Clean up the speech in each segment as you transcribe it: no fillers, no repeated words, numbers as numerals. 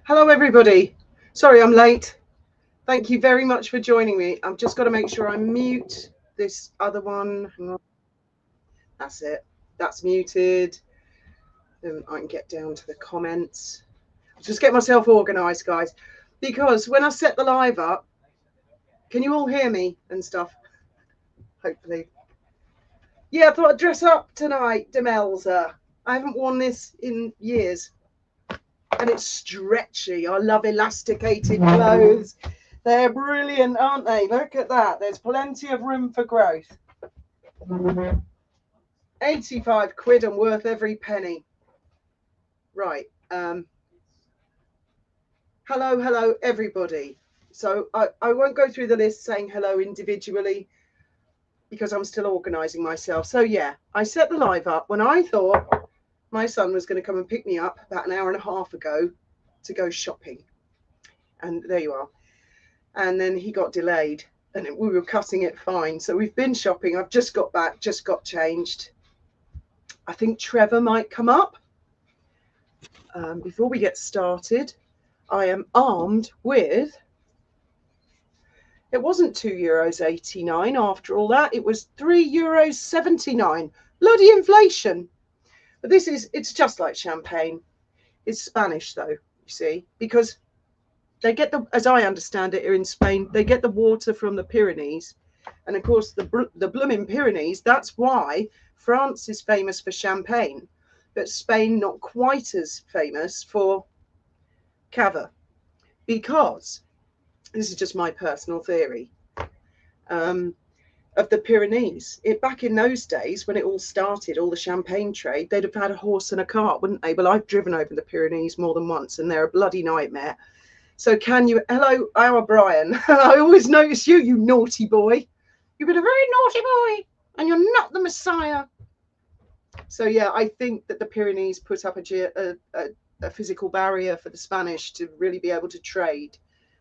Hello, everybody. Sorry, I'm late. Thank you very much for joining me. I've just got to make sure I mute this other one. Hang on. That's it. That's muted. Then I can get down to the comments. Just get myself organized, guys. Because when I set the live up, can you all hear me and stuff? Hopefully. Yeah, I thought I'd dress up tonight, Demelza. I haven't worn this in years. And it's stretchy. I love elasticated clothes. They're brilliant, aren't they? Look at that. There's plenty of room for growth. 85 quid and worth every penny. Right. Hello, everybody. So I won't go through the list saying hello individually because I'm still organising myself. So yeah, I set the live up when I thought my son was going to come and pick me up about an hour and a half ago to go shopping. And there you are. And then he got delayed and we were cutting it fine. So we've been shopping. I've just got back, just got changed. I think Trevor might come up. Before we get started, I am armed with, it wasn't €2.89 after all that. It was €3.79. Bloody inflation. But it's just like champagne. It's Spanish though, you see, because they get as I understand it here in Spain, they get the water from the Pyrenees. And of course, the blooming Pyrenees, that's why France is famous for champagne, but Spain not quite as famous for cava. Because, this is just my personal theory, of the Pyrenees. Back in those days, when it all started, all the champagne trade, they'd have had a horse and a cart, wouldn't they? Well, I've driven over the Pyrenees more than once, and they're a bloody nightmare. So hello, our Brian. I always notice you naughty boy. You've been a very naughty boy, and you're not the Messiah. So yeah, I think that the Pyrenees put up a physical barrier for the Spanish to really be able to trade.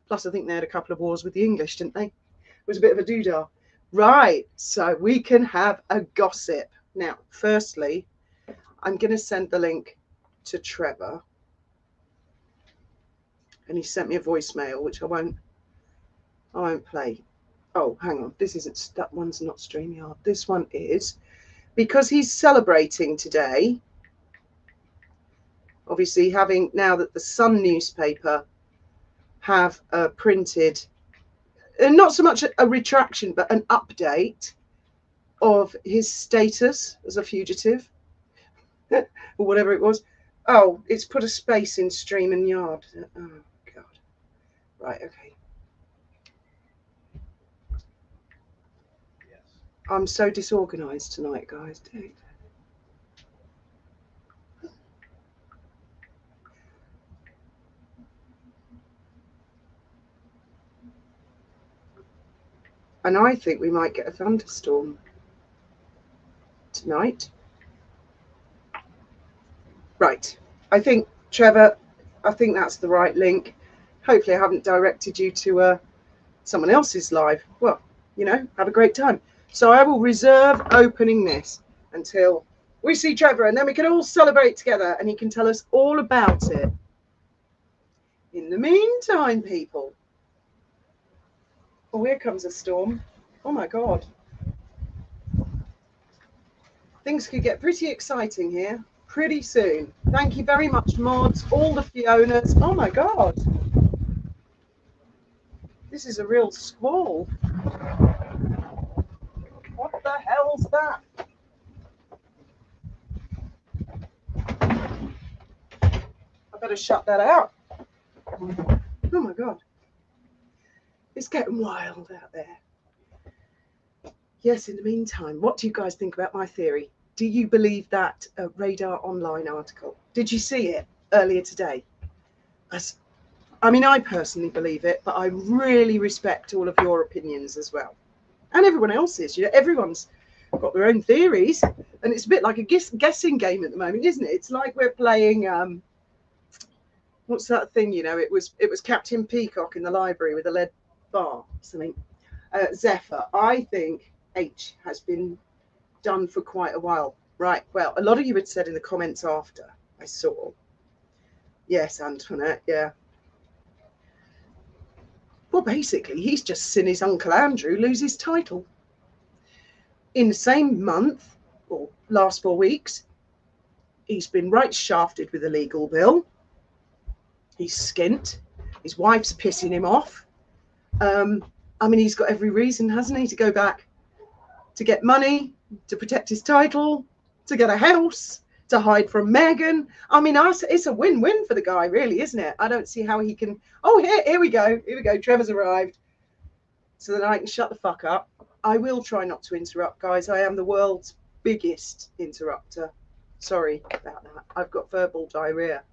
Plus, I think they had a couple of wars with the English, didn't they? It was a bit of a doodah. Right, so we can have a gossip. Now, firstly, I'm going to send the link to Trevor. And he sent me a voicemail, which I won't play. Oh, hang on. That one's not StreamYard. This one is, because he's celebrating today. Obviously, having now that the Sun newspaper have printed, not so much a retraction, but an update of his status as a fugitive, or whatever it was. Oh, it's put a space in Stream and Yard. Oh, God. Right, okay. Yes. I'm so disorganized tonight, guys. And I think we might get a thunderstorm tonight. Right. I think, Trevor, that's the right link. Hopefully I haven't directed you to someone else's live. Well, have a great time. So I will reserve opening this until we see Trevor, and then we can all celebrate together and he can tell us all about it. In the meantime, people. Oh, here comes a storm. Oh my God. Things could get pretty exciting here pretty soon. Thank you very much, mods, all the Fionas. Oh my God. This is a real squall. What the hell's that? I better shut that out. Oh my God. It's getting wild out there. Yes, in the meantime, what do you guys think about my theory? Do you believe that Radar Online article? Did you see it earlier today? I personally believe it, but I really respect all of your opinions as well. And everyone else's. Everyone's got their own theories. And it's a bit like a guessing game at the moment, isn't it? It's like we're playing, what's that thing, It was Captain Peacock in the library with a lead bar, something. Zephyr. I think H has been done for quite a while. Right. Well, a lot of you had said in the comments after I saw. Yes, Antoinette. Yeah. Well, basically, he's just seen his Uncle Andrew lose his title. In the same month, or last 4 weeks, he's been right shafted with a legal bill. He's skint. His wife's pissing him off. I mean, he's got every reason, hasn't he, to go back to get money, to protect his title, to get a house, to hide from Meghan. I mean, it's a win-win for the guy, really, isn't it? I don't see how he can... Oh, here we go. Here we go. Trevor's arrived. So that I can shut the fuck up. I will try not to interrupt, guys. I am the world's biggest interrupter. Sorry about that. I've got verbal diarrhea.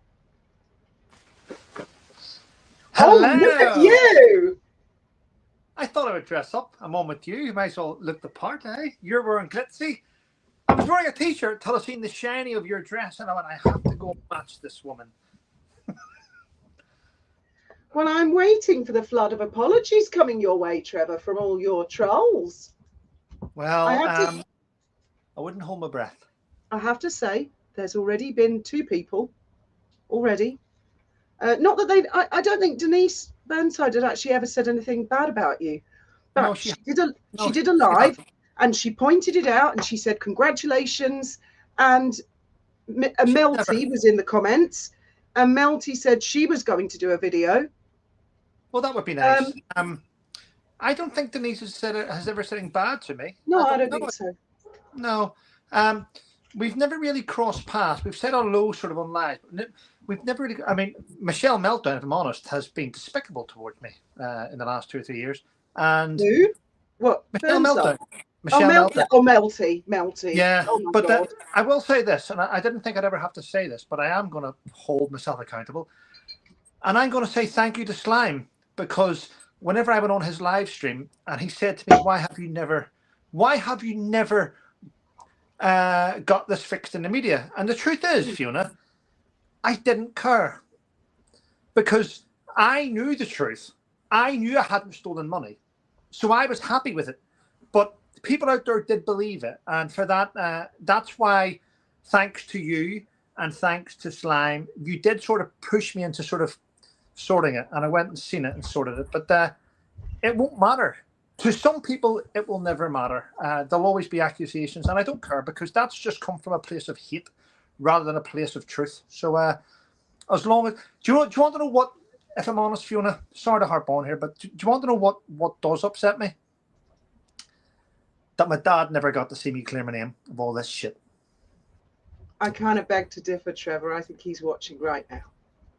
Hello. Oh, look at you! I thought I would dress up. I'm on with you. You might as well look the part, eh? You're wearing glitzy. I was wearing a t-shirt till I seen the shiny of your dress, and I went, I have to go match this woman. Well, I'm waiting for the flood of apologies coming your way, Trevor, from all your trolls. Well, I wouldn't hold my breath. I have to say, there's already been 2 people already. Not that they... I don't think Denise Burnside had actually ever said anything bad about you. But no, she did a live, and she pointed it out, and she said, congratulations. And Melty was in the comments, and Melty said she was going to do a video. Well, that would be nice. I don't think Denise has ever said anything bad to me. No, I don't think so. No. We've never really crossed paths. We've said our low sort of on live. We've never really... I mean, Michelle Meltdown, if I'm honest, has been despicable towards me in the last 2 or 3 years. And who? What? Michelle Meltdown. Melty. Yeah, oh but I will say this, and I didn't think I'd ever have to say this, but I am going to hold myself accountable. And I'm going to say thank you to Slime, because whenever I went on his live stream and he said to me, why have you never got this fixed in the media? And the truth is, Fiona, I didn't care, because I knew the truth. I knew I hadn't stolen money, so I was happy with it. But people out there did believe it, and for that, that's why, thanks to you and thanks to Slime, you did sort of push me into sort of sorting it, and I went and seen it and sorted it. But it won't matter. To some people, it will never matter. There'll always be accusations, and I don't care, because that's just come from a place of hate rather than a place of truth. So as long as... Do you want to know what, if I'm honest, Fiona, sorry to harp on here, but do you want to know what does upset me? That my dad never got to see me clear my name of all this shit. I kind of beg to differ, Trevor. I think he's watching right now.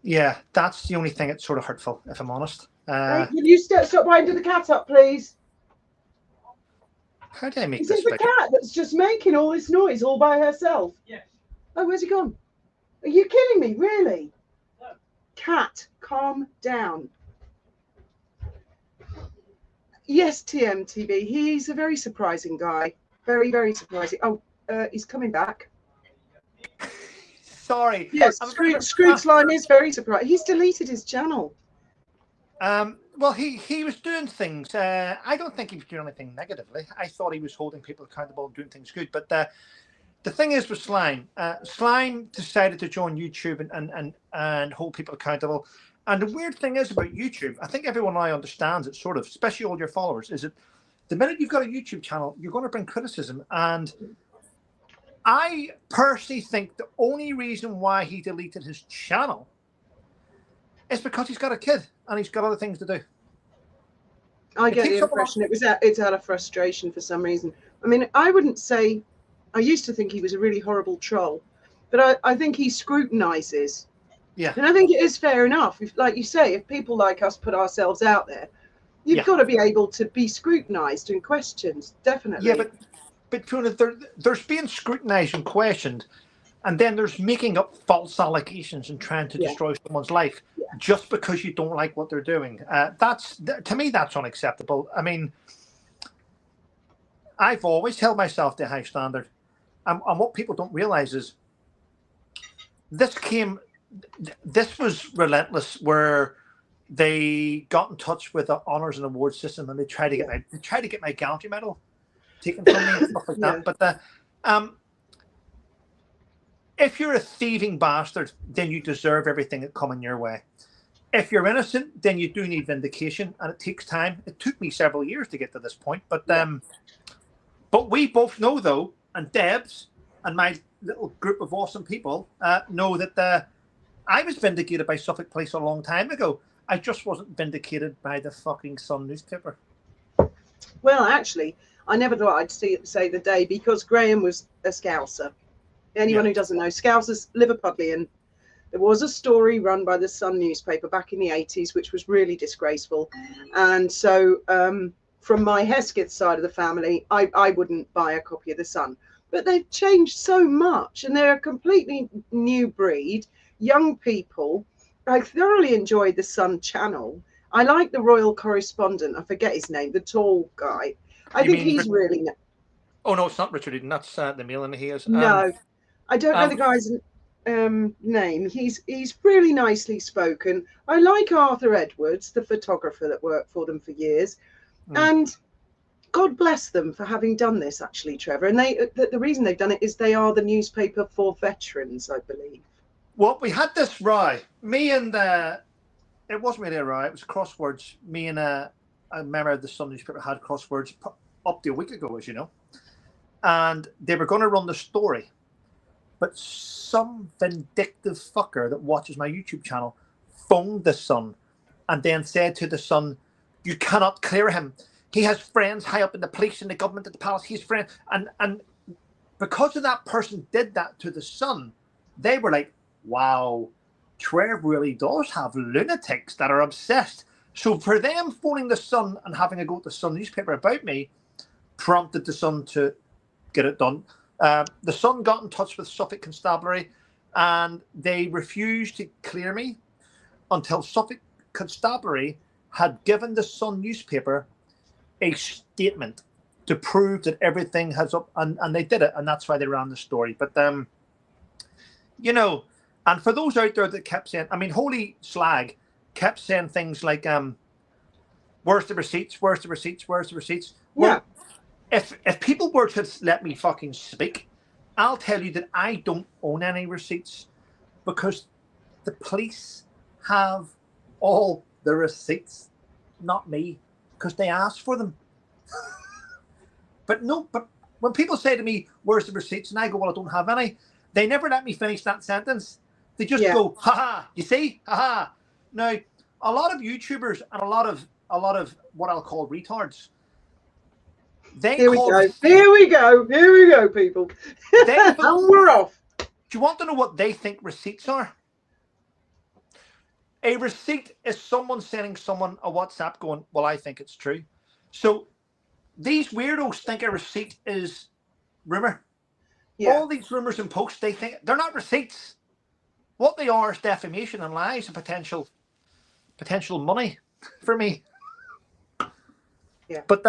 Yeah, that's the only thing that's sort of hurtful, if I'm honest. Hey, can you stop winding the cat up, please? How did I make this? Is it the cat that's just making all this noise all by herself? Yes. Oh, where's he gone? Are you kidding me? Really? No. Cat, calm down. Yes, TMTV. He's a very surprising guy. Very, very surprising. Oh, he's coming back. Sorry. Yes, Scrooge Slime is very surprised. He's deleted his channel. Well, he was doing things. I don't think he was doing anything negatively. I thought he was holding people accountable and doing things good. But the thing is with Slime, Slime decided to join YouTube and hold people accountable. And the weird thing is about YouTube, I think everyone now understands it, sort of, especially all your followers, is that the minute you've got a YouTube channel, you're going to bring criticism. And I personally think the only reason why he deleted his channel is because he's got a kid and he's got other things to do. I get the impression it's out of frustration for some reason. I mean, I wouldn't say... I used to think he was a really horrible troll, but I think he scrutinizes. Yeah. And I think it is fair enough. If, like you say, if people like us put ourselves out there, you've got to be able to be scrutinized and questioned, definitely. Yeah, but Fiona, there's being scrutinized and questioned, and then there's making up false allegations and trying to destroy someone's life just because you don't like what they're doing. To me, that's unacceptable. I mean, I've always held myself to a high standard, and what people don't realize is this was relentless, where they got in touch with the honors and awards system, and they tried to get my gallantry medal taken from me and stuff like that. But if you're a thieving bastard, then you deserve everything that coming your way. if you're innocent, then you do need vindication, and it takes time. It took me several years to get to this point, but we both know, though, and Debs and my little group of awesome people know that I was vindicated by Suffolk Police a long time ago. I just wasn't vindicated by the fucking Sun newspaper. Well, actually, I never thought I'd say the day, because Graham was a Scouser. Anyone who doesn't know, Scousers, Liverpudlian. There was a story run by the Sun newspaper back in the 80s, which was really disgraceful. And so from my Hesketh side of the family, I wouldn't buy a copy of the Sun. But they've changed so much, and they're a completely new breed, young people. I thoroughly enjoyed the Sun channel. I like the royal correspondent. I forget his name, the tall guy. I think he's really... Oh, no, it's not Richard Eden. That's the Mail, and he is. No, I don't know the guy's name. He's really nicely spoken. I like Arthur Edwards, the photographer that worked for them for years. And God bless them for having done this, actually, Trevor. And the reason they've done it is they are the newspaper for veterans, I believe. Well, we had this right. Me and it wasn't really a riot, it was crosswords. Me and a member of the Sun newspaper had crosswords up to a week ago, as you know. And they were going to run the story. But some vindictive fucker that watches my YouTube channel phoned the Sun and then said to the Sun, "You cannot clear him. He has friends high up in the police and the government at the palace. He's friends." And because of that person did that to the Sun, they were like, wow, Trev really does have lunatics that are obsessed. So for them phoning the Sun and having a go at the Sun newspaper about me prompted the Sun to get it done. The Sun got in touch with Suffolk Constabulary, and they refused to clear me until Suffolk Constabulary had given the Sun newspaper a statement to prove that everything has up, and they did it, and that's why they ran the story. But you know, and for those out there that kept saying, I mean, Holy Slag kept saying things like, "Where's the receipts? Where's the receipts? Where's the receipts?" Well, if people were to let me fucking speak, I'll tell you that I don't own any receipts, because the police have all the receipts, not me, because they asked for them. But when people say to me, "Where's the receipts?" and I go, "Well, I don't have any," they never let me finish that sentence. They just go, "Ha ha, you see, ha ha." Now, a lot of YouTubers and a lot of what I'll call retards, Here we go, people. We're off. Do you want to know what they think receipts are? A receipt is someone sending someone a WhatsApp going, "Well, I think it's true." So these weirdos think a receipt is rumor. Yeah. All these rumors and posts, they think they're not receipts. What they are is defamation and lies and potential money for me. Yeah. But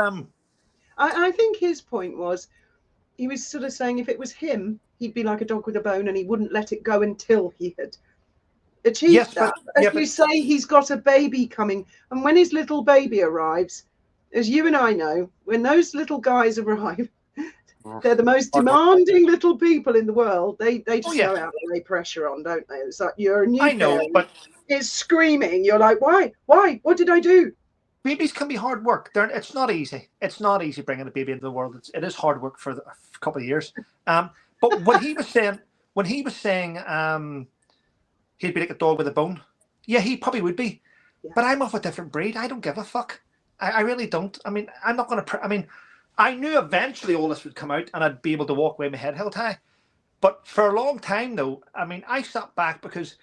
I think his point was, he was sort of saying if it was him, he'd be like a dog with a bone and he wouldn't let it go until he had achieved that. As you say, he's got a baby coming, and when his little baby arrives, as you and I know, when those little guys arrive, they're the most demanding little people in the world. They just go out and lay pressure on, don't they? It's like, you're a new parent, but it's screaming. You're like, why? What did I do? Babies can be hard work. It's not easy. It's not easy bringing a baby into the world. It is hard work for a couple of years. But when he was saying he'd be like a dog with a bone, yeah, he probably would be. Yeah. But I'm of a different breed. I don't give a fuck. I really don't. I mean, I'm not going to... I knew eventually all this would come out and I'd be able to walk away my head held high. But for a long time, though, I sat back because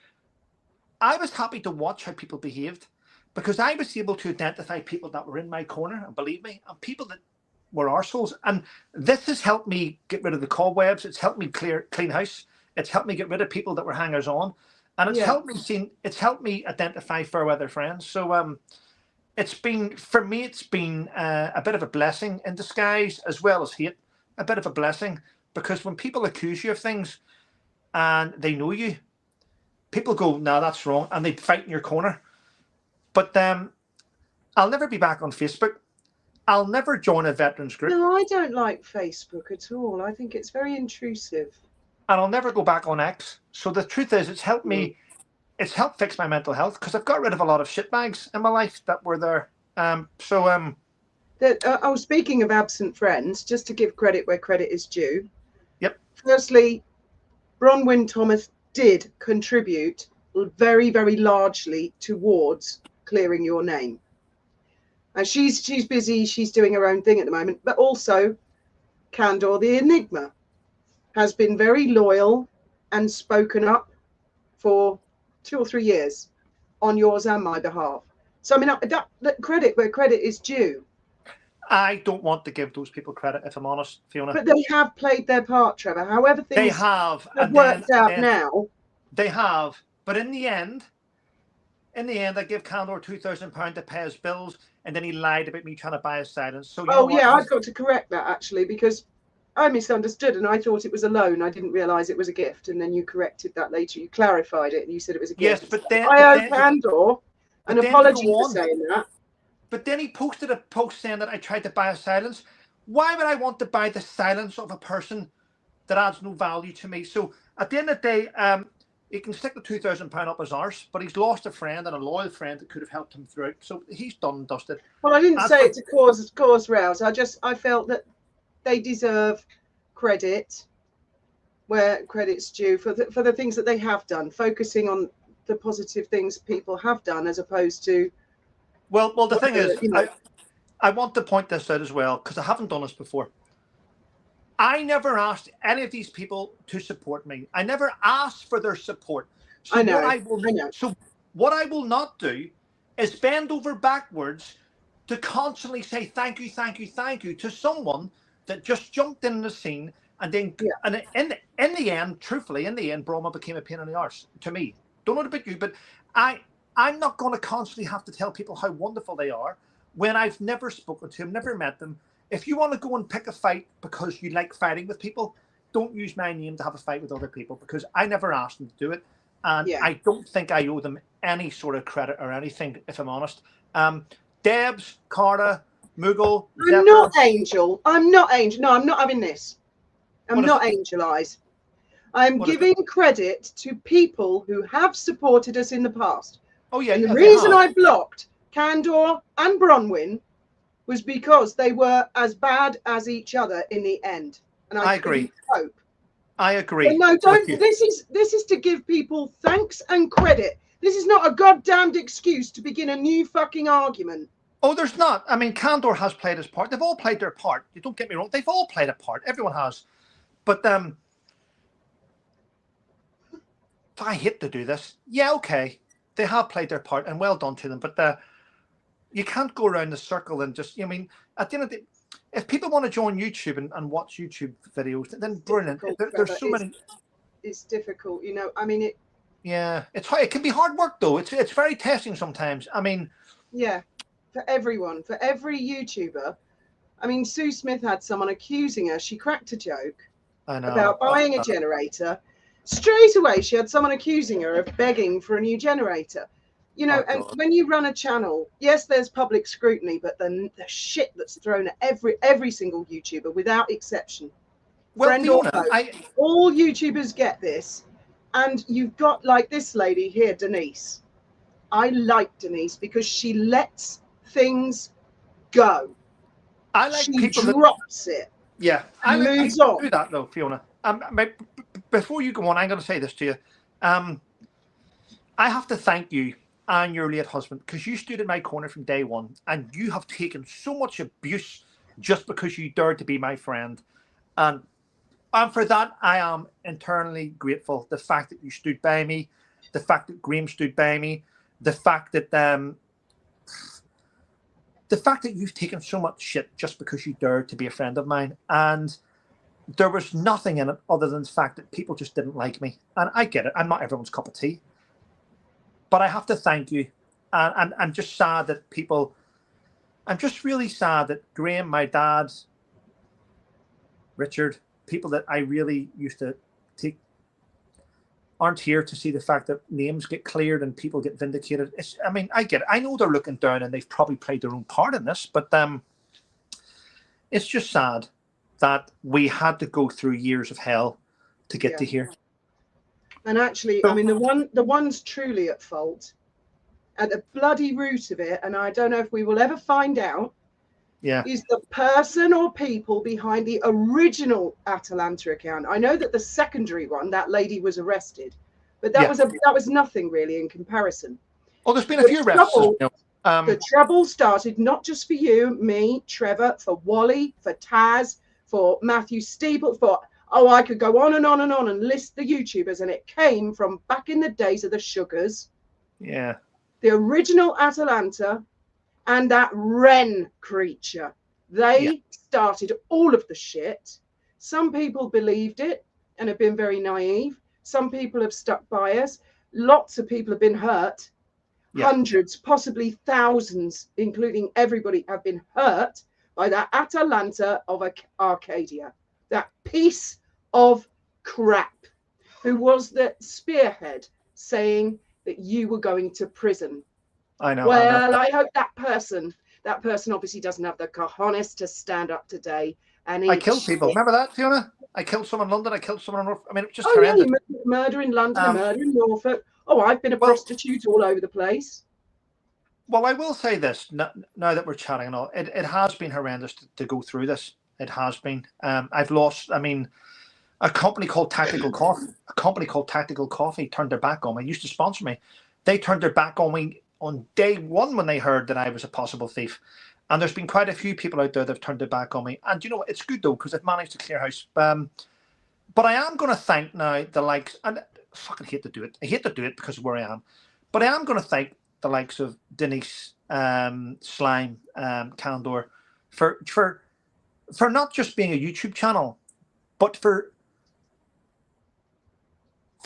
I was happy to watch how people behaved, because I was able to identify people that were in my corner, and believe me, and people that were arseholes. And this has helped me get rid of the cobwebs. It's helped me clean house. It's helped me get rid of people that were hangers on. And it's helped me identify fair weather friends. So it's been a bit of a blessing in disguise, as well as hate. A bit of a blessing, because when people accuse you of things and they know you, people go, "No, that's wrong," and they fight in your corner. But I'll never be back on Facebook. I'll never join a veterans group. No, I don't like Facebook at all. I think it's very intrusive. And I'll never go back on X. So the truth is, it's helped me it's helped fix my mental health because I've got rid of a lot of shitbags in my life that were there. Speaking of absent friends, just to give credit where credit is due. Yep. Firstly, Bronwyn Thomas did contribute very, very largely towards clearing your name. And she's busy, she's doing her own thing at the moment, but also Candor the Enigma has been very loyal and spoken up for 2 or 3 years on yours and my behalf. So I mean, that credit where credit is due. I don't want to give those people credit, if I'm honest, Fiona. But they have played their part, Trevor. However things have worked out now. They have. But in the end, I give Candor £2,000 to pay his bills, and then he lied about me trying to buy his silence. So I've got to correct that actually, because I misunderstood and I thought it was a loan. I didn't realise it was a gift, and then you corrected that later. You clarified it and you said it was a gift. Yes, but then I owe Candor an apology for saying that. But then he posted a post saying that I tried to buy a silence. Why would I want to buy the silence of a person that adds no value to me? So at the end of the day, he can stick the £2,000 up his arse, but he's lost a friend and a loyal friend that could have helped him through. So he's done and dusted. Well, I didn't say it to cause rows. I felt that they deserve credit where credit's due for the things that they have done, focusing on the positive things people have done as opposed to. Well, the thing is, I want to point this out as well, because I haven't done this before. I never asked any of these people to support me. I never asked for their support. So I know. So what I will not do is bend over backwards to constantly say thank you, thank you, thank you to someone that just jumped in the scene, and then and in the end, truthfully, Brahma became a pain in the arse to me. Don't know about you, but I'm not going to constantly have to tell people how wonderful they are when I've never spoken to them, never met them. If you want to go and pick a fight because you like fighting with people, don't use my name to have a fight with other people, because I never asked them to do it. And I don't think I owe them any sort of credit or anything, if I'm honest. Debs, Carter, Mughal. I'm not Angel. No, I'm not having this. I'm not Angel Eyes. I'm giving credit to people who have supported us in the past. Oh, yeah. And the reason I blocked Candor and Bronwyn was because they were as bad as each other in the end. And I agree. Cope. I agree. But no, don't. This is to give people thanks and credit. This is not a goddamned excuse to begin a new fucking argument. Oh, there's not. I mean, Candor has played his part. They've all played their part. You don't get me wrong. They've all played a part. Everyone has. But I hate to do this. Yeah, okay. They have played their part, and well done to them. But you can't go around the circle and just, I mean, at the end of the day, if people want to join YouTube and watch YouTube videos, then brilliant. There's so many. It's difficult, you know. I mean, it. Yeah, it's hard. It can be hard work, though. It's very testing sometimes. I mean. Yeah, for everyone, for every YouTuber. I mean, Sue Smith had someone accusing her. She cracked a joke about buying a generator. Straight away, she had someone accusing her of begging for a new generator. You know, and when you run a channel, yes, there's public scrutiny, but the shit that's thrown at every single YouTuber without exception. Well, all YouTubers get this. And you've got like this lady here, Denise. I like Denise because she lets things go. I like people that drops it. Yeah, I like people do that though, Fiona. Before you go on, I'm going to say this to you. I have to thank you and your late husband, because you stood in my corner from day one, and you have taken so much abuse just because you dared to be my friend, and for that I am internally grateful. The fact that you stood by me, the fact that Graham stood by me, the fact that you've taken so much shit just because you dared to be a friend of mine, and there was nothing in it other than the fact that people just didn't like me. And I get it. I'm not everyone's cup of tea. But I have to thank you. And I'm just sad that people... I'm just really sad that Graham, my dad, Richard, people that I really used to take aren't here to see the fact that names get cleared and people get vindicated. I mean, I get it. I know they're looking down and they've probably played their own part in this, but it's just sad that we had to go through years of hell to get to here. And actually, I mean, the one's truly at fault at the bloody root of it, and I don't know if we will ever find out, is the person or people behind the original Atalanta account. I know that the secondary one, that lady was arrested, but that was nothing really in comparison. Oh, there's been a few arrests. The trouble started not just for you, me, Trevor, for Wally, for Taz, for Matthew Steeple, for I could go on and on and on and list the YouTubers, and it came from back in the days of the Sugars. Yeah. The original Atalanta and that Wren creature. They started all of the shit. Some people believed it and have been very naive. Some people have stuck by us. Lots of people have been hurt. Hundreds, possibly thousands, including everybody, have been hurt by that Atalanta of Arcadia. That piece of crap who was the spearhead saying that you were going to prison. I know. Well, I hope that person obviously doesn't have the cojones to stand up today. And I killed people. Remember that, Fiona? I killed someone in London. I killed someone in Norfolk. I mean, it was just horrendous. Yeah, murder in London, murder in Norfolk. Oh, I've been a prostitute all over the place. Well, I will say this, now that we're chatting and all, it has been horrendous to go through this. It has been. I've lost, I mean, a company called Tactical Coffee turned their back on me. Used to sponsor me. They turned their back on me on day one when they heard that I was a possible thief. And there's been quite a few people out there that have turned their back on me. And you know what? It's good, though, because I've managed to clear house. But I am going to thank now the likes, and I fucking hate to do it. I hate to do it because of where I am. But I am going to thank the likes of Denise, Slime, Candor, for not just being a YouTube channel, but for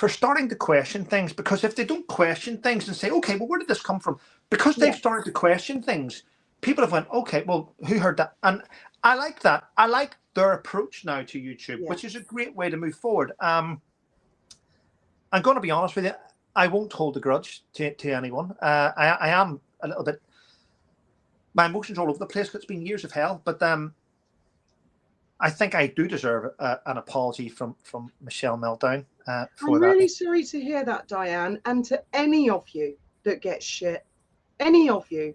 starting to question things. Because if they don't question things and say, okay, well, where did this come from? Because they've started to question things, people have went, okay, well, who heard that? And I like that. I like their approach now to YouTube, which is a great way to move forward. I'm going to be honest with you. I won't hold a grudge to anyone. I am a little bit, my emotions are all over the place because it's been years of hell. But I think I do deserve an apology from Michelle Meltdown for I'm really sorry to hear that, Diane, and to any of you that get shit, any of you.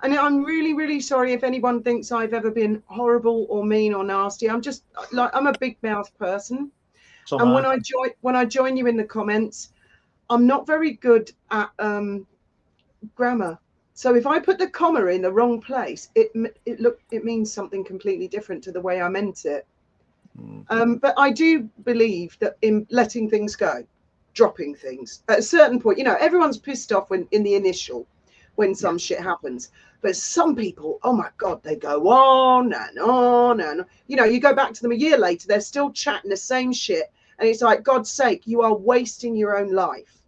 And I'm really, really sorry if anyone thinks I've ever been horrible or mean or nasty. I'm just like, I'm a big mouth person. So and when I join you in the comments, I'm not very good at grammar. So if I put the comma in the wrong place, it means something completely different to the way I meant it. But I do believe that in letting things go, dropping things at a certain point, you know, everyone's pissed off in the initial, when some shit happens. But some people, oh my God, they go on and on and, you know, you go back to them a year later, they're still chatting the same shit. And it's like, God's sake, you are wasting your own life.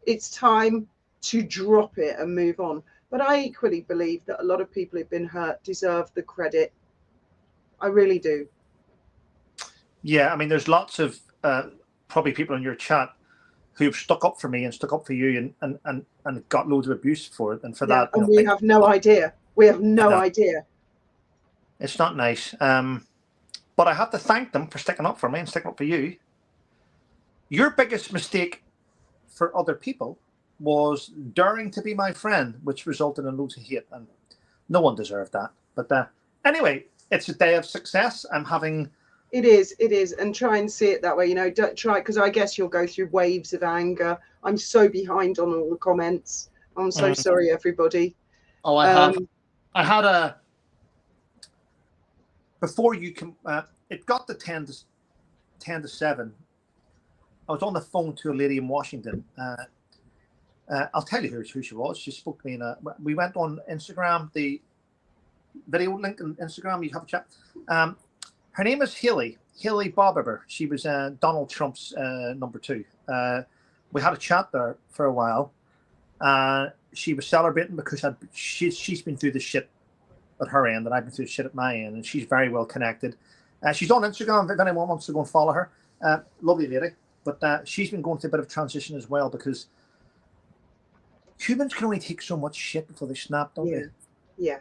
It's time to drop it and move on. But I equally believe that a lot of people who've been hurt deserve the credit. I really do. Yeah, I mean, there's lots of probably people in your chat who've stuck up for me and stuck up for you and got loads of abuse for it. And for that, and we have no idea. We have no idea. It's not nice. But I have to thank them for sticking up for me and sticking up for you. Your biggest mistake for other people was daring to be my friend, which resulted in loads of hate, and no one deserved that. But anyway, it's a day of success. I'm having... It is, and try and see it that way. You know, don't try, because I guess you'll go through waves of anger. I'm so behind on all the comments. I'm so sorry, everybody. Oh, I had a... Before you can... it got to 10 to 7. I was on the phone to a lady in Washington. I'll tell you who she was. She spoke to me. We went on Instagram, the video link on Instagram. You have a chat. Her name is Haley Bobiber. She was Donald Trump's number 2. We had a chat there for a while. She was celebrating because she's been through the shit at her end, and I've been through the shit at my end, and she's very well connected. She's on Instagram if anyone wants to go and follow her. Lovely lady. But she's been going through a bit of transition as well, because humans can only take so much shit before they snap, don't they? Yeah.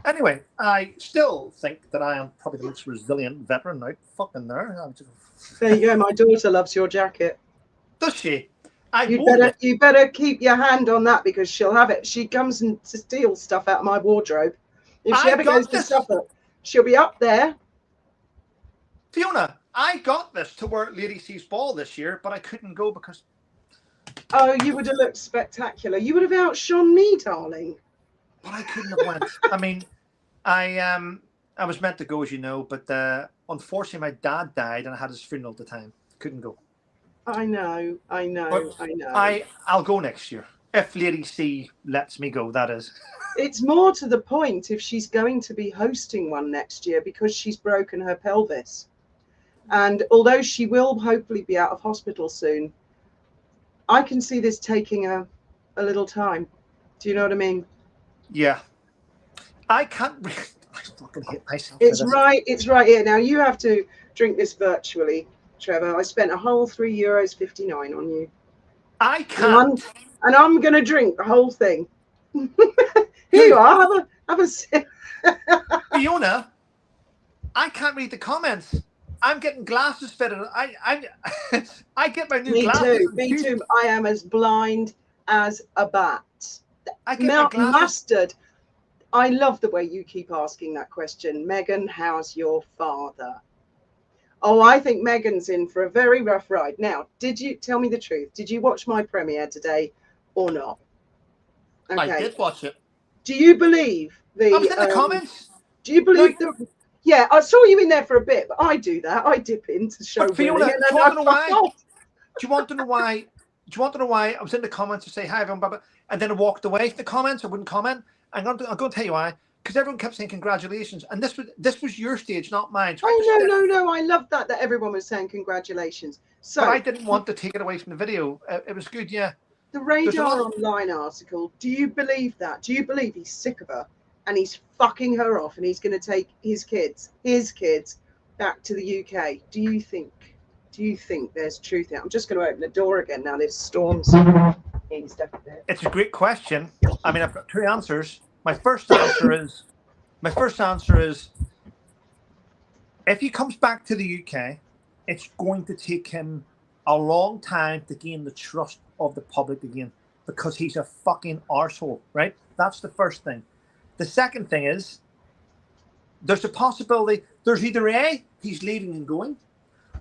Anyway, I still think that I am probably the most resilient veteran out fucking there. There you go. My daughter loves your jacket. Does she? I You wore better it. you better keep your hand on that because she'll have it. She comes and steals stuff out of my wardrobe. If she I ever goes got to this. Suffolk, she'll be up there. Fiona, I got this to wear at Lady C's ball this year, but I couldn't go because. Oh, you would have looked spectacular. You would have outshone me, darling. But I couldn't have went. I mean, I was meant to go, as you know, but unfortunately my dad died and I had his funeral at the time. Couldn't go. I know, I know, But I know. I'll go next year if Lady C lets me go. That is. It's more to the point if she's going to be hosting one next year because she's broken her pelvis. And although she will hopefully be out of hospital soon, I can see this taking a little time. Do you know what I mean? Yeah. I can't. I fucking hate myself. It's right here. Now you have to drink this virtually, Trevor. I spent a whole €3.59 on you. I can't. And I'm going to drink the whole thing. Here you are. Have a sip. Fiona, I can't read the comments. I'm getting glasses fitted. I get my new glasses. Me too. I am as blind as a bat. I get my glasses. Mustard. I love the way you keep asking that question. Megan, how's your father? Oh, I think Megan's in for a very rough ride. Now, did you tell me the truth? Did you watch my premiere today or not? Okay. I did watch it. Do you believe the? I was in the comments. Do you believe the? Yeah, I saw you in there for a bit, but I do that. I dip in to show. But Fiona, do you want to know why? Do you want to know why? Do you want to know why I was in the comments to say hi everyone, and then I walked away from the comments? I wouldn't comment. I'm going to tell you why. Because everyone kept saying congratulations, and this was your stage, not mine. So no! I love that everyone was saying congratulations. So but I didn't want to take it away from the video. It was good, yeah. The Radar Online article. Do you believe that? Do you believe he's sick of her and he's fucking her off and he's going to take his kids back to the UK? Do you think there's truth there? I'm just going to open the door again now. There's storms. It's a great question. I mean, I've got two answers. My first answer is if he comes back to the UK, it's going to take him a long time to gain the trust of the public again because he's a fucking arsehole, right? That's the first thing. The second thing is there's a possibility there's either A, he's leaving and going,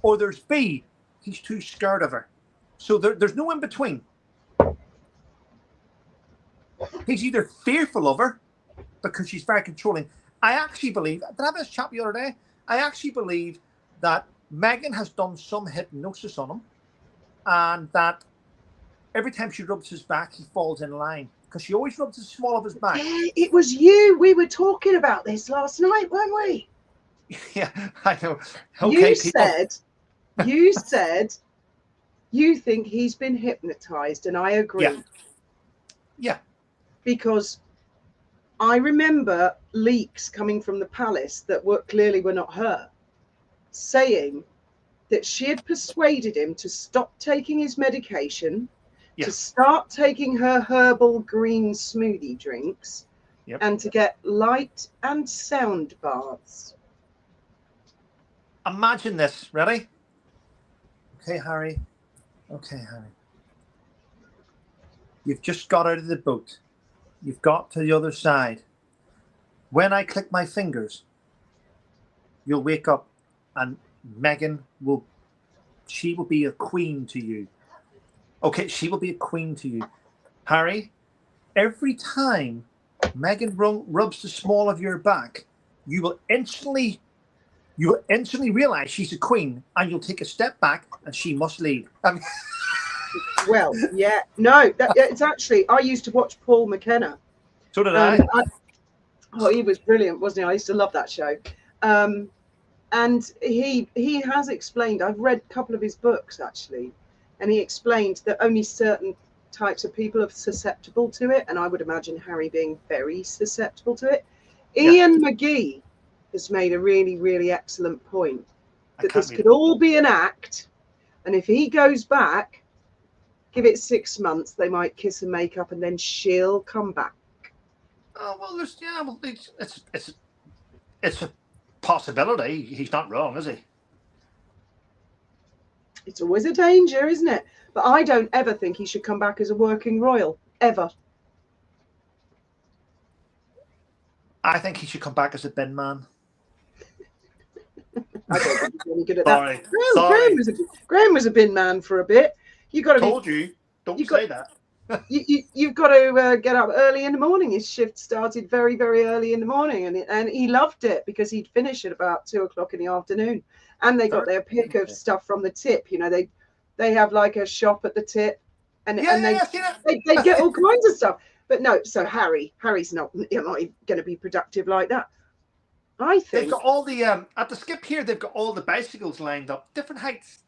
or there's B, he's too scared of her. So there's no in between. He's either fearful of her because she's very controlling. I actually believe, did I have this chat the other day? I actually believe that Meghan has done some hypnosis on him and that every time she rubs his back, he falls in line because she always rubs the small of his back. Yeah, it was you. We were talking about this last night, weren't we? Yeah, I know. Okay, you said you think he's been hypnotized, and I agree. Yeah. Because I remember leaks coming from the palace that clearly were not her, saying that she had persuaded him to stop taking his medication, to start taking her herbal green smoothie drinks, and to get light and sound baths. Imagine this. Ready? Okay, Harry. You've just got out of the boat. You've got to the other side. When I click my fingers, you'll wake up and Meghan will be a queen to you. Okay, she will be a queen to you. Harry, every time Meghan rubs the small of your back, you will instantly realize she's a queen and you'll take a step back and she must lead. Well, yeah, no, it's actually, I used to watch Paul McKenna. So did I. He was brilliant, wasn't he? I used to love that show. And he has explained, I've read a couple of his books actually, and he explained that only certain types of people are susceptible to it, and I would imagine Harry being very susceptible to it. Ian McGee has made a really, really excellent point that this could all be an act, and if he goes back, give it 6 months, they might kiss and make up, and then she'll come back. Oh well, well, it's a possibility. He's not wrong, is he? It's always a danger, isn't it? But I don't ever think he should come back as a working royal, ever. I think he should come back as a bin man. I don't think he's really good at Sorry, that. sorry. Graham was a bin man for a bit. You got to Told you. Don't say that. You've got to get up early in the morning. His shift started very, very early in the morning, and he loved it because he'd finish at about 2 o'clock in the afternoon. And they got their pick of stuff from the tip. You know, they have like a shop at the tip, and they get all kinds of stuff. But no, so Harry's not going to be productive like that. I think they've got all the at the skip here. They've got all the bicycles lined up, different heights.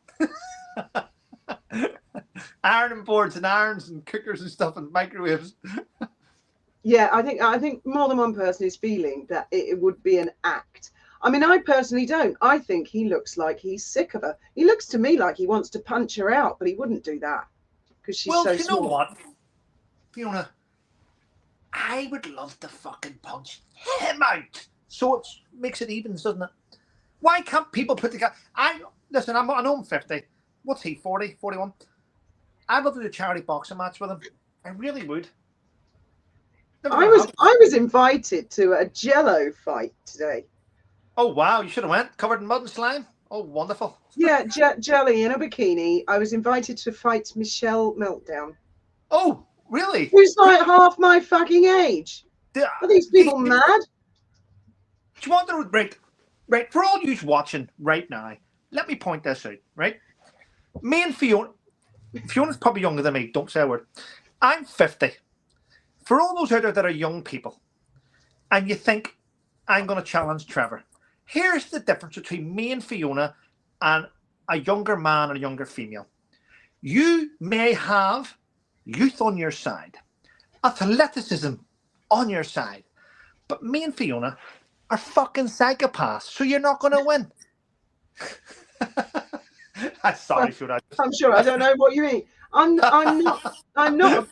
Ironing boards and irons and cookers and stuff and microwaves. Yeah, I think more than one person is feeling that it would be an act. I mean, I personally don't. I think he looks like he's sick of her. He looks to me like he wants to punch her out, but he wouldn't do that because she's so small. Well, you know what, Fiona? I would love to fucking punch him out. So it makes it even, doesn't it? Why can't people put together? I know I'm 50. What's he, 40, 41? I'd love to do a charity boxing match with him. I really would. I was invited to a Jello fight today. Oh wow! You should have went, covered in mud and slime. Oh, wonderful. Yeah, Jelly in a bikini. I was invited to fight Michelle Meltdown. Oh, really? Who's like half my fucking age? Are these people mad? Do you want to right? For all you watching right now, let me point this out. Right, me and Fiona's probably younger than me. Don't say a word. I'm 50. For all those out there that are young people, and you think I'm going to challenge Trevor, here's the difference between me and Fiona and a younger man and a younger female. You may have youth on your side, athleticism on your side, but me and Fiona are fucking psychopaths, so you're not going to win. I'm sorry, Fiona. I'm sure I don't know what you mean. I'm not a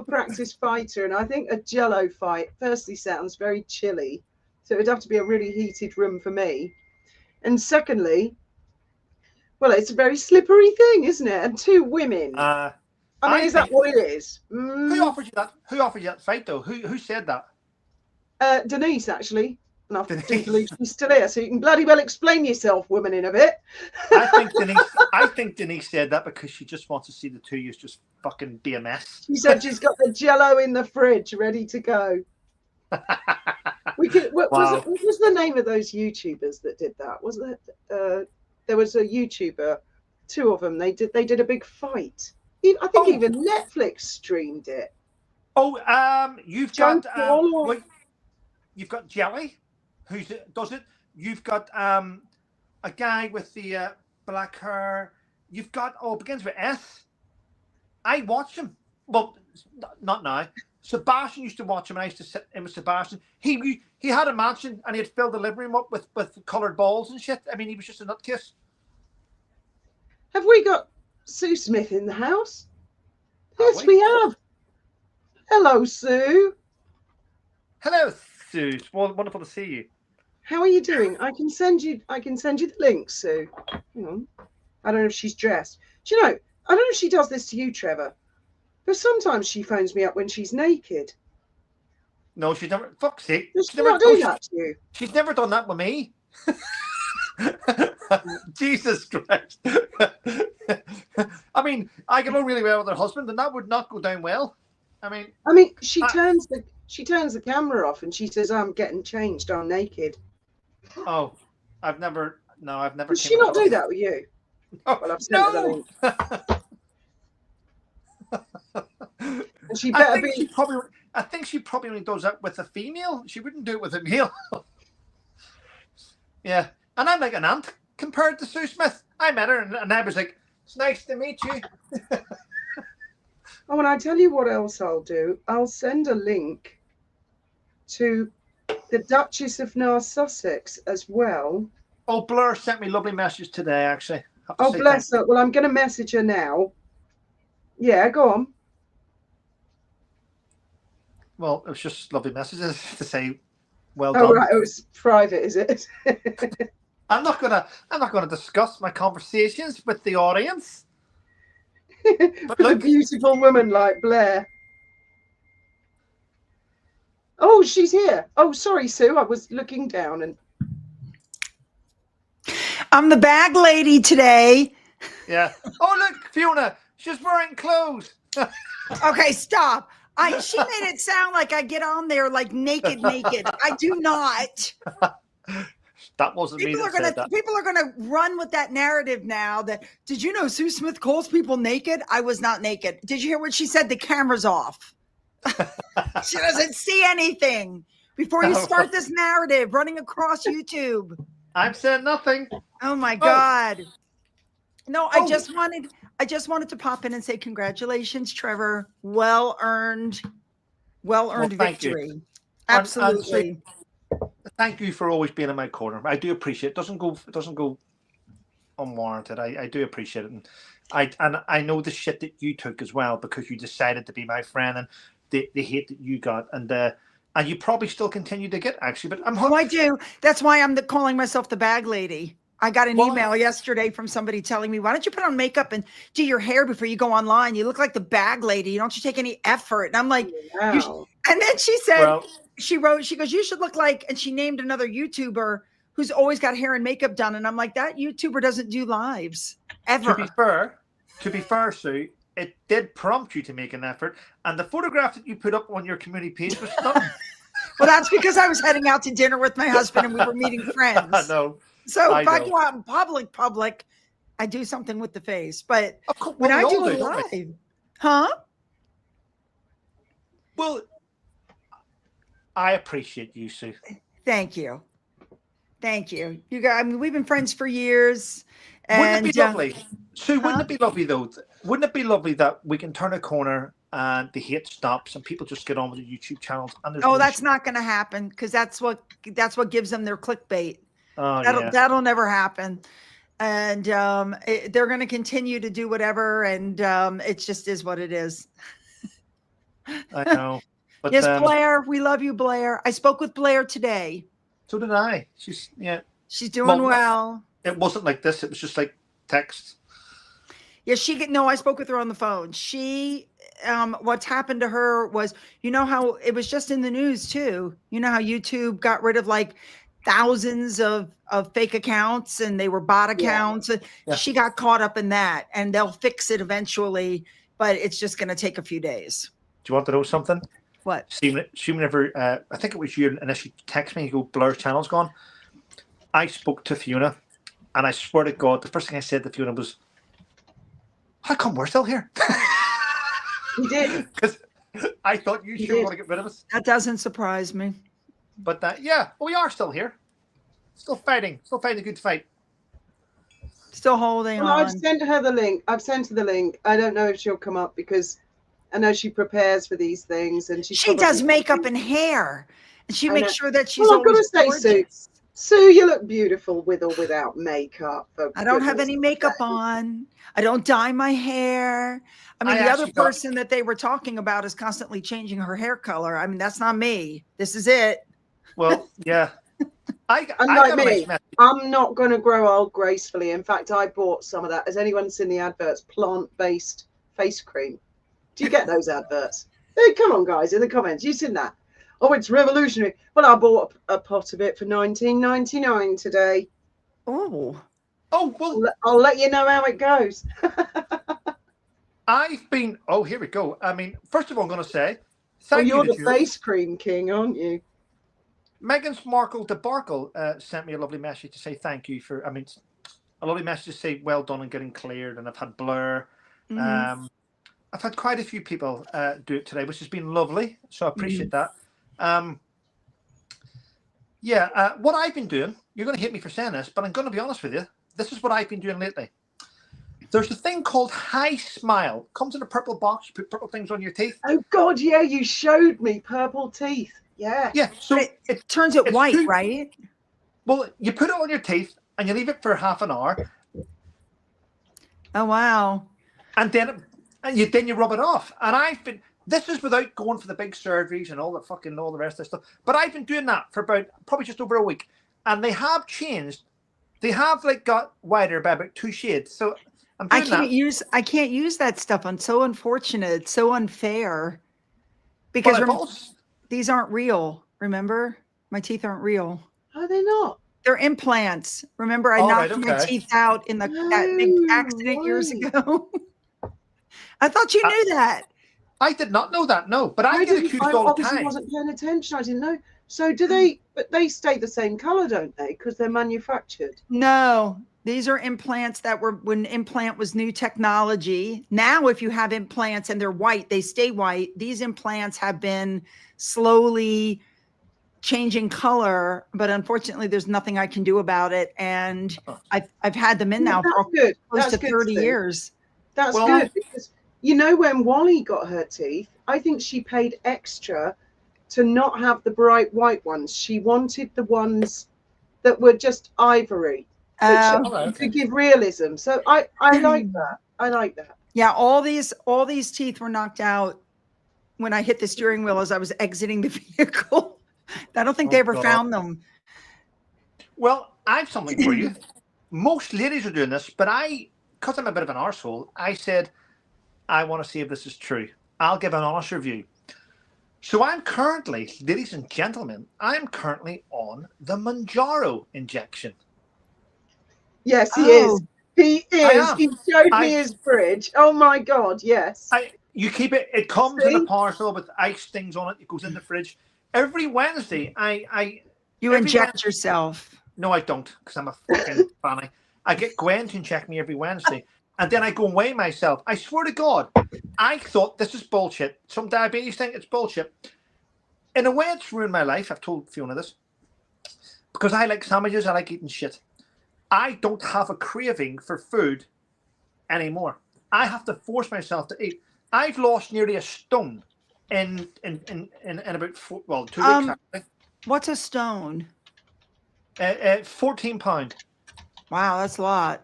practice fighter, and I think a Jello fight firstly sounds very chilly, so it'd have to be a really heated room for me. And secondly, well, it's a very slippery thing, isn't it? And two women. I mean, is that what it is? Who offered you that? Who offered you that fight, though? Who said that? Denise, actually. And I do believe she's still here, so you can bloody well explain yourself, woman, in a bit. I think Denise said that because she just wants to see the two of you just fucking be a mess. She said she's got the Jello in the fridge ready to go. What was the name of those YouTubers that did that? Was it? There was a YouTuber, two of them. They did a big fight. I think even Netflix streamed it. Oh, you've got Jelly, who does it. You've got a guy with the black hair. You've got it begins with S. I watch him. Well, not now. Sebastian used to watch him, and I used to sit in with Sebastian. He had a mansion, and he had filled the living room up with coloured balls and shit. I mean, he was just a nutcase. Have we got Sue Smith in the house? Yes, we have. Hello, Sue. Hello, Sue. It's wonderful to see you. How are you doing? I can send you the link, Sue. Hang on. I don't know if she's dressed. Do you know? I don't know if she does this to you, Trevor, but sometimes she phones me up when she's naked. No, she's never. Fuck's sake. Does she not do that to you? She's never done that with me. Jesus Christ. I mean, I get on really well with her husband, and that would not go down well. I mean, she turns the camera off and she says, "I'm getting changed. I'm naked." Oh, I've never. Does she not do that with you? Oh, well, I've sent her the link. And she better be. I think she probably only does that with a female. She wouldn't do it with a male. Yeah, and I'm like an ant compared to Sue Smith. I met her, and I was like, "It's nice to meet you." Oh, and I tell you what else I'll do. I'll send a link to the Duchess of Sussex as well. Oh, Blur sent me a lovely message today, actually. Oh, bless her. Well, I'm going to message her now. Yeah, go on. Well, it was just lovely messages to say, well Oh, done. right. It was private, is it? I'm not gonna discuss my conversations with the audience. But With a look, beautiful woman like Blair. Oh, she's here. Oh, sorry, Sue. I was looking down and. I'm the bag lady today. yeah. Oh, look, Fiona, she's wearing clothes. Okay, stop. She made it sound like I get on there like naked. I do not. That wasn't me that said that. People are gonna run with that narrative now. That did you know Sue Smith calls people naked? I was not naked. Did you hear what she said? The camera's off. She doesn't see anything. Before you start this narrative running across YouTube. I've said nothing. Oh my God. No, I just wanted to pop in and say congratulations, Trevor. Well earned victory. You. Absolutely. Thank you for always being in my corner. I do appreciate it. It doesn't go unwarranted. I do appreciate it. And I know the shit that you took as well, because you decided to be my friend, and the hate that you got, and you probably still continue to get, actually. But I do. That's why I'm calling myself the bag lady. I got an email yesterday from somebody telling me, why don't you put on makeup and do your hair before you go online? You look like the bag lady. Don't you take any effort? And I'm like, wow. And then she said, she goes, you should look like, and she named another YouTuber who's always got hair and makeup done. And I'm like, that YouTuber doesn't do lives ever. To be fair, Sue, it did prompt you to make an effort. And the photograph that you put up on your community page was stunning. Well, that's because I was heading out to dinner with my husband and we were meeting friends. I know. So if I go out in public, I do something with the face. But when I do it live, Well, I appreciate you, Sue. Thank you. You guys, I mean, we've been friends for years. Wouldn't it be lovely, Sue? Wouldn't it be lovely though? Wouldn't it be lovely that we can turn a corner and the hate stops and people just get on with the YouTube channels? And that's not going to happen, because that's what gives them their clickbait. Oh, that'll never happen. And they're going to continue to do whatever, and it just is what it is. I know. But, yes, Blair, we love you, Blair. I spoke with Blair today. So did I. She's doing well. It wasn't like this. It was just like text. Yeah, I spoke with her on the phone. She, what's happened to her was, you know how it was just in the news too. You know how YouTube got rid of like thousands of fake accounts, and they were bot accounts. Yeah. She got caught up in that, and they'll fix it eventually, but it's just going to take a few days. Do you want to know something? What? See, whenever I think it was you, and she texted me, you go, Blair's channel's gone. I spoke to Fiona, and I swear to God, the first thing I said to Fiona was, how come we're still here? You did. Because I thought you should want to get rid of us. That doesn't surprise me. But we are still here. Still fighting the good fight. Still holding on. I've sent her the link. I don't know if she'll come up, because I know she prepares for these things, and she does makeup and hair, and she makes sure that she's. Well, I've got to say, Sue, you look beautiful with or without makeup. I don't have any makeup on. I don't dye my hair. I mean, the other person that they were talking about is constantly changing her hair color. I mean, that's not me. This is it. Well, yeah. I'm not going to grow old gracefully. In fact, I bought some of that. Has anyone seen the adverts? Plant-based face cream. Do you get those adverts? Hey, come on, guys, in the comments. You seen that? Oh, it's revolutionary. Well, I bought a pot of it for $19.99 today. Oh, well, I'll let you know how it goes. here we go. I mean, first of all, I'm going to say, you're the face cream king, aren't you? Meghan Markle debacle sent me a lovely message to say thank you for, a lovely message to say well done and getting cleared. And I've had Blair. Mm-hmm. I've had quite a few people do it today, which has been lovely. So I appreciate that. What I've been doing, you're going to hate me for saying this, but I'm going to be honest with you. This is what I've been doing lately. There's a thing called High Smile. Comes in a purple box. You put purple things on your teeth. Oh, God, yeah, you showed me purple teeth. Yeah. Yeah, so it turns it white, right? Well, you put it on your teeth and you leave it for half an hour. Oh, wow. And then you rub it off. And This is without going for the big surgeries and all the rest of the stuff. But I've been doing that for about probably just over a week, and they have changed. They have like got wider by about 2 shades. So I'm doing I can't use that stuff. I'm so unfortunate. It's so unfair. Because these aren't real. Remember, my teeth aren't real. Are they not? They're implants. Remember, I knocked my teeth out in that big accident years ago. I thought you knew that. I did not know that. No, but I get accused all the time. I wasn't paying attention. I didn't know. So do they? But they stay the same color, don't they? Because they're manufactured. No, these are implants that were when implant was new technology. Now, if you have implants and they're white, they stay white. These implants have been slowly changing color, but unfortunately, there's nothing I can do about it. And I've had them in now for close to 30 years. That's good because you know when Wally got her teeth, I think she paid extra to not have the bright white ones. She wanted the ones that were just ivory to give realism. So I like that. I like that. Yeah, all these teeth were knocked out when I hit the steering wheel as I was exiting the vehicle. I don't think they ever found them. Well, I have something for you. Most ladies are doing this, but because I'm a bit of an arsehole, I said, I want to see if this is true. I'll give an honest review. So I'm currently, ladies and gentlemen, I'm currently on the Manjaro injection. Yes, he is. He is. He showed me his fridge. Oh my God, yes. You keep it. It comes in a parcel with ice things on it. It goes in the fridge. Every Wednesday, you inject yourself. No, I don't, because I'm a fucking fanny. I get Gwen to inject me every Wednesday, and then I go and weigh myself. I swear to God, I thought this is bullshit. Some diabetes thing, it's bullshit. In a way, it's ruined my life. I've told Fiona this. Because I like sandwiches, I like eating shit. I don't have a craving for food anymore. I have to force myself to eat. I've lost nearly a stone in about 2 weeks. Actually. What's a stone? 14 pounds. Wow, that's a lot.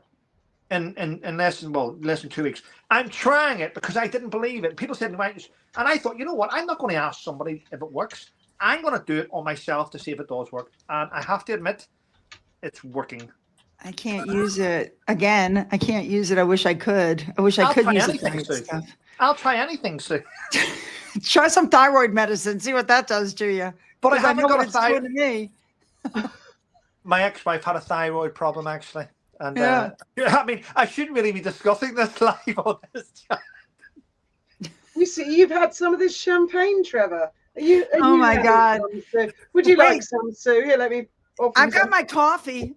In less than 2 weeks. I'm trying it because I didn't believe it. People said to me, and I thought, you know what? I'm not going to ask somebody if it works. I'm going to do it on myself to see if it does work. And I have to admit, it's working. I can't use it. Again, I can't use it. I wish I could. I wish I could use it. I'll try anything, Sue. Try some thyroid medicine. See what that does to you. But I haven't got a thyroid. To me. My ex-wife had a thyroid problem, actually. And I mean, I shouldn't really be discussing this live on this chat. You see, you've had some of this champagne, Trevor. Oh my God. Would you like some, Sue? Here, let me. I've got my coffee.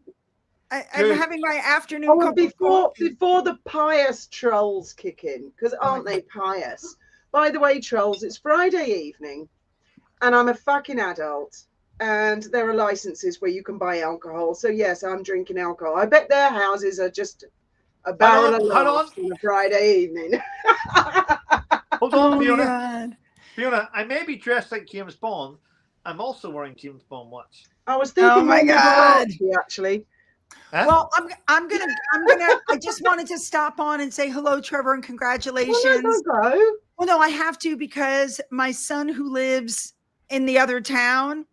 I'm having my afternoon cup of coffee. Before the pious trolls kick in, because aren't they pious? By the way, trolls, it's Friday evening, and I'm a fucking adult, and there are licenses where you can buy alcohol. So yes, I'm drinking alcohol. I bet their houses are just a barrel of laughs on a Friday evening. Hold on, Fiona. Fiona, I may be dressed like James Bond. I'm also wearing James Bond watch. I was thinking, oh my God, actually. Huh? Well, I'm gonna. I just wanted to stop on and say hello, Trevor, and congratulations. Well, no, I have to because my son who lives in the other town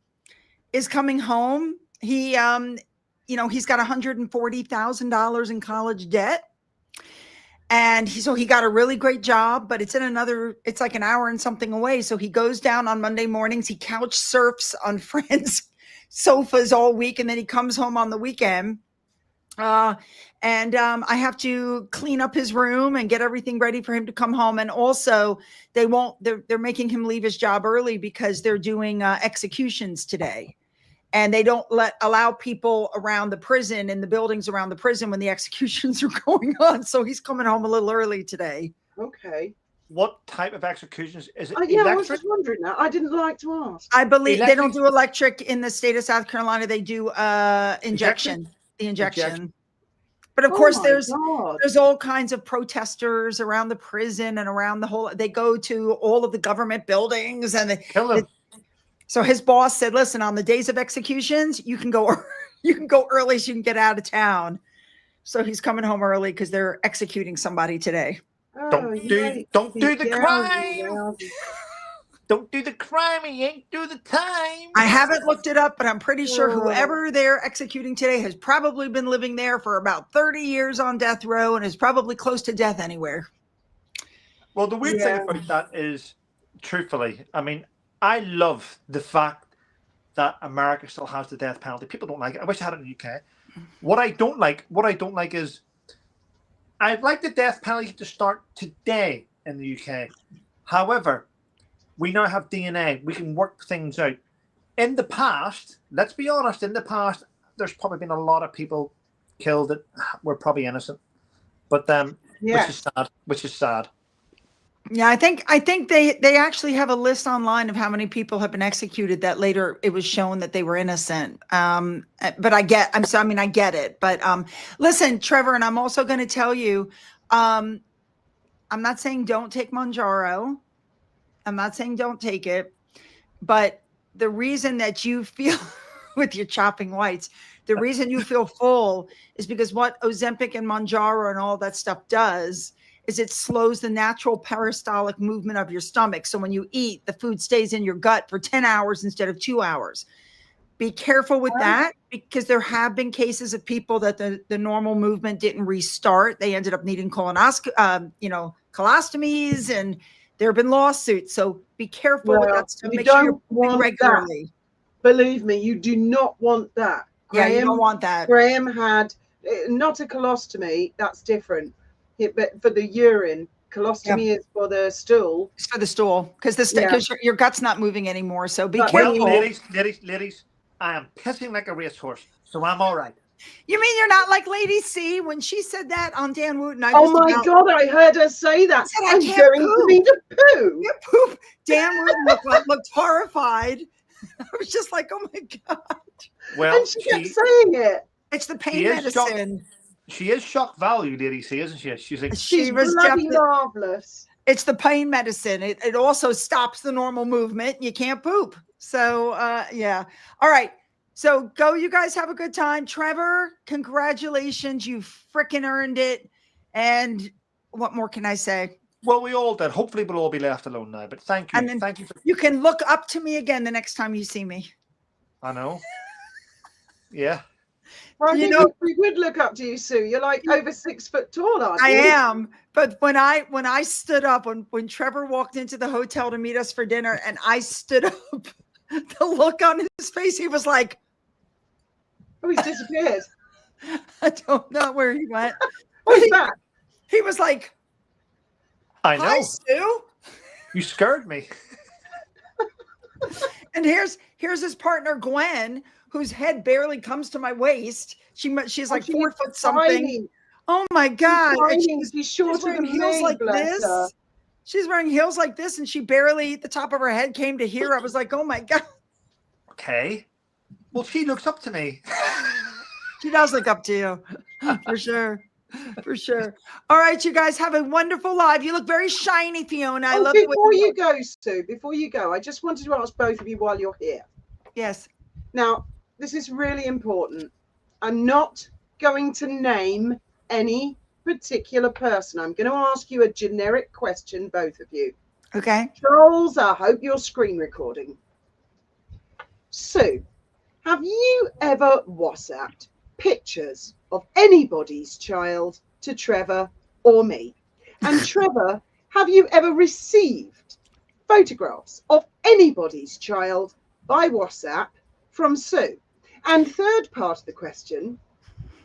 is coming home. He, he's got $140,000 in college debt, and he got a really great job, but it's like an hour and something away. So he goes down on Monday mornings. He couch surfs on friends' sofas all week, and then he comes home on the weekend. I have to clean up his room and get everything ready for him to come home. And also they're making him leave his job early because they're doing executions today. And they don't allow people around the prison in the buildings around the prison when the executions are going on. So he's coming home a little early today. Okay. What type of executions is it? Yeah, I was just wondering that. I didn't like to ask. I believe they don't do electric in the state of South Carolina. They do injection. The injection. But of course, there's all kinds of protesters around the prison and around the whole. They go to all of the government buildings and kill them. So his boss said, "Listen, on the days of executions, you can go early so you can get out of town." So he's coming home early because they're executing somebody today. Don't do the crime. Don't do the crime, you ain't do the time. I haven't looked it up, but I'm pretty sure whoever they're executing today has probably been living there for about 30 years on death row and is probably close to death anywhere. Well, the weird thing about that is, truthfully, I mean, I love the fact that America still has the death penalty. People don't like it. I wish I had it in the UK. What I don't like is, I'd like the death penalty to start today in the UK. However, we now have DNA. We can work things out. In the past, let's be honest, in the past, there's probably been a lot of people killed that were probably innocent. But which is sad. Yeah, I think they actually have a list online of how many people have been executed that later it was shown that they were innocent. But I get it. But listen, Trevor, and I'm also going to tell you, I'm not saying don't take Mounjaro. I'm not saying don't take it, but the reason that you feel with your chopping whites, the reason you feel full is because what Ozempic and Mounjaro and all that stuff does is it slows the natural peristaltic movement of your stomach. So when you eat, the food stays in your gut for 10 hours instead of 2 hours. Be careful with that, because there have been cases of people that the normal movement didn't restart. They ended up needing colostomies, and there have been lawsuits. So be careful with that stuff. Make sure you're eating regularly. That. Believe me, you do not want that. Graham, you don't want that. Graham had not a colostomy. That's different. But for the urine, colostomy is for the stool. It's for the stool, because your gut's not moving anymore. So be careful. Well, ladies, I am pissing like a racehorse, so I'm all right. You mean you're not like Lady C when she said that on Dan Wooten? God, I heard her say that. I'm going to need a poo. You poop. Dan Wooten looked horrified. I was just like, oh my God. Well, and she kept saying it. It's the pain medicine. She is shock value, Lady C, isn't she? She's like, she was bloody marvelous. It's the pain medicine. It also stops the normal movement. You can't poop. So, yeah. All right. So go, you guys have a good time. Trevor, congratulations. You freaking earned it. And what more can I say? Well, we all did. Hopefully we'll all be left alone now, but thank you. And then thank you. You can look up to me again the next time you see me. I know. Yeah. Well, we would look up to you, Sue. You're like over 6 foot tall, aren't you? I am. But when I stood up, when Trevor walked into the hotel to meet us for dinner and I stood up, the look on his face, he was like, oh, he's disappeared. I don't know where he went. What's that? He was like, I know. Hi, Sue. You scared me. And here's his partner, Gwen, whose head barely comes to my waist. She's like 4 foot something. Oh my God. She's shorter than heels me, like this. Her. She's wearing heels like this, and she barely, the top of her head came to here. I was like, oh my God. Okay. Well, she looks up to me. She does look up to you. For sure. For sure. All right, you guys have a wonderful live. You look very shiny, Fiona. I love it. Before you go, Sue, before you go, I just wanted to ask both of you while you're here. Yes. Now, this is really important. I'm not going to name any particular person. I'm going to ask you a generic question, both of you. Okay. Charles, I hope you're screen recording. Sue, have you ever WhatsApped pictures of anybody's child to Trevor or me? And Trevor, have you ever received photographs of anybody's child by WhatsApp from Sue? And third part of the question,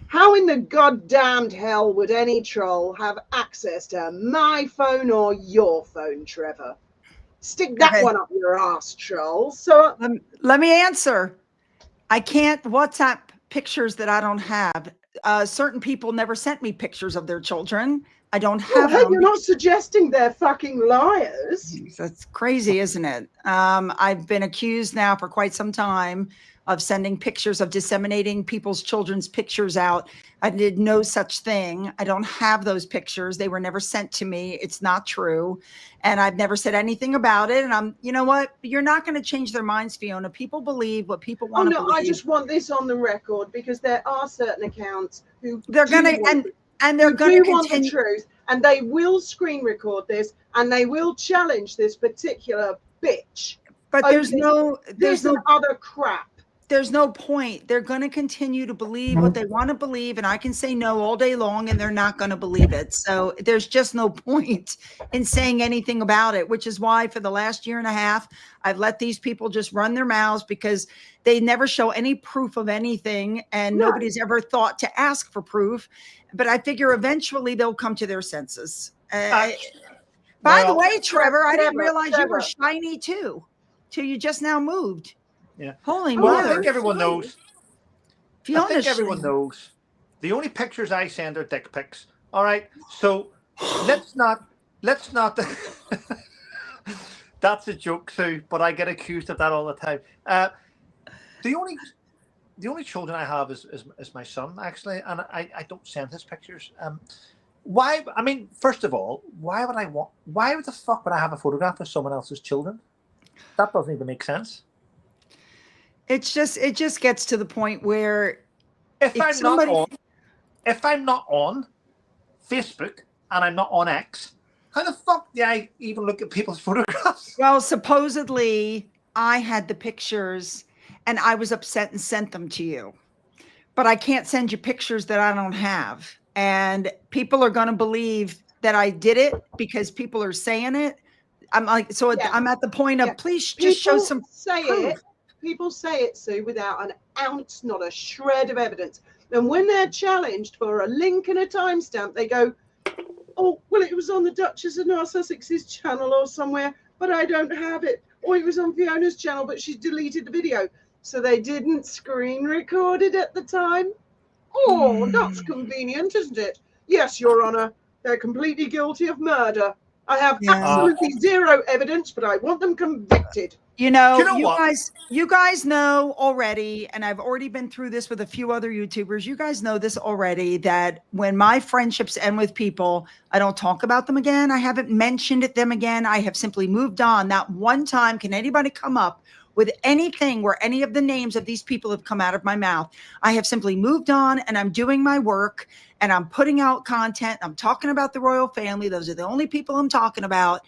how in the goddamned hell would any troll have access to my phone or your phone, Trevor? Stick that one up your ass, troll. So let me answer. I can't WhatsApp pictures that I don't have. Certain people never sent me pictures of their children. I don't have them. You're not suggesting they're fucking liars. That's crazy, isn't it? I've been accused now for quite some time of sending pictures, of disseminating people's children's pictures out. I did no such thing. I don't have those pictures. They were never sent to me. It's not true. And I've never said anything about it. And you know what? You're not going to change their minds, Fiona. People believe what people want to believe. I just want this on the record, because there are certain accounts who they're going to, and they're going to continue the truth, and they will screen record this, and they will challenge this particular bitch. But there's no other crap. There's no point. They're going to continue to believe what they want to believe, and I can say no all day long, and they're not going to believe it. So there's just no point in saying anything about it, which is why for the last year and a half, I've let these people just run their mouths because they never show any proof of anything, and nobody's ever thought to ask for proof. But I figure eventually they'll come to their senses. By the way, Trevor, I didn't realize you were shiny too, till you just now moved. Yeah. Holy well, mother. I think everyone knows. Fiona's I think everyone knows. The only pictures I send are dick pics. All right. So let's not. That's a joke, Sue, but I get accused of that all the time. The only children I have is my son, actually, and I don't send his pictures. Why? I mean, first of all, why the fuck would I have a photograph of someone else's children? That doesn't even make sense. It just gets to the point where if I'm not on Facebook and I'm not on X, how the fuck do I even look at people's photographs? Well, supposedly I had the pictures and I was upset and sent them to you, but I can't send you pictures that I don't have. And people are going to believe that I did it because people are saying it. I'm like, so I'm at the point of please just show some proof. People say it, Sue, without an ounce, not a shred of evidence. And when they're challenged for a link and a timestamp, they go, oh, well, it was on the Duchess of North Sussex's channel or somewhere, but I don't have it. Or it was on Fiona's channel, but she deleted the video. So they didn't screen record it at the time. Oh, that's convenient, isn't it? Yes, Your Honor, they're completely guilty of murder. I have absolutely zero evidence, but I want them convicted. You guys know already, and I've already been through this with a few other YouTubers. You guys know this already, that when my friendships end with people, I don't talk about them again. I haven't mentioned them again. I have simply moved on. Not one time can anybody come up with anything where any of the names of these people have come out of my mouth. I have simply moved on, and I'm doing my work, and I'm putting out content. I'm talking about the royal family. Those are the only people I'm talking about.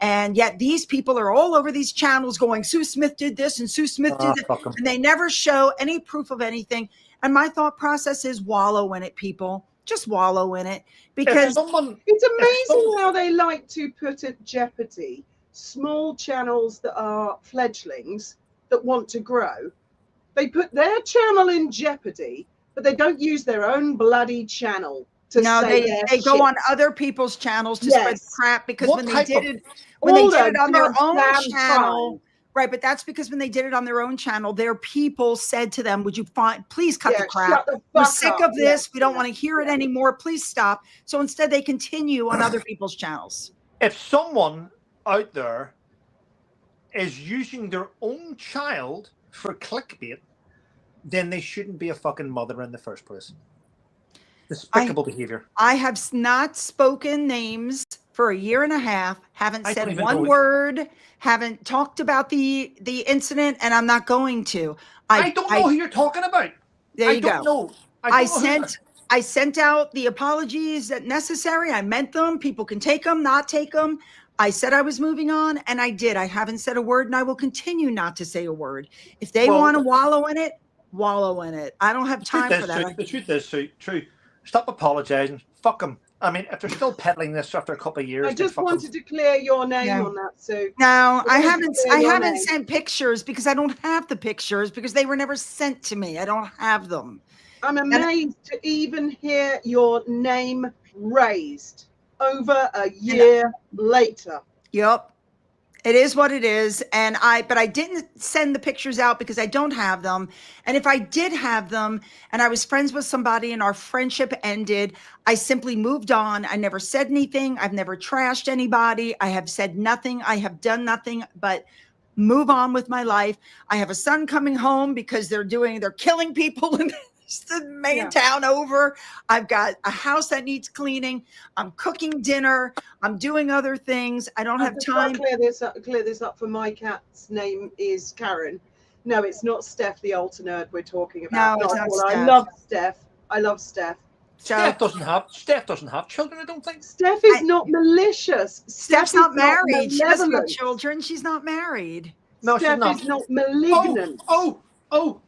And yet these people are all over these channels going, Sue Smith did this and Sue Smith did that. And they never show any proof of anything. And my thought process is wallow in it, people. Just wallow in it. Because it's amazing how they like to put at jeopardy small channels that are fledglings that want to grow. They put their channel in jeopardy, but they don't use their own bloody channel. They go on other people's channels to spread crap because when they did it on their own channel, right? But that's because when they did it on their own channel, their people said to them, "Would you please cut the crap? We're sick of this. We don't want to hear it anymore. Please stop." So instead, they continue on other people's channels. If someone out there is using their own child for clickbait, then they shouldn't be a fucking mother in the first place. Despicable behavior. I have not spoken names for a year and a half, haven't said one word, haven't talked about the incident, and I'm not going to. I don't know who you're talking about. There you go. Know. I sent out the apologies that necessary. I meant them. People can take them, not take them. I said I was moving on, and I did. I haven't said a word, and I will continue not to say a word. If they want to wallow in it, wallow in it. I don't have time for that. The truth is, true. Stop apologizing. Fuck them. I mean, if they're still peddling this after a couple of years, I just wanted to clear your name on that, Sue. No, I haven't sent pictures because I don't have the pictures because they were never sent to me. I don't have them. I'm amazed to even hear your name raised over a year later. Yep. It is what it is. But I didn't send the pictures out because I don't have them. And if I did have them and I was friends with somebody and our friendship ended, I simply moved on. I never said anything. I've never trashed anybody. I have said nothing. I have done nothing but move on with my life. I have a son coming home because they're killing people in the main town over. I've got a house that needs cleaning. I'm cooking dinner. I'm doing other things. I don't have time. Clear this up for my cat's name is Karen. No, it's not Steph, the alter nerd we're talking about. No, it's not Steph. I love Steph. So Steph doesn't have children, I don't think. Steph is not malicious. Steph's not married. She doesn't have malevolent. children. She's not married. No, Steph she's not. is not malignant. Oh!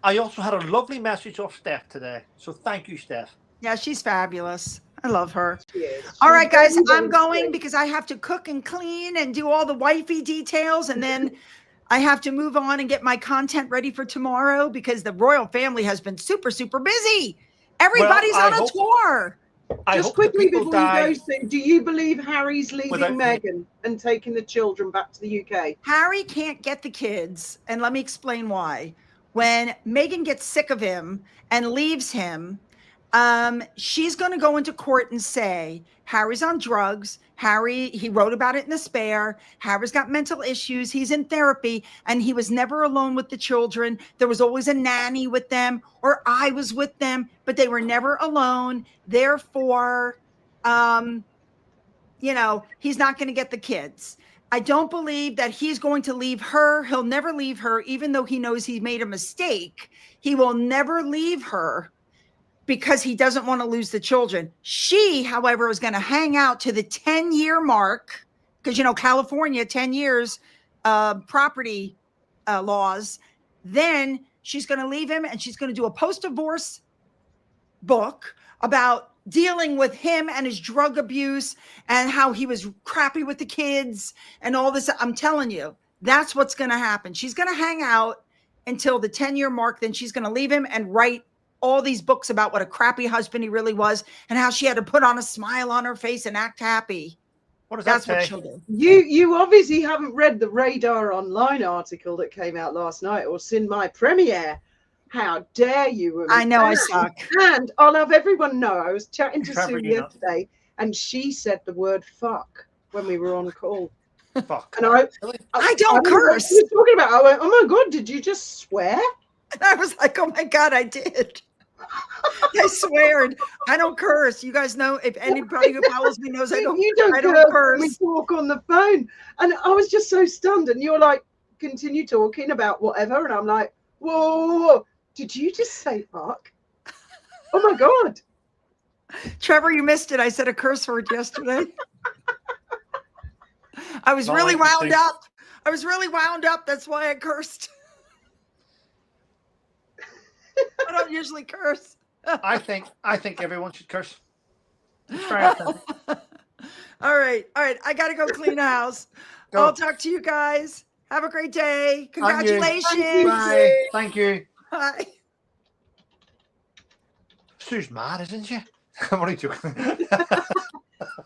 I also had a lovely message off Steph today. So thank you, Steph. Yeah, she's fabulous. I love her. She is. All right, guys, very, very I'm going sweet. because I have to cook and clean and do all the wifey details. And then I have to move on and get my content ready for tomorrow because the royal family has been super, super busy. Everybody's on a tour. Just quickly before you go, Sue, do you believe Harry's leaving Meghan and taking the children back to the UK? Harry can't get the kids. And let me explain why. When Meghan gets sick of him and leaves him, she's going to go into court and say, Harry's on drugs. He wrote about it in The Spare. Harry's got mental issues. He's in therapy and he was never alone with the children. There was always a nanny with them or I was with them, but they were never alone. Therefore, he's not going to get the kids. I don't believe that he's going to leave her. He'll never leave her, even though he knows he made a mistake. He will never leave her because he doesn't want to lose the children. She, however, is going to hang out to the 10-year mark because, California, 10 years property laws. Then she's going to leave him and she's going to do a post-divorce book about dealing with him and his drug abuse and how he was crappy with the kids and all this. I'm telling you, that's what's going to happen. She's going to hang out until the 10-year mark. Then she's going to leave him and write all these books about what a crappy husband he really was and how she had to put on a smile on her face and act happy. What does That's that what say? she'll do. You obviously haven't read the Radar Online article that came out last night or seen my premiere. How dare you? Woman. I know I suck. And I'll have everyone know I was chatting to Trevor, Sue yesterday and she said the word fuck when we were on call. Fuck. And I don't curse. What you talking about? I went, oh my God, did you just swear? And I was like, oh my God, I did. I swear. I don't curse. You guys know, if anybody who follows me knows I don't curse. We talk on the phone. And I was just so stunned. And you're like, continue talking about whatever. And I'm like, whoa. Did you just say fuck? Oh my God. Trevor, you missed it. I said a curse word yesterday. I was really wound up. That's why I cursed. I don't usually curse. I think everyone should curse. All right. I got to go clean the house. Go. I'll talk to you guys. Have a great day. Congratulations. Bye. Thank you. Bye. Sue's mad, isn't she? I'm only joking.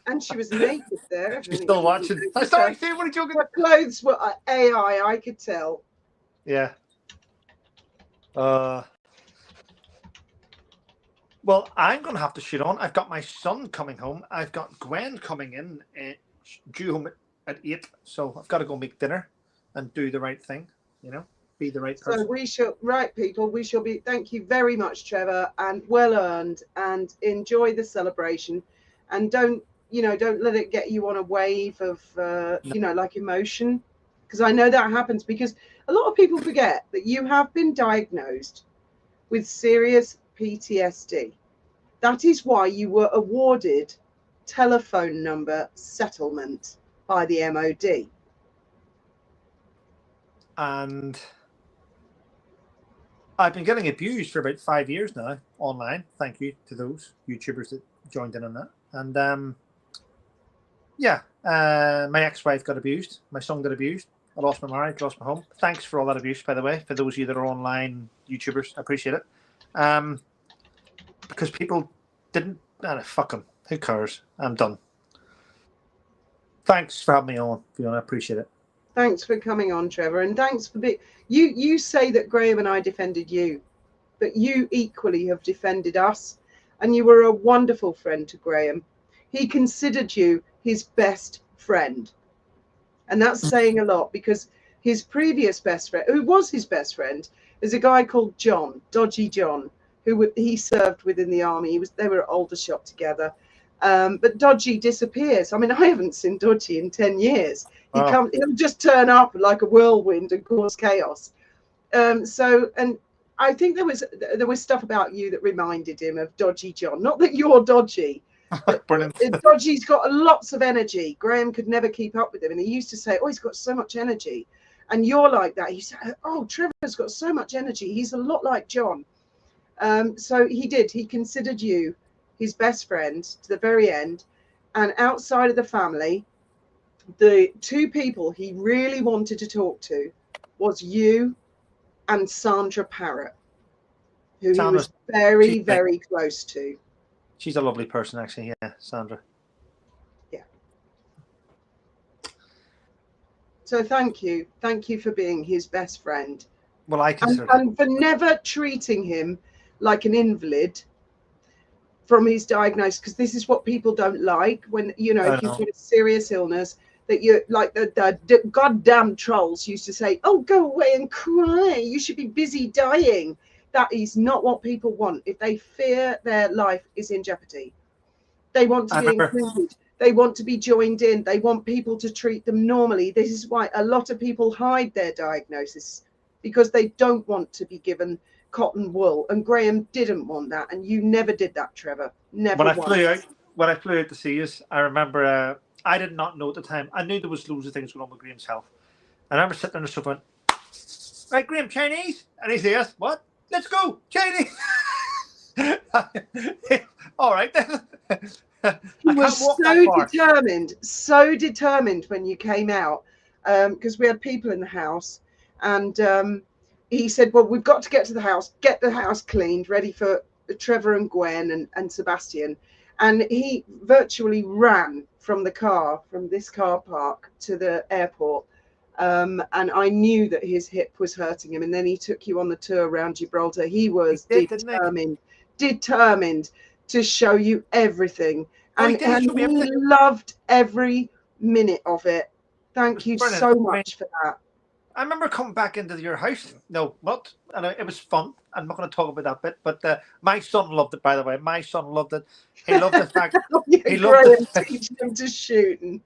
And she was naked there. She's still watching. Sorry, Sue, what are you joking? Her clothes were AI, I could tell. Yeah. Well, I'm going to have to shoot on. I've got my son coming home. I've got Gwen coming in, due home at 8. So I've got to go make dinner and do the right thing, be the right person. So we shall be, thank you very much, Trevor, and well earned, and enjoy the celebration. And don't let it get you on a wave of, like emotion. Because I know that happens because a lot of people forget that you have been diagnosed with serious PTSD. That is why you were awarded telephone number settlement by the MOD. And I've been getting abused for about 5 years now online. Thank you to those YouTubers that joined in on that. And my ex-wife got abused. My son got abused. I lost my marriage, lost my home. Thanks for all that abuse, by the way, for those of you that are online YouTubers. I appreciate it. Because people didn't, fuck them. Who cares? I'm done. Thanks for having me on, Fiona. I appreciate it. Thanks for coming on, Trevor, and thanks for being. You say that Graham and I defended you, but you equally have defended us, and you were a wonderful friend to Graham. He considered you his best friend, and that's saying a lot because his previous best friend, who was his best friend, is a guy called John, Dodgy John, who he served with in the army. They were at Aldershot together. But Dodgy disappears. I mean, I haven't seen Dodgy in 10 years. He'll just turn up like a whirlwind and cause chaos. And I think there was stuff about you that reminded him of Dodgy John. Not that you're dodgy, but Brilliant. Dodgy's got lots of energy. Graham could never keep up with him, and he used to say, "Oh, he's got so much energy," and you're like that. He said, "Oh, Trevor's got so much energy. He's a lot like John." So he did. He considered you his best friend to the very end, and outside of the family, the two people he really wanted to talk to was you and Sandra Parrott, who he was very, very close to. She's a lovely person, actually. Yeah, Sandra. Yeah. So thank you for being his best friend. Well, I consider and for never treating him like an invalid from his diagnosis, because this is what people don't like when, you know, if you've got a serious illness, that you're like the goddamn trolls used to say, "Oh, go away and cry. You should be busy dying." That is not what people want. If they fear their life is in jeopardy, they want to be included. They want to be joined in. They want people to treat them normally. This is why a lot of people hide their diagnosis, because they don't want to be given cotton wool. And Graham didn't want that, and you never did that, Trevor. Never. When I flew out to see you, I remember I did not know at the time. I knew there was loads of things going on with Graham's health. And I remember sitting on the sofa, "Right, Graham, Chinese?" And he says, "What? Let's go, Chinese." All right then. He was so determined when you came out, because we had people in the house, and he said, "Well, we've got to get to the house, get the house cleaned, ready for Trevor and Gwen and Sebastian." And he virtually ran from this car park to the airport. And I knew that his hip was hurting him. And then he took you on the tour around Gibraltar. He was determined to show you everything. And he loved every minute of it. Thank you so much for that. I remember coming back into your house. And it was fun. I'm not going to talk about that bit, but my son loved it. By the way, my son loved it. He loved the fact he loved teaching him to shoot.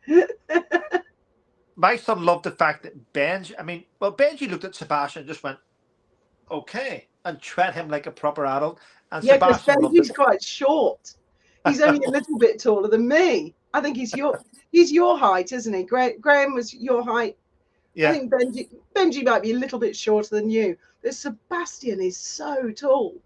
My son loved the fact that Benji looked at Sebastian and just went, "Okay," and treated him like a proper adult. And yeah, because Benji's quite short. He's only a little bit taller than me. I think he's your height, isn't he? Graham was your height. Yeah. I think Benji might be a little bit shorter than you, but Sebastian is so tall.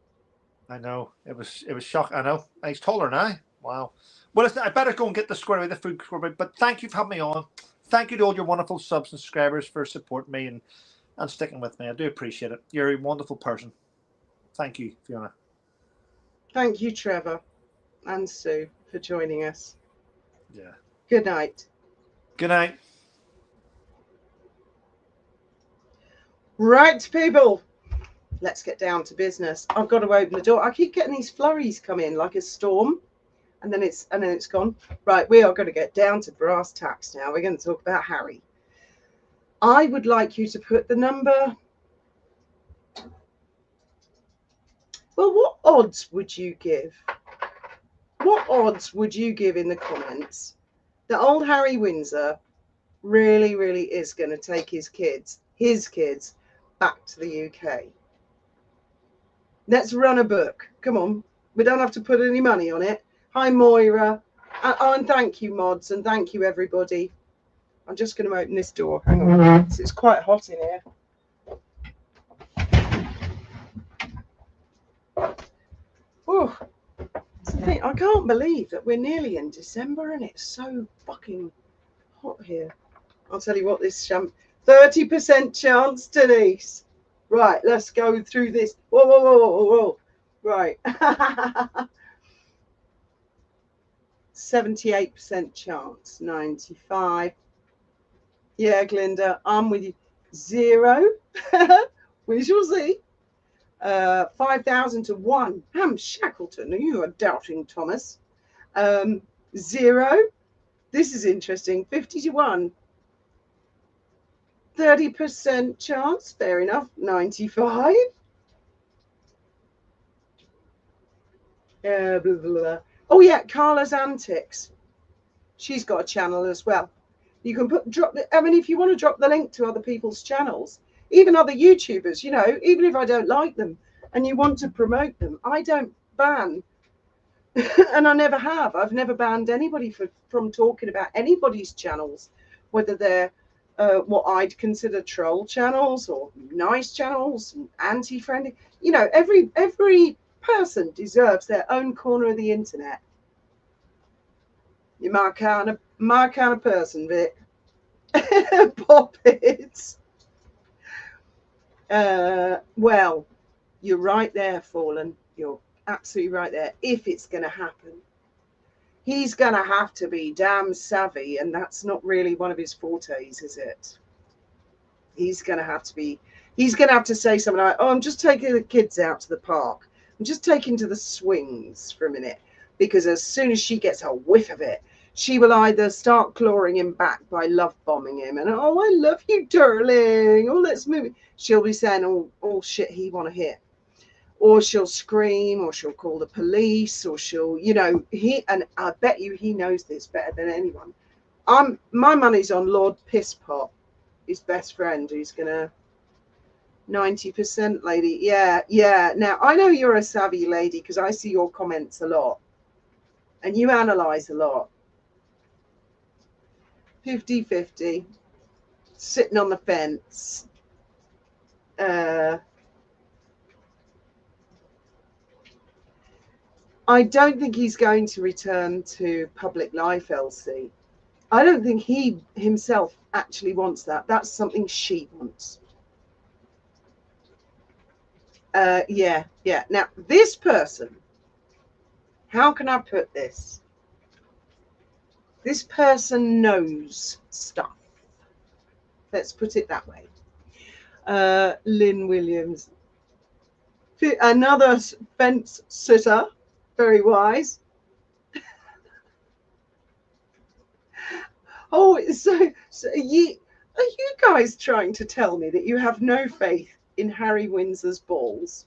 I know. It was shocking. I know. He's taller than I. Wow. Well, listen, I better go and get the square away, the food square away. But thank you for having me on. Thank you to all your wonderful subs and subscribers for supporting me and sticking with me. I do appreciate it. You're a wonderful person. Thank you, Fiona. Thank you, Trevor and Sue, for joining us. Yeah. Good night. Good night. Right, people. Let's get down to business. I've got to open the door. I keep getting these flurries come in like a storm, and then it's gone. Right, we are going to get down to brass tacks now. We're going to talk about Harry. I would like you to put the number. Well, what odds would you give? What odds would you give in the comments that old Harry Windsor really, really is going to take his kids back to the UK? Let's run a book. Come on. We don't have to put any money on it. Hi, Moira. And thank you, mods, and thank you, everybody. I'm just going to open this door. Hang on. It's quite hot in here. Oh, I can't believe that we're nearly in December and it's so fucking hot here. I'll tell you what, this 30% chance, Denise. Right, let's go through this. Whoa, whoa, whoa, whoa, whoa. Right. 78% chance. 95. Yeah, Glinda, I'm with you. 0. We shall see. 5,000 to 1. Ham Shackleton, you are doubting Thomas. 0. This is interesting. 50 to 1. 30% chance. Fair enough. 95. Blah, blah, blah. Oh yeah, Carla's Antics. She's got a channel as well. You can if you want to drop the link to other people's channels, even other YouTubers, even if I don't like them, and you want to promote them. I don't ban, and I never have. I've never banned anybody from talking about anybody's channels, whether they're what I'd consider troll channels or nice channels, anti-friendly. You know, every person deserves their own corner of the internet. You're my kind of person, Vic. Pop it. Well, you're right there, Fallen. You're absolutely right there. If it's going to happen, he's going to have to be damn savvy, and that's not really one of his fortes, is it? He's going to have to say something like, oh, I'm just taking the kids out to the park. I'm just taking to the swings for a minute, because as soon as she gets a whiff of it, she will either start clawing him back by love bombing him and, oh, I love you, darling. Oh, let's move. She'll be saying all shit he want to hear. Or she'll scream, or she'll call the police, or she'll, you know, and I bet you he knows this better than anyone. My money's on Lord Pisspot, his best friend, who's gonna 90% lady. Yeah. Now I know you're a savvy lady because I see your comments a lot and you analyze a lot. 50-50, sitting on the fence. I don't think he's going to return to public life, Elsie. I don't think he himself actually wants that. That's something she wants. Yeah. Now, this person, how can I put this? This person knows stuff. Let's put it that way. Lynn Williams, another fence sitter, very wise. Oh, so are you guys trying to tell me that you have no faith in Harry Windsor's balls?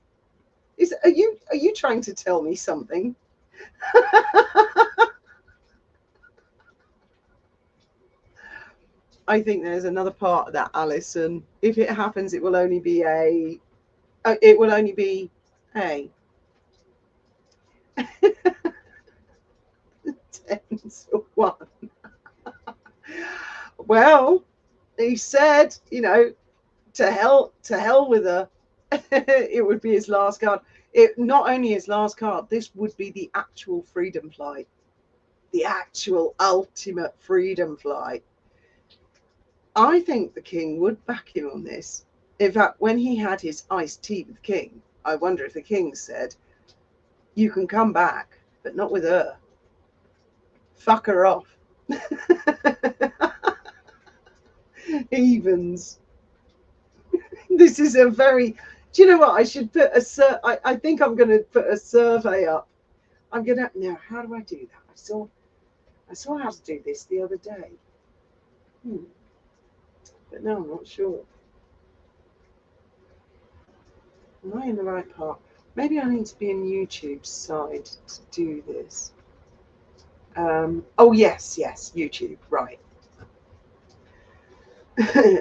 Are you trying to tell me something? I think there's another part of that, Alison. If it happens, it will only be a. 10-1. Well, he said, you know, to hell with her. It would be his last card. It not only his last card, this would be the actual freedom flight, the actual ultimate freedom flight. I think the king would back him on this. In fact, when he had his iced tea with the king, I wonder if the king said, you can come back, but not with her. Fuck her off. Evens. This is a very. Do you know what? I should put I think I'm going to put a survey up. I'm going to. Now, how do I do that? I saw how to do this the other day. But no, I'm not sure. Am I in the right part? Maybe I need to be in YouTube's side to do this. Oh, yes, YouTube, right.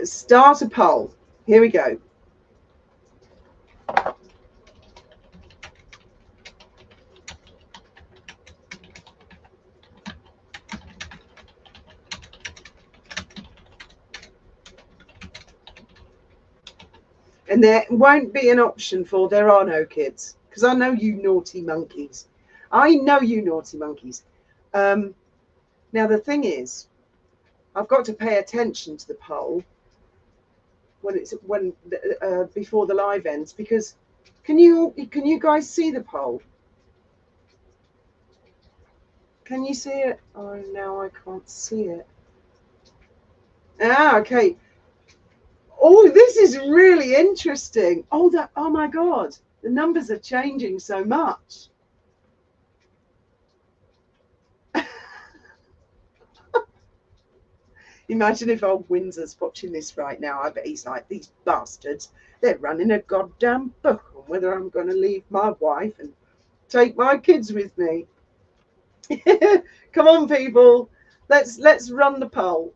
Start a poll. Here we go. And there won't be an option for there are no kids, because I know you naughty monkeys. I know you naughty monkeys. Now, the thing is, I've got to pay attention to the poll when before the live ends, because can you guys see the poll? Can you see it? Oh, no, I can't see it. Ah, okay. Oh, this is really interesting. Oh, my God, the numbers are changing so much. Imagine if old Windsor's watching this right now. I bet he's like, these bastards, they're running a goddamn book on whether I'm going to leave my wife and take my kids with me. Come on, people. Let's run the poll.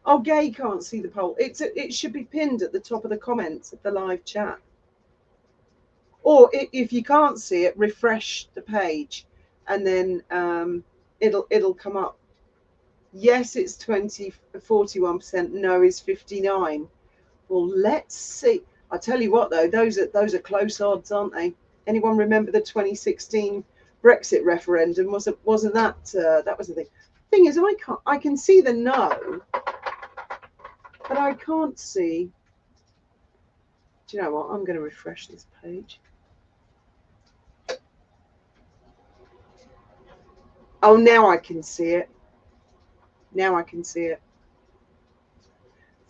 Oh, Gay can't see the poll. It should be pinned at the top of the comments of the live chat. Or if you can't see it, refresh the page, and then it'll come up. Yes, it's 41%. No is 59%. Well, let's see. I tell you what, though, those are close odds, aren't they? Anyone remember the 2016 Brexit referendum? Wasn't that that was the thing? Thing is, I can see the no, but I can't see. Do you know what? I'm going to refresh this page. Oh, now I can see it. Now I can see it.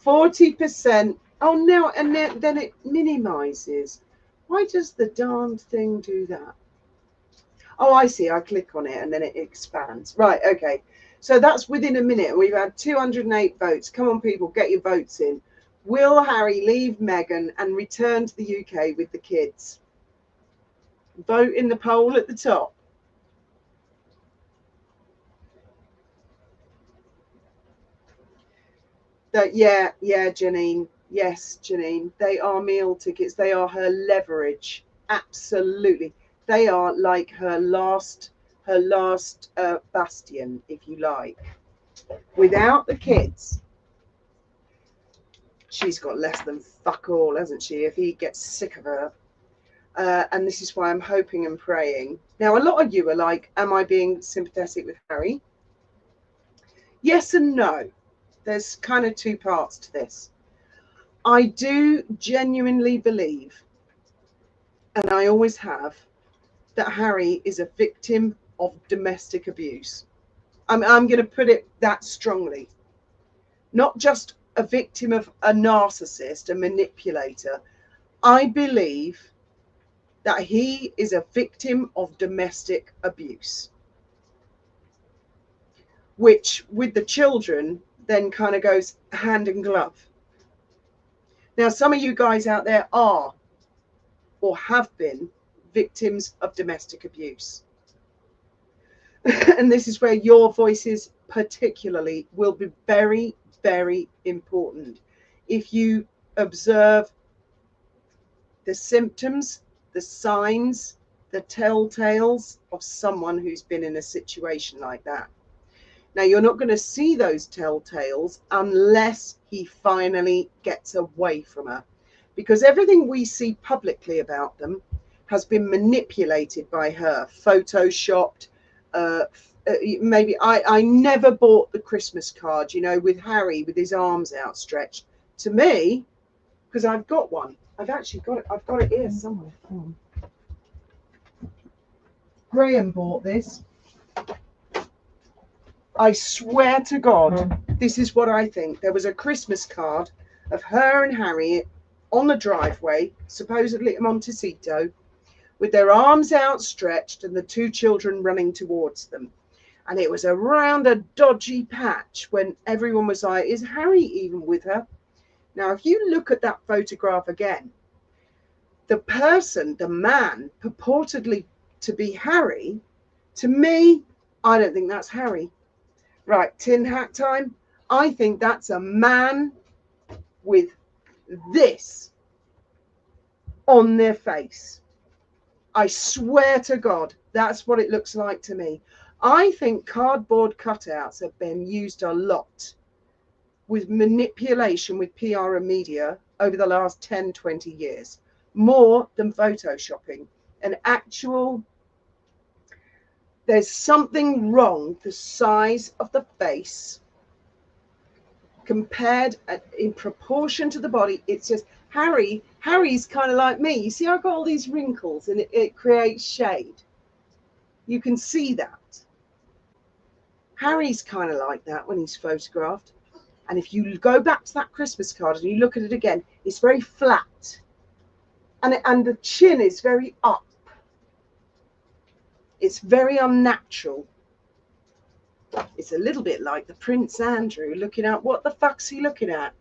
40%. Oh, now, and then it minimizes. Why does the darned thing do that? Oh, I see. I click on it and then it expands. Right. Okay. So that's within a minute. We've had 208 votes. Come on, people, get your votes in. Will Harry leave Meghan and return to the UK with the kids? Vote in the poll at the top. Yeah, Janine. Yes, Janine. They are meal tickets. They are her leverage. Absolutely. They are like her last bastion, if you like. Without the kids, she's got less than fuck all, hasn't she? If he gets sick of her. And this is why I'm hoping and praying. Now, a lot of you are like, am I being sympathetic with Harry? Yes and no. There's kind of two parts to this. I do genuinely believe, and I always have, that Harry is a victim of domestic abuse. I'm going to put it that strongly. Not just a victim of a narcissist, a manipulator. I believe that he is a victim of domestic abuse, which with the children then kind of goes hand in glove. Now, some of you guys out there are or have been victims of domestic abuse. And this is where your voices particularly will be very, very important. If you observe the symptoms, the signs, the telltales of someone who's been in a situation like that. Now, you're not going to see those telltales unless he finally gets away from her, because everything we see publicly about them has been manipulated by her, photoshopped. Maybe I never bought the Christmas card, you know, with Harry with his arms outstretched to me, because I've got one. I've actually got it. I've got it here somewhere. Graham bought this. I swear to God, this is what I think. There was a Christmas card of her and Harry on the driveway, supposedly at Montecito, with their arms outstretched and the two children running towards them. And it was around a dodgy patch when everyone was like, is Harry even with her? Now, if you look at that photograph again, the person, the man purportedly to be Harry, to me, I don't think that's Harry. Right, tin hat time. I think that's a man with this on their face. I swear to God, that's what it looks like to me. I think cardboard cutouts have been used a lot with manipulation with PR and media over the last 10, 20 years, more than photoshopping. An actual, there's something wrong, the size of the face compared in proportion to the body. It's just Harry's kind of like me. You see, I've got all these wrinkles and it creates shade. You can see that. Harry's kind of like that when he's photographed. And if you go back to that Christmas card and you look at it again, it's very flat. And the chin is very up. It's very unnatural. It's a little bit like the Prince Andrew looking at, what the fuck's he looking at?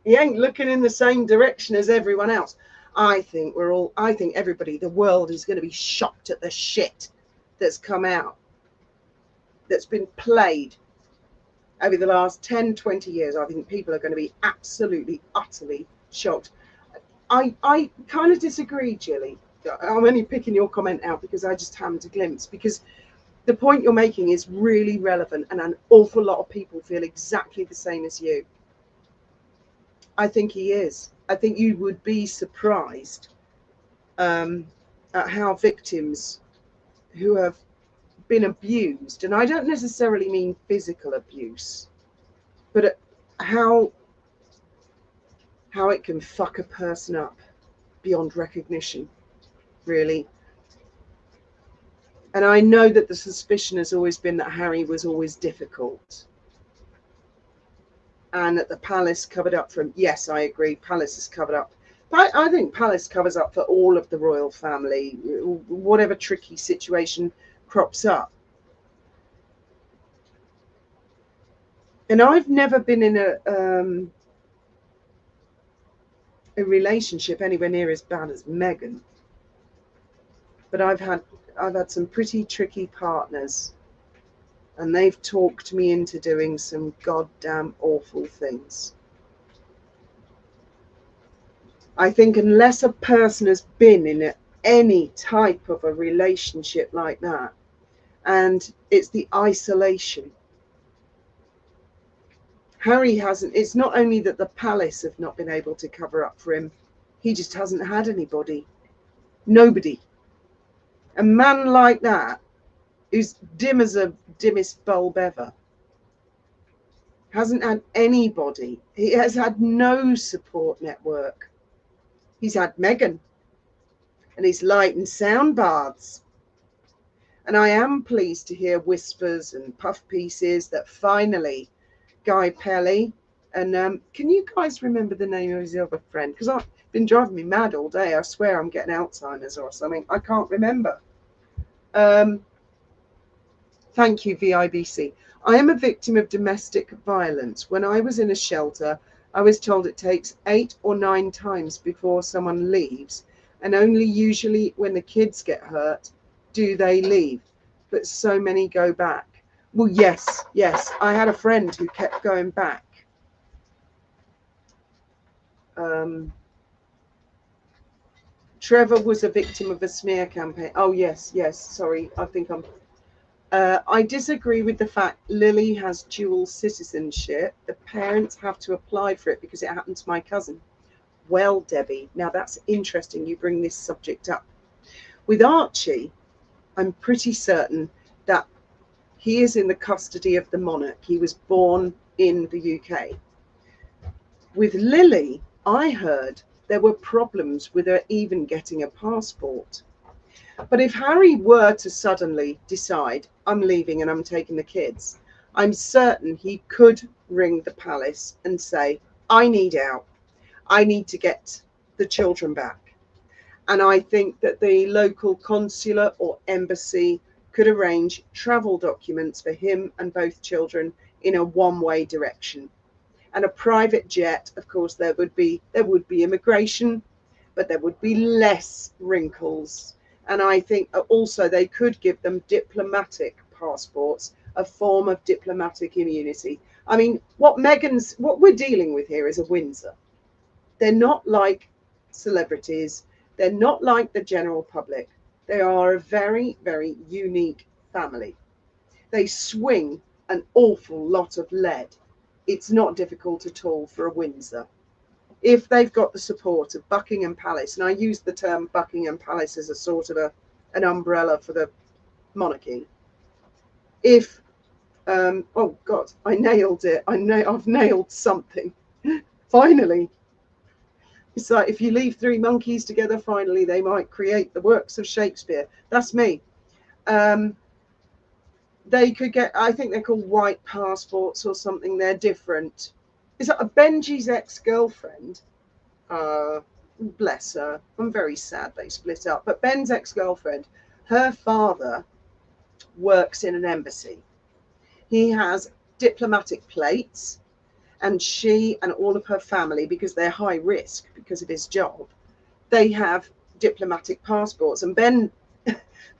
He ain't looking in the same direction as everyone else. I think everybody, the world is going to be shocked at the shit that's come out, that's been played. over the last 10, 20 years, I think people are going to be absolutely, utterly shocked. I kind of disagree, Jilly. I'm only picking your comment out because I just haven't a glimpse, because the point you're making is really relevant and an awful lot of people feel exactly the same as you. I think he is. I think you would be surprised at how victims who have been abused, and I don't necessarily mean physical abuse, but how it can fuck a person up beyond recognition, really. And I know that the suspicion has always been that Harry was always difficult, and that the palace covered up for him. Yes, I agree, palace is covered up. But I think palace covers up for all of the royal family, whatever tricky situation crops up. And I've never been in a relationship anywhere near as bad as Meghan, but I've had some pretty tricky partners, and they've talked me into doing some goddamn awful things. I think unless a person has been in any type of a relationship like that, and it's the isolation. Harry hasn't, it's not only that the palace have not been able to cover up for him, he just hasn't had anybody. Nobody. A man like that, who's dim as a dimmest bulb ever, hasn't had anybody. He has had no support network. He's had Meghan and his light and sound baths. And I am pleased to hear whispers and puff pieces that finally Guy Pelly, and can you guys remember the name of his other friend? Because I've been driving me mad all day. I swear I'm getting Alzheimer's or something. I can't remember. Thank you, VIBC. I am a victim of domestic violence. When I was in a shelter, I was told it takes 8 or 9 times before someone leaves, and only usually when the kids get hurt do they leave, but so many go back. Well, yes, I had a friend who kept going back. Trevor was a victim of a smear campaign. Oh, yes, sorry, I think I disagree with the fact Lily has dual citizenship. The parents have to apply for it because it happened to my cousin. Well, Debbie, now that's interesting you bring this subject up. With Archie, I'm pretty certain that he is in the custody of the monarch. He was born in the UK. With Lily, I heard there were problems with her even getting a passport. But if Harry were to suddenly decide, I'm leaving and I'm taking the kids, I'm certain he could ring the palace and say, I need out. I need to get the children back. And I think that the local consular or embassy could arrange travel documents for him and both children in a one-way direction. And a private jet, of course, there would be immigration, but there would be less wrinkles. And I think also they could give them diplomatic passports, a form of diplomatic immunity. I mean, what we're dealing with here is a Windsor. They're not like celebrities. They're not like the general public. They are a very, very unique family. They swing an awful lot of lead. It's not difficult at all for a Windsor. If they've got the support of Buckingham Palace, and I use the term Buckingham Palace as a sort of an umbrella for the monarchy. If, oh God, I nailed it. I've nailed something. Finally. It's like if you leave 3 monkeys together, finally they might create the works of Shakespeare. That's me. They could get, I think they're called white passports or something. They're different. Is that a Benji's ex-girlfriend? Bless her. I'm very sad they split up. But Ben's ex-girlfriend, her father works in an embassy. He has diplomatic plates, and she and all of her family, because they're high risk because of his job, they have diplomatic passports. And Ben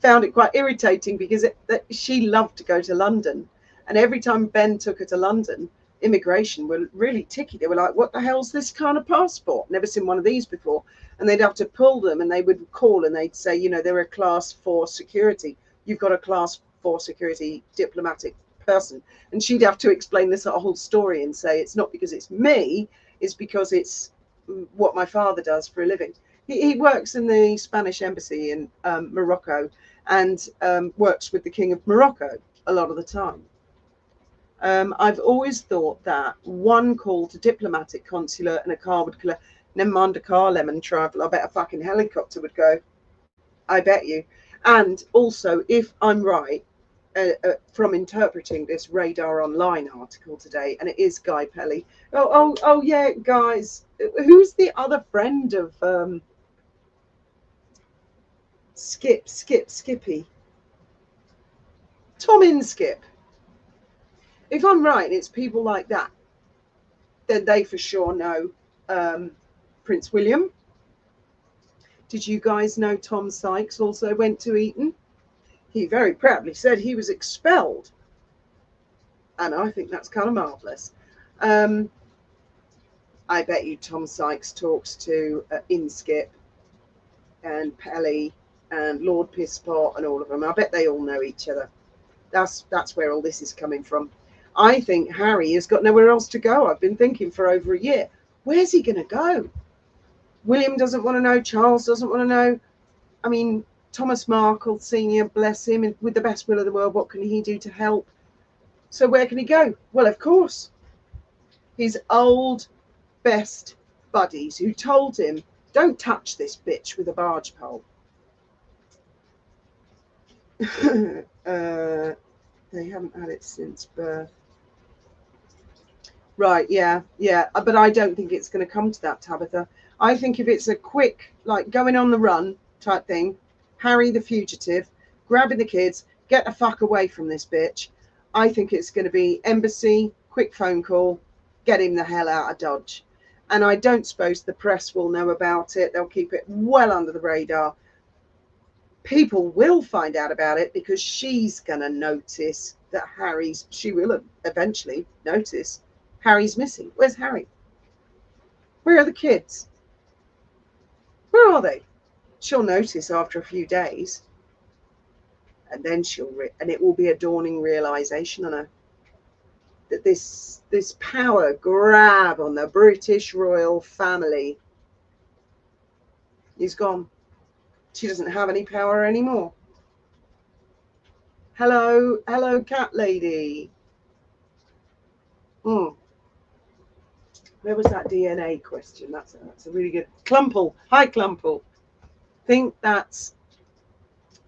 found it quite irritating because she loved to go to London, And every time Ben took her to London, immigration were really ticky. They were like, what the hell's this kind of passport? Never seen one of these before. And they'd have to pull them, and they would call and they'd say, you know, they're a class 4 security. You've got a class 4 security diplomatic person. And she'd have to explain this whole story and say, it's not because it's me, it's because it's what my father does for a living. He works in the Spanish embassy in Morocco, and works with the King of Morocco a lot of the time. I've always thought that one call to diplomatic consulate and a car would collect. Never mind a car, lemon travel. I bet a fucking helicopter would go. I bet you. And also, if I'm right, from interpreting this Radar Online article today, and it is Guy Pelly. Oh yeah, guys. Who's the other friend of Skippy? Tom Inskip. If I'm right, it's people like that. Then they for sure know Prince William. Did you guys know Tom Sykes also went to Eton? He very proudly said he was expelled. And I think that's kind of marvellous. I bet you Tom Sykes talks to Inskip and Pelly and Lord Pisspot and all of them. I bet they all know each other. That's where all this is coming from. I think Harry has got nowhere else to go. I've been thinking for over a year. Where's he going to go? William doesn't want to know. Charles doesn't want to know. I mean, Thomas Markle Sr., bless him, and with the best will of the world, what can he do to help? So where can he go? Well, of course, his old best buddies who told him, don't touch this bitch with a barge pole. They haven't had it since birth. Right, yeah. But I don't think it's going to come to that, Tabitha. I think if it's a quick, like going on the run type thing, Harry the fugitive, grabbing the kids, get the fuck away from this bitch. I think it's going to be embassy, quick phone call, get him the hell out of Dodge. And I don't suppose the press will know about it. They'll keep it well under the radar. People will find out about it because she's going to notice that she will eventually notice Harry's missing. Where's Harry? Where are the kids? Where are they? She'll notice after a few days, and then and it will be a dawning realization on her that this power grab on the British royal family is gone. She doesn't have any power anymore. Hello, cat lady. Where was that DNA question? That's a really good. Clumple. Hi, Clumple. Think that's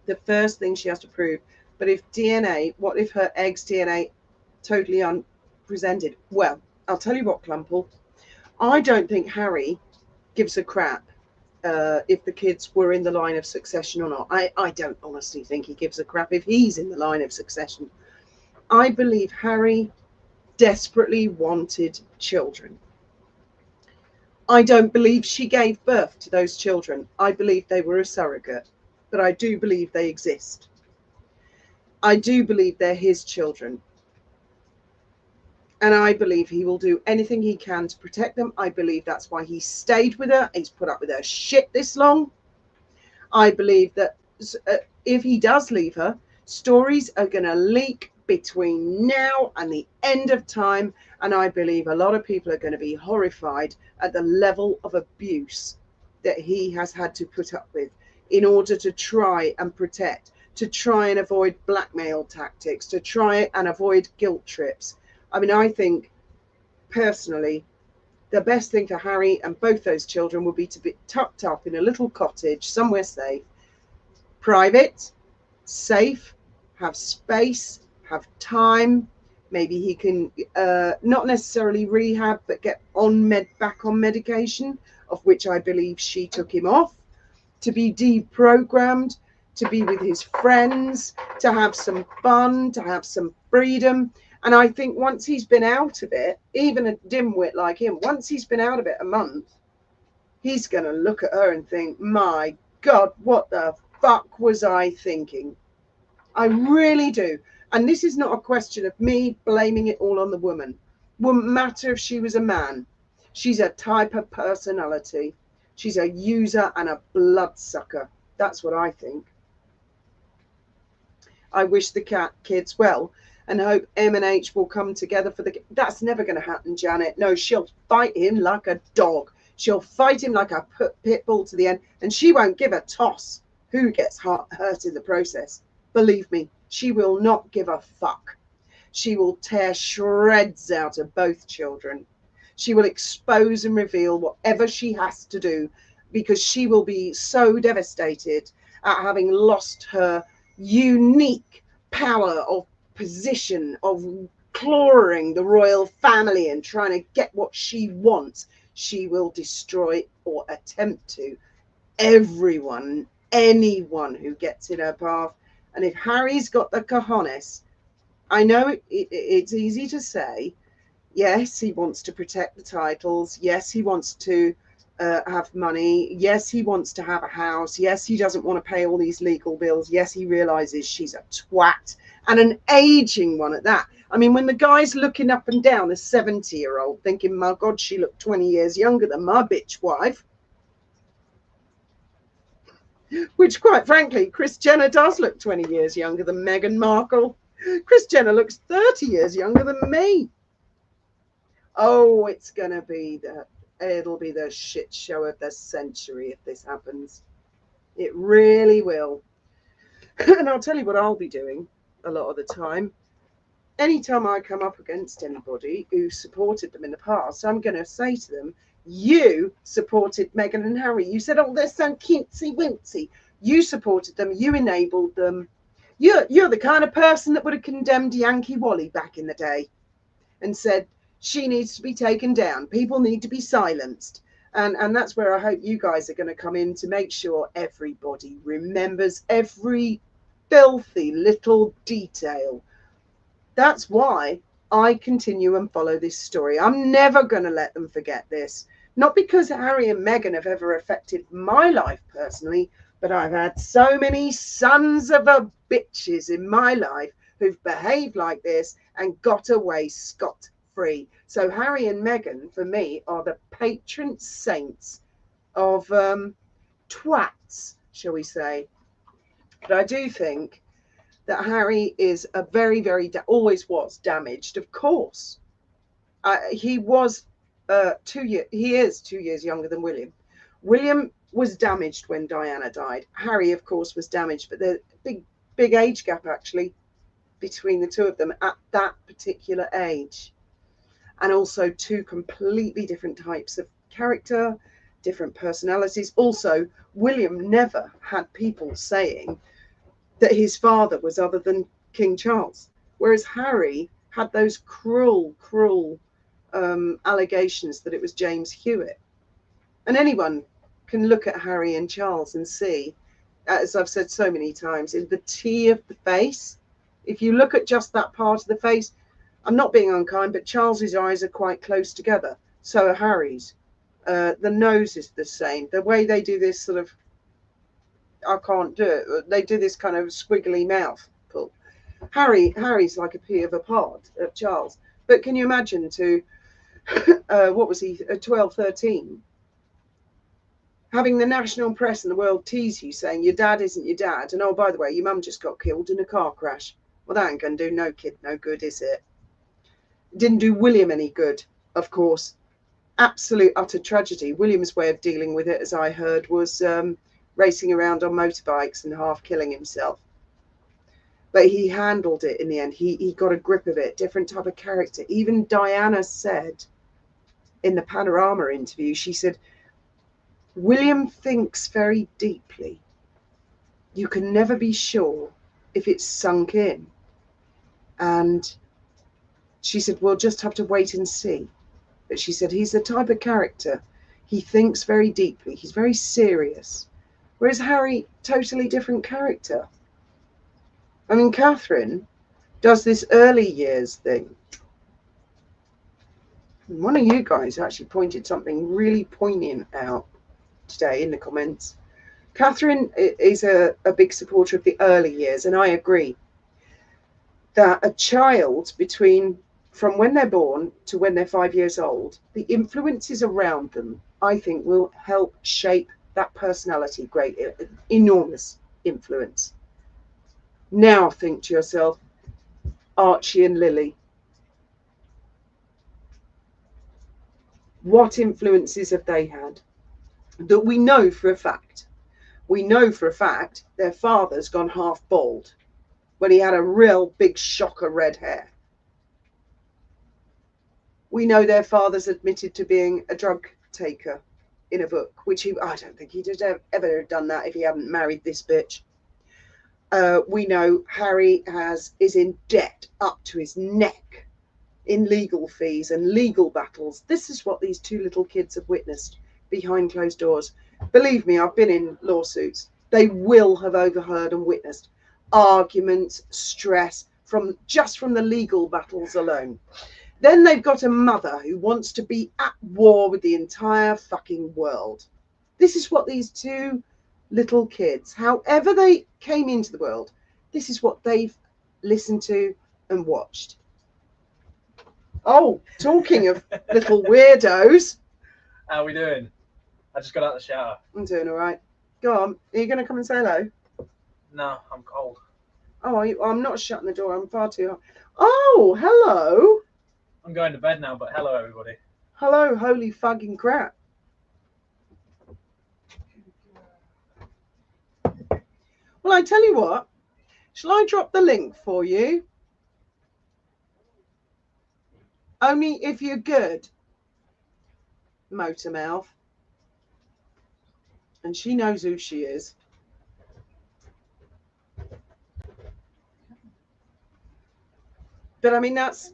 the first thing she has to prove. But if DNA, what if her egg's DNA totally unpresented? Well, I'll tell you what, Clumple. I don't think Harry gives a crap if the kids were in the line of succession or not. I don't honestly think he gives a crap if he's in the line of succession. I believe Harry desperately wanted children. I don't believe she gave birth to those children. I believe they were a surrogate, but I do believe they exist. I do believe they're his children. And I believe he will do anything he can to protect them. I believe that's why he stayed with her. He's put up with her shit this long. I believe that if he does leave her, stories are going to leak between now and the end of time. And I believe a lot of people are going to be horrified at the level of abuse that he has had to put up with in order to try and protect, to try and avoid blackmail tactics, to try and avoid guilt trips. I mean, I think personally, the best thing for Harry and both those children would be to be tucked up in a little cottage somewhere safe, private, safe, have space, have time. Maybe he can not necessarily rehab, but get back on medication, of which I believe she took him off, to be deprogrammed, to be with his friends, to have some fun, to have some freedom. And I think once he's been out of it, even a dimwit like him, once he's been out of it a month, he's going to look at her and think, my God, what the fuck was I thinking? I really do. And this is not a question of me blaming it all on the woman. Wouldn't matter if she was a man. She's a type of personality. She's a user and a bloodsucker. That's what I think. I wish the kids well and hope M&H will come together for the... That's never going to happen, Janet. No, she'll fight him like a dog. She'll fight him like a pit bull to the end, and she won't give a toss who gets hurt in the process. Believe me, she will not give a fuck. She will tear shreds out of both children. She will expose and reveal whatever she has to do, because she will be so devastated at having lost her unique power of position, of clawing the royal family and trying to get what she wants. She will destroy, or attempt to, everyone, anyone who gets in her path. And if Harry's got the cojones, I know it's easy to say, yes, he wants to protect the titles. Yes, he wants to have money. Yes, he wants to have a house. Yes, he doesn't want to pay all these legal bills. Yes, he realizes she's a twat, and an aging one at that. I mean, when the guy's looking up and down a 70-year-old thinking, my God, she looked 20 years younger than my bitch wife. Which, quite frankly, Kris Jenner does look 20 years younger than Meghan Markle. Kris Jenner looks 30 years younger than me. Oh, it's going to be it'll be the shit show of the century if this happens. It really will. And I'll tell you what I'll be doing a lot of the time. Anytime I come up against anybody who supported them in the past, I'm going to say to them, you supported Meghan and Harry. You said, oh, they're so cutesy wincy. You supported them. You enabled them. You're the kind of person that would have condemned Yankee Wally back in the day and said, she needs to be taken down. People need to be silenced. And that's where I hope you guys are going to come in, to make sure everybody remembers every filthy little detail. That's why I continue and follow this story. I'm never going to let them forget this. Not because Harry and Meghan have ever affected my life personally, but I've had so many sons of a bitches in my life who've behaved like this and got away scot-free. So Harry and Meghan, for me, are the patron saints of twats, shall we say. But I do think that Harry is a very, very, always was damaged, of course. He was 2 years, he is 2 years younger than William. William was damaged when Diana died. Harry, of course, was damaged, but there's a big age gap, actually, between the two of them at that particular age. And also two completely different types of character, different personalities. Also, William never had people saying that his father was other than King Charles, whereas Harry had those cruel allegations that it was James Hewitt. And anyone can look at Harry and Charles and see, as I've said so many times, in the T of the face, if you look at just that part of the face, I'm not being unkind, but Charles's eyes are quite close together. So are Harry's. The nose is the same. The way they do this sort of, I can't do it. They do this kind of squiggly mouth pull. Harry's like a pea of a pod of Charles. But can you imagine to, what was he, 12, 13? Having the national press and the world tease you saying your dad isn't your dad. And oh, by the way, your mum just got killed in a car crash. Well, that ain't going to do no kid no good, is it? Didn't do William any good, of course. Absolute utter tragedy. William's way of dealing with it, as I heard, was racing around on motorbikes and half killing himself. But he handled it in the end. He got a grip of it. Different type of character. Even Diana said in the Panorama interview, she said, William thinks very deeply. You can never be sure if it's sunk in. And she said, we'll just have to wait and see. But she said, he's the type of character. He thinks very deeply. He's very serious. Whereas Harry, totally different character. I mean, Catherine does this early years thing. One of you guys actually pointed something really poignant out today in the comments. Catherine is a big supporter of the early years, and I agree. that a child from when they're born to when they're 5 years old, the influences around them, I think, will help shape that personality. Great, enormous influence. Now think to yourself, Archie and Lily, what influences have they had that we know for a fact? We know for a fact their father's gone half bald when he had a real big shock of red hair. We know their father's admitted to being a drug taker in a book, which I don't think he'd have ever done that if he hadn't married this bitch. We know Harry is in debt up to his neck in legal fees and legal battles. This is what these two little kids have witnessed behind closed doors. Believe me, I've been in lawsuits. They will have overheard and witnessed arguments, stress from the legal battles alone. Then they've got a mother who wants to be at war with the entire fucking world. This is what these two little kids, however they came into the world, this is what they've listened to and watched. Oh, talking of little weirdos. How are we doing? I just got out of the shower. I'm doing all right. Go on. Are you going to come and say hello? No, I'm cold. Oh, I'm not shutting the door. I'm far too hot. Oh, hello. I'm going to bed now, but hello, everybody. Hello, holy fucking crap. Well, I tell you what. Shall I drop the link for you? Only if you're good, Motormouth. And she knows who she is. But I mean, that's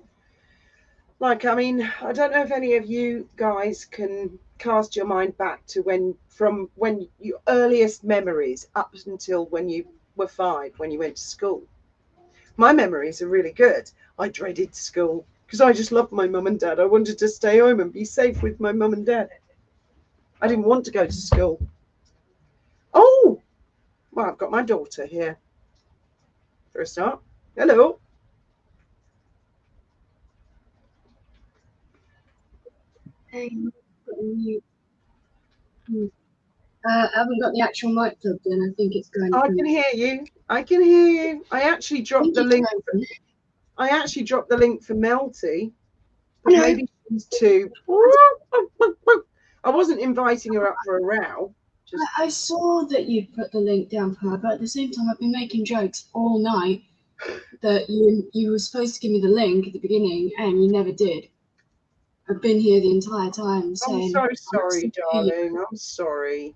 like, I mean, I don't know if any of you guys can cast your mind back to from when your earliest memories up until when you were 5, when you went to school. My memories are really good. I dreaded school because I just loved my mum and dad. I wanted to stay home and be safe with my mum and dad. I didn't want to go to school. Oh, well, I've got my daughter here. For a start. Hello. Hey, I haven't got the actual mic plugged in. I think it's going. I can hear you. I can hear you. I actually dropped the link. I actually dropped the link for Melty. But maybe she's too. I wasn't inviting her up for a row. I saw that you put the link down for her, but at the same time, I've been making jokes all night that you were supposed to give me the link at the beginning, and you never did. I've been here the entire time saying. I'm so sorry, darling. I'm sorry.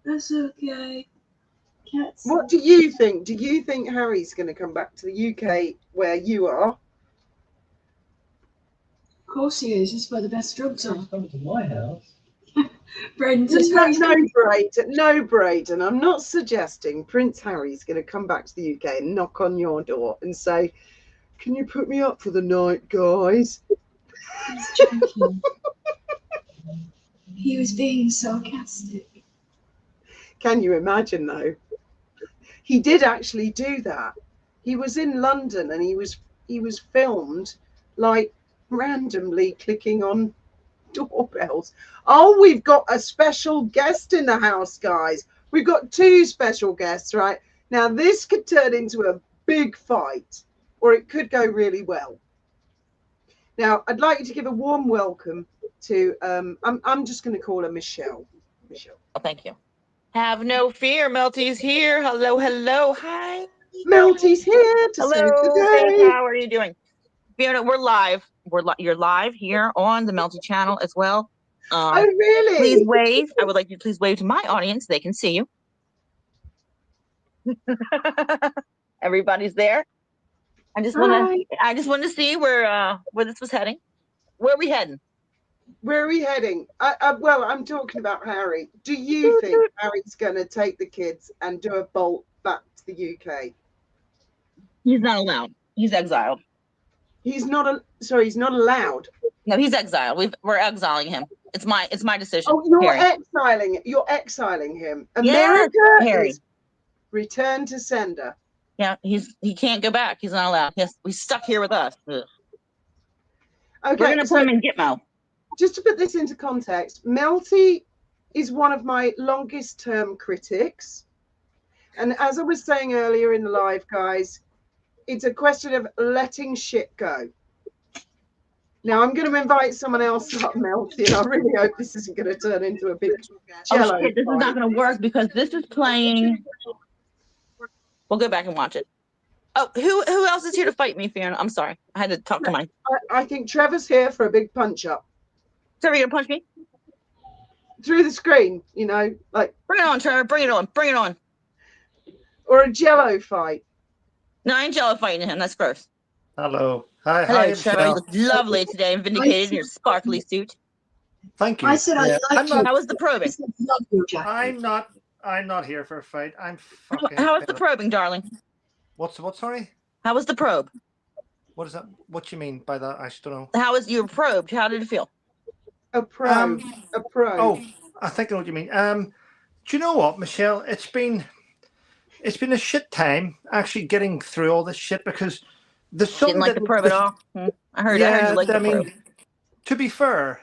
That's okay. Cats. What do you think? Do you think Harry's going to come back to the UK where you are? Of course he is. That's where the best drugs are. Come to my house. No, Braden. I'm not suggesting Prince Harry's going to come back to the UK and knock on your door and say, "Can you put me up for the night, guys?" He's joking. He was being sarcastic. Can you imagine, though? He did actually do that. He was in London and he was filmed like randomly clicking on doorbells. Oh, we've got a special guest in the house, guys. We've got 2 special guests right now. This could turn into a big fight, or it could go really well. Now, I'd like you to give a warm welcome to I'm just going to call her Michelle. Michelle. Oh, thank you. Have no fear, Melty's here. Hello, hello, hi. Melty's here to Hello, save the day. how are you doing? Fiona, we're live. You're live here on the Melty channel as well. Oh, really? Please wave. I would like you to please wave to my audience. They can see you. Everybody's there. I just want to see where this was heading. Where are we heading? Where are we heading? Well, I'm talking about Harry. Do you think Harry's going to take the kids and do a bolt back to the UK? He's not allowed. He's exiled. He's not. He's not allowed. No, he's exiled. We're exiling him. It's my decision. Oh, you're Harry. exiling. You're exiling him. Yes, America Harry. is Return to sender. Yeah, he can't go back. He's not allowed. He's stuck here with us. Ugh. Okay, We're gonna so put him in Gitmo. just to put this into context, Melty is one of my longest term critics. And as I was saying earlier in the live, guys, it's a question of letting shit go. Now I'm going to invite someone else up, Melty, and I really hope this isn't going to turn into a big jello. Oh shit, this is not gonna work because this is playing. We'll go back and watch it. Oh, who else is here to fight me, Fiona? I'm sorry. I had to talk to my. I think Trevor's here for a big punch up. Trevor, you gonna punch me? Through the screen, you know, like. Bring it on, Trevor. Bring it on. Bring it on. Or a jello fight. No, I ain't jello fighting him. That's gross. Hello. Hi. Hello, Hi, Trevor. You Michelle. look lovely today and vindicated in your sparkly suit. Thank you. I said I Yeah, like I'm you. not, How was the probing? I said I love your jacket. I'm not here for a fight. I'm fucking. How was the probing, darling? What? Sorry. How was the probe? What is that? What you mean by that? I just don't know. How was you were probed? How did it feel? A pro. A pro. Oh, I think I know what you mean. Do you know what, Michelle? It's been a shit time actually getting through all this shit because the Sun Didn't like the probe at all. I heard you liked the probe. To be fair,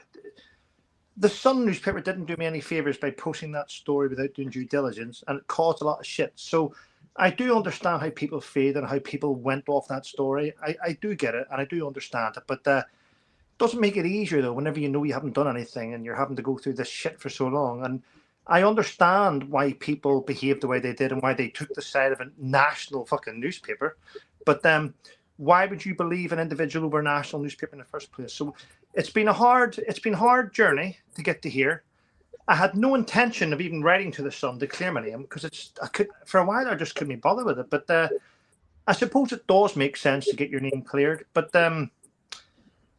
the Sun newspaper didn't do me any favors by posting that story without doing due diligence, and it caused a lot of shit. So I do understand how people feel and how people went off that story. I do get it, and I do understand it, but doesn't make it easier though whenever you know you haven't done anything and you're having to go through this shit for so long. And I understand why people behaved the way they did and why they took the side of a national fucking newspaper, but why would you believe an individual over a national newspaper in the first place? So it's been a hard journey to get to here. I had no intention of even writing to the Sun to clear my name because for a while I just couldn't be bothered with it. But I suppose it does make sense to get your name cleared. But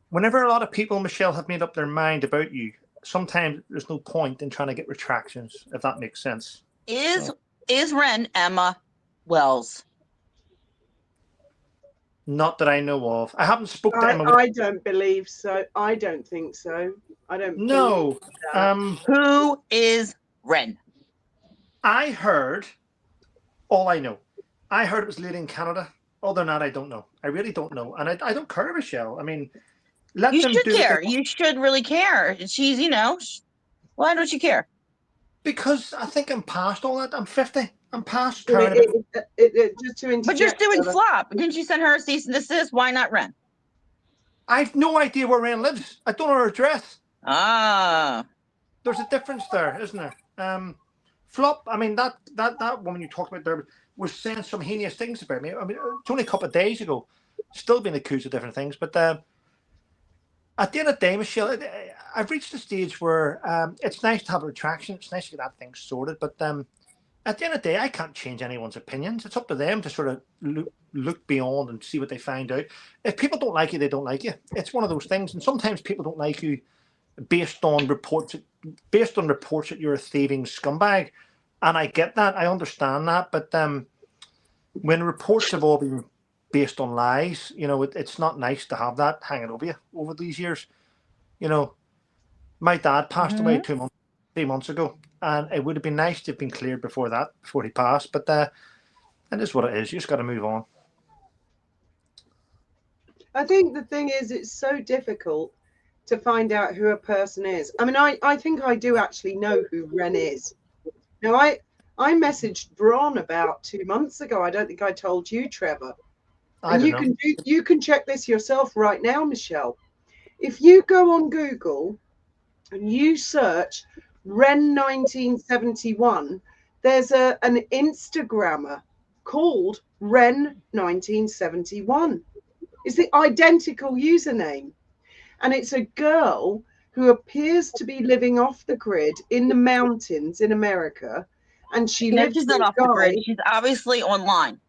whenever a lot of people, Michelle, have made up their mind about you, sometimes there's no point in trying to get retractions, if that makes sense. Is Ren Emma Wells? Not that I know of. I haven't spoken to Emma. I don't believe so. I don't think so. I don't. No. Who is Ren? I heard. All I know. I heard it was lady in Canada. Other than that, I don't know. I really don't know, and I don't care, Michelle. I mean, let You them should do care. You should really care. She's, why don't you care? Because I think I'm past all that. I'm 50. I'm past Just to interject, But you're doing flop. Didn't you send her a cease and desist? Why not Ren? I have no idea where Ren lives. I don't know her address. Ah. There's a difference there, isn't there? Flop. I mean, that woman you talked about there was saying some heinous things about me. I mean, it's only a couple of days ago. Still being accused of different things, but at the end of the day, Michelle, I've reached a stage where it's nice to have a retraction. It's nice to get that thing sorted, but at the end of the day, I can't change anyone's opinions. It's up to them to sort of look beyond and see what they find out. If people don't like you, they don't like you. It's one of those things. And sometimes people don't like you based on reports that you're a thieving scumbag. And I get that. I understand that. But when reports have all been based on lies, it's not nice to have that hanging over you over these years. My dad passed away 3 months ago. And it would have been nice to have been cleared before he passed. But it is what it is. You just got to move on. I think the thing is, it's so difficult to find out who a person is. I mean, I think I do actually know who Ren is. Now, I messaged Bron about 2 months ago. I don't think I told you, Trevor. And you can check this yourself right now, Michelle. If you go on Google and you search Ren 1971, there's an Instagrammer called Ren 1971. It's the identical username, and it's a girl who appears to be living off the grid in the mountains in America, and she's not off the grid. She's obviously online.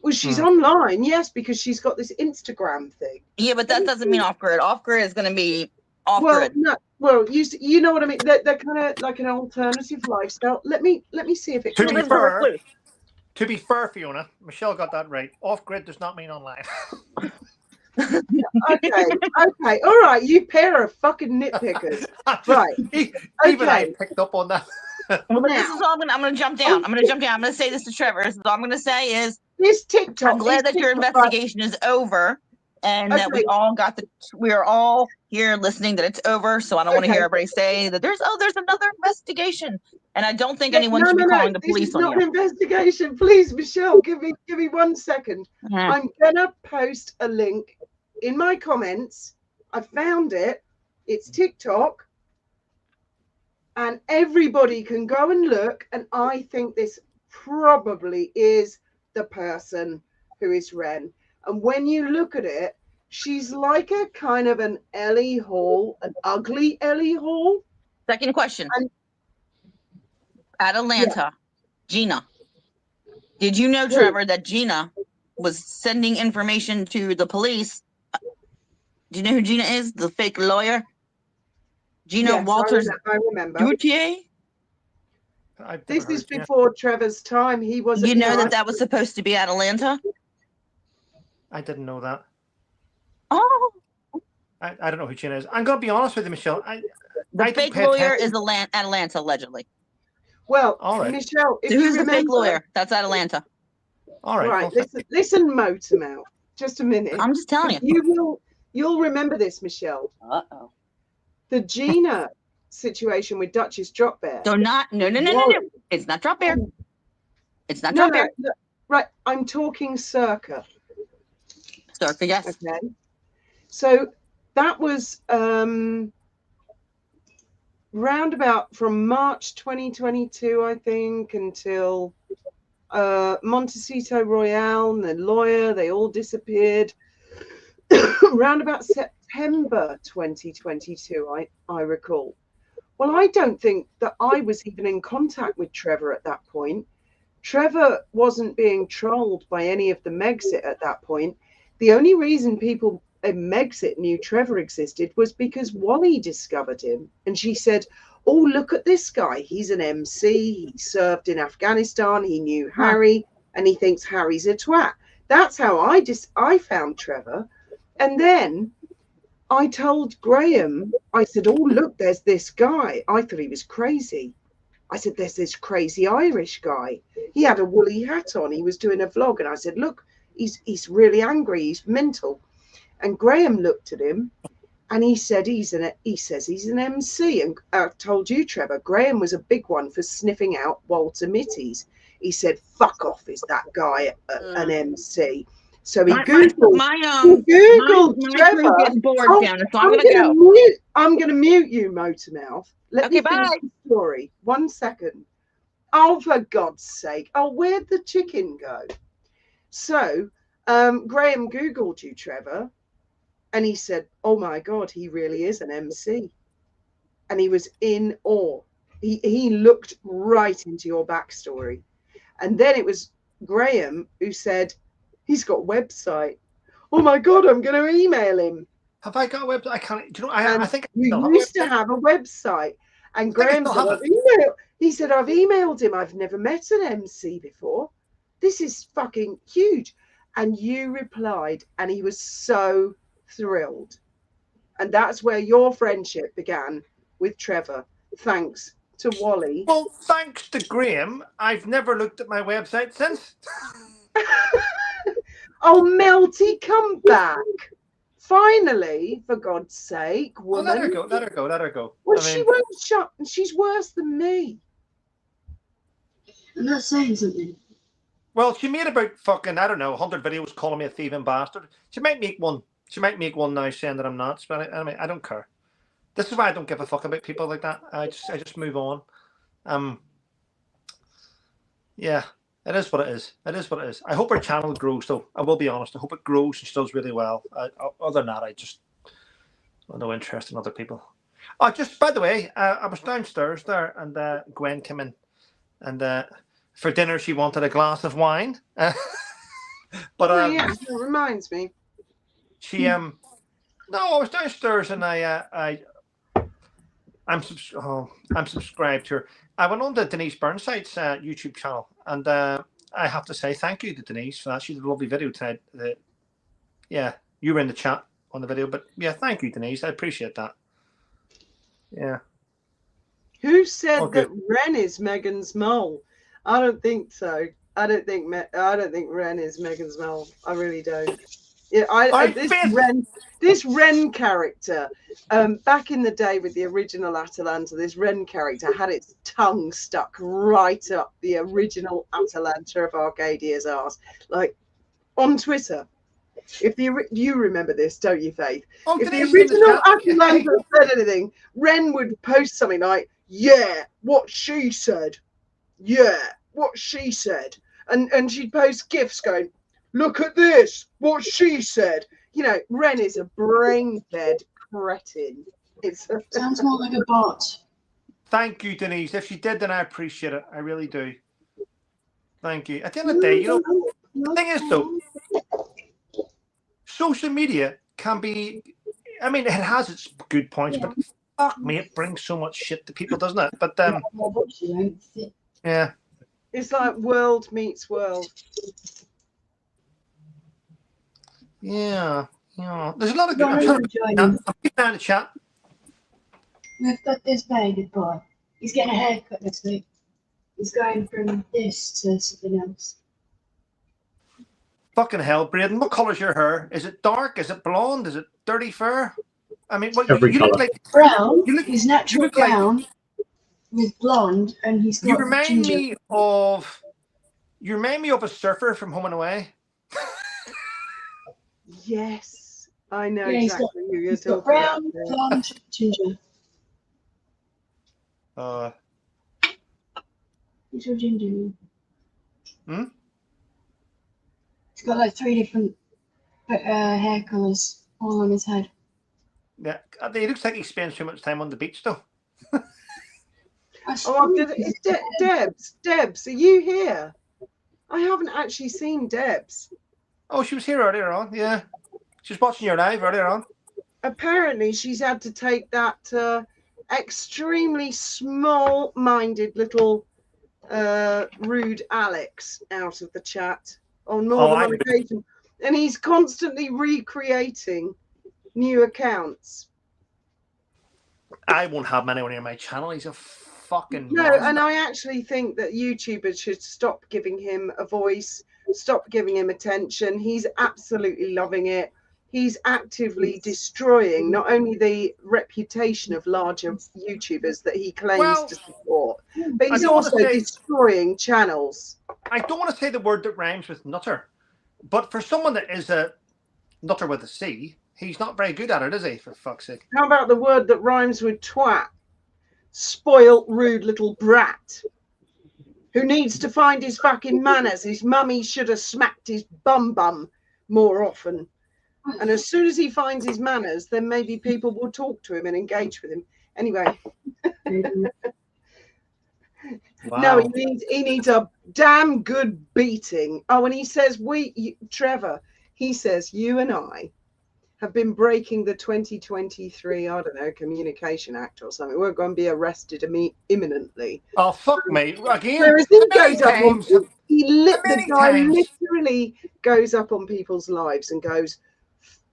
Well, she's online, yes, because she's got this Instagram thing. Yeah, but that doesn't mean off grid. Off grid is going to be off grid. No, well, you know what I mean. They're kind of like an alternative lifestyle. Let me see if it. To be fair, Fiona, Michelle got that right. Off grid does not mean online. Okay, all right. You pair of fucking nitpickers, right? Even I picked up on that. But this is all I'm gonna jump down. I'm gonna jump down. I'm gonna say this to Trevor. This is all I'm gonna say is This TikTok. I'm glad that your investigation is over and that we all we are all here listening that it's over. So I don't want to hear everybody say that there's another investigation. And I don't think anyone should be calling the police on you. This is not an investigation. Please, Michelle, give me 1 second. I'm gonna post a link in my comments. I found it. It's TikTok. And everybody can go and look. And I think this probably is the person who is Ren. And when you look at it, she's like a kind of an Ellie Hall, an ugly Ellie Hall. Second question. And, Atlanta, Gina. Did you know, Trevor, that Gina was sending information to the police? Do you know who Gina is? The fake lawyer? Gina Walters. I remember. Dutier? This is before Trevor's time. He wasn't. You know that was supposed to be Atlanta? I didn't know that. Oh. I don't know who Gina is. I'm going to be honest with you, Michelle. The fake lawyer is Atlanta, allegedly. Well, all right. Michelle, if who's the fake lawyer? That's Atlanta. All right. Right. Listen, Motormouth. Just a minute. I'm just telling you. You'll remember this, Michelle. Uh-oh. The Gina situation with Duchess Drop Bear. No. It's not Drop Bear. It's not Drop Bear. No. Right. I'm talking Circa. Circa, yes. Okay. So that was roundabout from March 2022, I think, until Montecito Royale and the lawyer, they all disappeared. Roundabout September 2022, I recall. Well, I don't think that I was even in contact with Trevor at that point. Trevor wasn't being trolled by any of the Megxit at that point. The only reason people in Megxit knew Trevor existed was because Wally discovered him. And she said, oh, look at this guy. He's an MC. He served in Afghanistan. He knew Harry. And he thinks Harry's a twat. That's how I found Trevor. And then I told Graham, I said, oh, look, there's this guy. I thought he was crazy. I said, there's this crazy Irish guy. He had a woolly hat on. He was doing a vlog. And I said, look, he's really angry. He's mental. And Graham looked at him and he said, he says he's an MC. And I told you, Trevor, Graham was a big one for sniffing out Walter Mitty's. He said, fuck off, is that guy an MC? So he Googled Trevor. I'm going to mute you, Motormouth. Let me finish the story. 1 second. Oh, for God's sake. Oh, where'd the chicken go? So Graham Googled you, Trevor, and he said, oh, my God, he really is an MC. And he was in awe. He looked right into your backstory. And then it was Graham who said, he's got a website. Oh, my God, I'm going to email him. Have I got a website? I can't. Do you know? I think you used to have a website. And Graham said, he said, I've emailed him. I've never met an MC before. This is fucking huge. And you replied, and he was so thrilled. And that's where your friendship began with Trevor, thanks to Wally. Well, thanks to Graham, I've never looked at my website since. Oh, Melty, come back. Finally, for God's sake, woman. Let her go. Well, she won't shut. She's worse than me. I'm not saying something. Well, she made about fucking, I don't know, 100 videos calling me a thieving bastard. She might make one. She might make one now saying that I'm nuts, but I don't care. This is why I don't give a fuck about people like that. I just move on. Yeah, it is what it is. It is what it is. I hope her channel grows, though. I will be honest. I hope it grows and she does really well. Other than that, I just have no interest in other people. Oh, just by the way, I was downstairs there, and Gwen came in, and for dinner she wanted a glass of wine. But yeah, that reminds me. She no, I was downstairs and I'm subscribed to her. I went on to Denise Burnside's YouTube channel, and I have to say thank you to Denise for that. She did a lovely video tonight. Yeah, you were in the chat on the video, but yeah, thank you, Denise. I appreciate that. Yeah. Who said that Ren is Meghan's mole. I don't think so. I don't think Ren is Meghan's mole. I really don't. Yeah, this Ren character, back in the day with the original Atalanta, this Ren character had its tongue stuck right up the original Atalanta of Arcadia's arse, like on Twitter. You remember this, don't you, Faith? Oh, if the original Atalanta said anything, Ren would post something like, "Yeah, what she said. Yeah, what she said," and she'd post gifs going, "Look at this, what she said." You know, Ren is a brain-dead cretin. Sounds more like a bot. Thank you, Denise. If she did, then I appreciate it. I really do. Thank you. At the end of the day, you know, the thing is, though, social media can be, I mean, it has its good points, but fuck me, it brings so much shit to people, doesn't it? But, yeah. It's like world meets world. Yeah. There's a lot of good. I'm keeping down the chat. We've got this baby boy. He's getting a haircut this week. He's going from this to something else. Fucking hell, Braden. What colour's your hair? Is it dark? Is it blonde? Is it dirty fur? I mean, what Every you colour. look like Brown. He's natural brown like, with blonde, and he's got you remind ginger. me of a surfer from Home and Away. Yes, I know Yeah, exactly who you're talking brown, about. blonde, ginger. He's all ginger. He's got like 3 different hair colours all on his head. Yeah, he looks like he spends too much time on the beach, though. Debs, are you here? I haven't actually seen Debs. Oh, she was here earlier on. Yeah, she was watching your live earlier on. Apparently, she's had to take that extremely small-minded little rude Alex out of the chat on more than one occasion, and he's constantly recreating new accounts. I won't have many on my channel. He's a fucking monster. And I actually think that YouTubers should stop giving him a voice, stop giving him attention. He's absolutely loving it. He's actively destroying not only the reputation of larger YouTubers that he claims to support, but he's also destroying channels. I don't want to say the word that rhymes with nutter, but for someone that is a nutter with a C, he's not very good at it, is he, for fuck's sake? How about the word that rhymes with twat? Spoilt, rude little brat who needs to find his fucking manners. His mummy should have smacked his bum more often. And as soon as he finds his manners, then maybe people will talk to him and engage with him. Anyway. Wow. No, he needs a damn good beating. Oh, and he says, Trevor, he says, you and I have been breaking the 2023, I don't know, Communication Act or something. We're going to be arrested imminently. Oh, fuck me. Again. Whereas he goes up on, the guy literally goes up on people's lives and goes,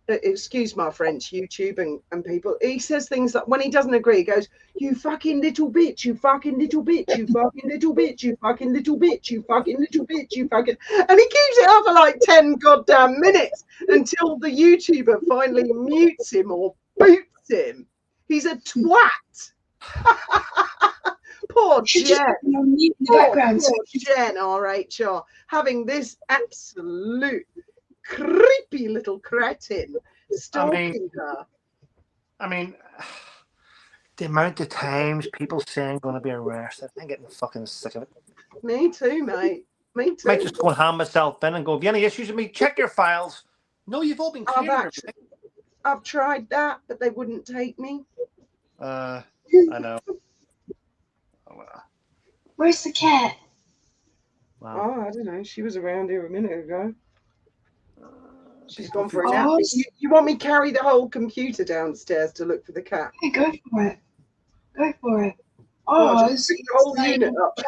excuse my French, YouTube and people. He says things like, when he doesn't agree, he goes, you fucking little bitch, you fucking little bitch, you fucking little bitch, you fucking little bitch, you fucking little bitch, you fucking... And he keeps it up for like 10 goddamn minutes until the YouTuber finally mutes him or boots him. He's a twat. Poor Jen. Poor Jen, RHR, having this absolute creepy little cretin stalking her. I mean, the amount of times people say I'm going to be arrested, I'm getting fucking sick of it. Me too, mate. Me too. I might just go and hand myself in and go, have you any issues with me? Check your files. No, you've all been clear. I've tried that, but they wouldn't take me. I know. Where's the cat? Wow. Oh, I don't know. She was around here a minute ago. She's gone for a nap. You want me to carry the whole computer downstairs to look for the cat? Hey, go for it. Go for it. Oh, it's the whole unit up.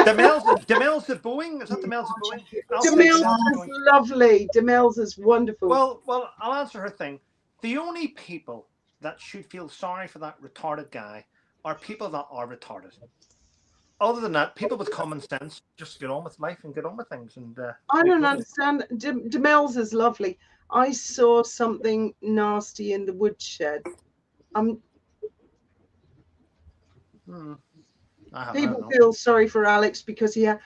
Demel's the Boeing? Is that Demel's Boeing? Demel's is lovely. Demel's is wonderful. Well, I'll answer her thing. The only people that should feel sorry for that retarded guy are people that are retarded. Other than that, people with common sense just get on with life and get on with things. And I don't understand. Demel's is lovely. I saw something nasty in the woodshed. People feel sorry for Alex because you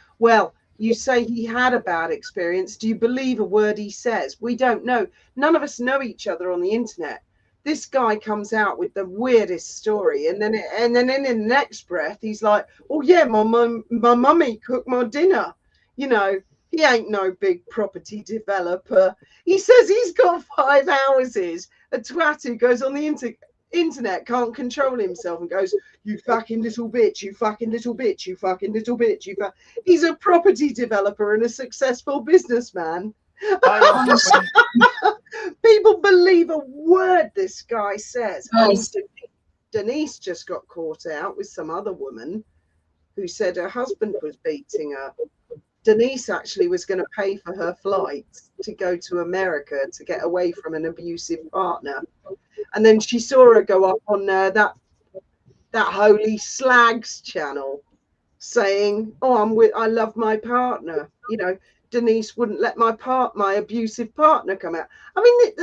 say he had a bad experience. Do you believe a word he says? We don't know. None of us know each other on the internet. This guy comes out with the weirdest story, and then in the next breath he's like, "Oh yeah, my mummy cooked my dinner." You know, he ain't no big property developer. He says he's got 5 houses. A twat who goes on the internet, can't control himself, and goes, "You fucking little bitch, you fucking little bitch, you fucking little bitch, you." He's a property developer and a successful businessman. People believe a word this guy says. Yes. Denise just got caught out with some other woman who said her husband was beating her. Denise actually was going to pay for her flights to go to America to get away from an abusive partner. And then she saw her go up on that Holy Slags channel saying, "Oh, I love my partner." You know, Denise wouldn't let my abusive partner come out. I mean,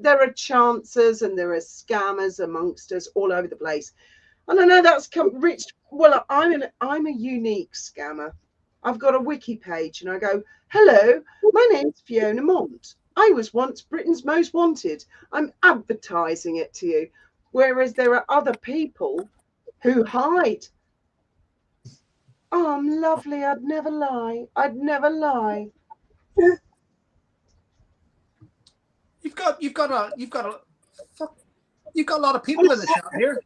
there are chancers and there are scammers amongst us all over the place. And I know that's rich. Well, I'm a unique scammer. I've got a wiki page and I go, "Hello, my name's Fiona Mont. I was once Britain's most wanted. I'm advertising it to you." Whereas there are other people who hide. "Oh, I'm lovely. I'd never lie. I'd never lie." You've got a lot of people in the chat here.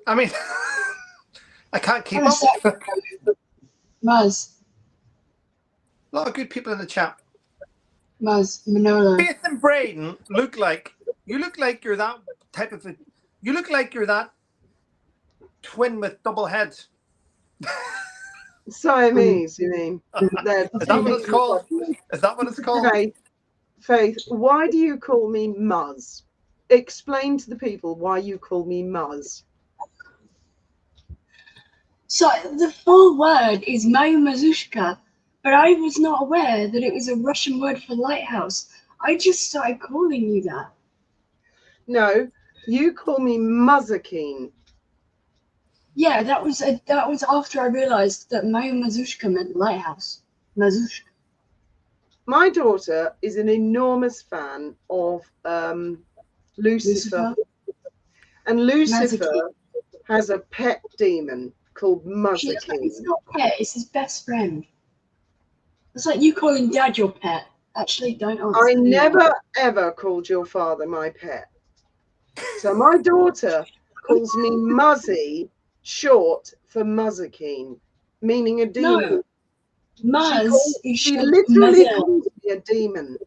I mean, I can't keep up. Muzz. A lot of good people in the chat. Muzz, Manolo. Faith and Braden look like you're that type of you look like you're that twin with double heads. Siamese, you mean? Is that what it's called? Is that what it's called? Faith, why do you call me Muzz? Explain to the people why you call me Muzz. So the full word is Mayu Mazushka, but I was not aware that it was a Russian word for lighthouse. I just started calling you that. No, you call me Muzzakeen. Yeah, that was after I realised that Mayu Mazushka meant lighthouse. Mazushka. My daughter is an enormous fan of Lucifer. And Lucifer has a pet demon called Muzzakeen. It's not pet, it's his best friend. It's like you calling Dad your pet. Actually, don't answer. I never ever called your father my pet. So my daughter calls me Muzzy, short for Muzzakeen, meaning a demon. No, Muzz she literally calls me a demon.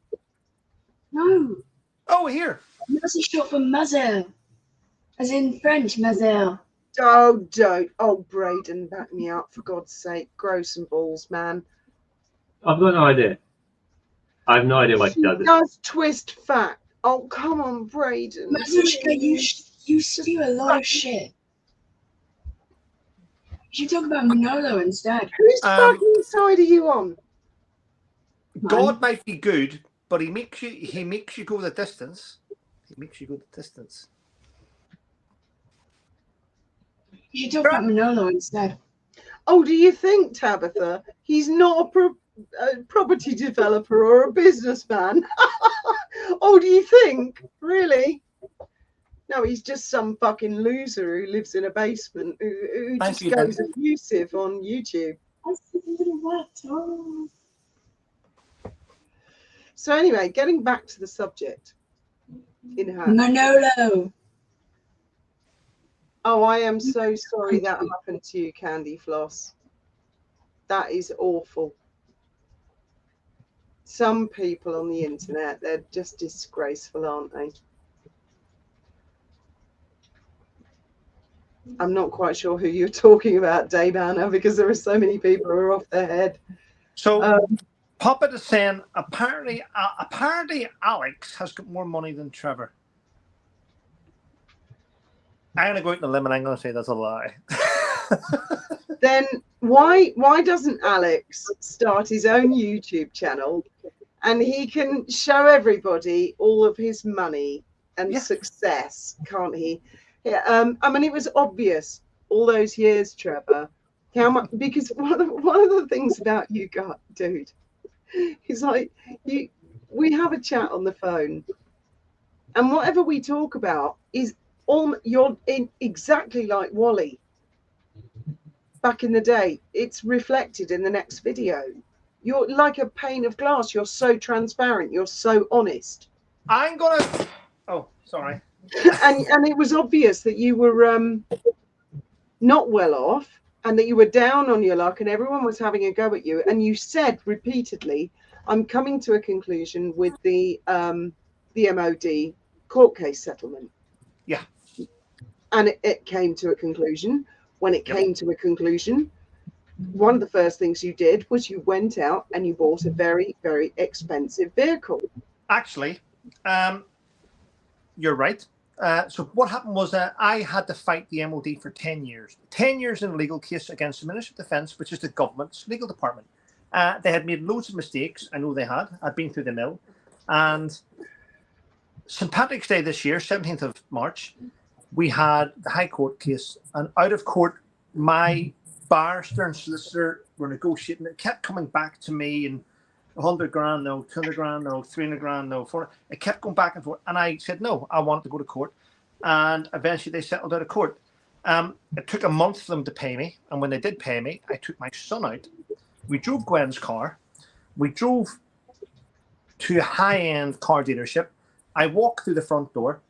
No. Oh, here. Muzz is short for Mazel, as in French, Mazel. Oh, don't. Oh, Braden, back me up, for God's sake. Grow some balls, man. I've got no idea. I have no idea why she does it. Does twist fact. Oh, come on, Braden. Mazushka, you steal a lot of shit. You should talk about Manolo instead. Whose fucking side are you on? God might be good, but he makes you go the distance. He makes you go the distance. You should talk about Manolo instead. Oh, do you think, Tabitha, he's not a property developer or a businessman? Oh, do you think? Really? No, he's just some fucking loser who lives in a basement who just goes abusive on YouTube. So anyway, getting back to the subject in hand. Manolo. Oh, I am so sorry that happened to you, Candy Floss. That is awful. Some people on the internet, they're just disgraceful, aren't they? I'm not quite sure who you're talking about, Dave Anna, because there are so many people who are off their head. So Papa is saying apparently Alex has got more money than Trevor. I'm going to go out on a limb and I'm going to say that's a lie. Then why doesn't Alex start his own YouTube channel and he can show everybody all of his money and success, can't he? Yeah, I mean, it was obvious all those years, Trevor, how much, because one of the things about you, dude, is like we have a chat on the phone, and whatever we talk about is you're exactly like Wally back in the day. It's reflected in the next video. You're like a pane of glass. You're so transparent. You're so honest. I'm gonna. Oh, sorry. and it was obvious that you were not well off, and that you were down on your luck, and everyone was having a go at you. And you said repeatedly, "I'm coming to a conclusion with the MOD court case settlement." Yeah. And it came to a conclusion. When it came to a conclusion, one of the first things you did was you went out and you bought a very, very expensive vehicle. Actually, you're right. So what happened was I had to fight the MOD for 10 years. 10 years in a legal case against the Ministry of Defence, which is the government's legal department. They had made loads of mistakes. I know they had. I'd been through the mill. And St. Patrick's Day this year, 17th of March, we had the High Court case. And out of court, my barrister and solicitor were negotiating. It kept coming back to me, and 100 grand, no, 200 grand, no, 300 grand, no, 400. It kept going back and forth. And I said, no, I wanted to go to court. And eventually they settled out of court. It took a month for them to pay me. And when they did pay me, I took my son out. We drove Gwen's car. We drove to a high-end car dealership. I walked through the front door.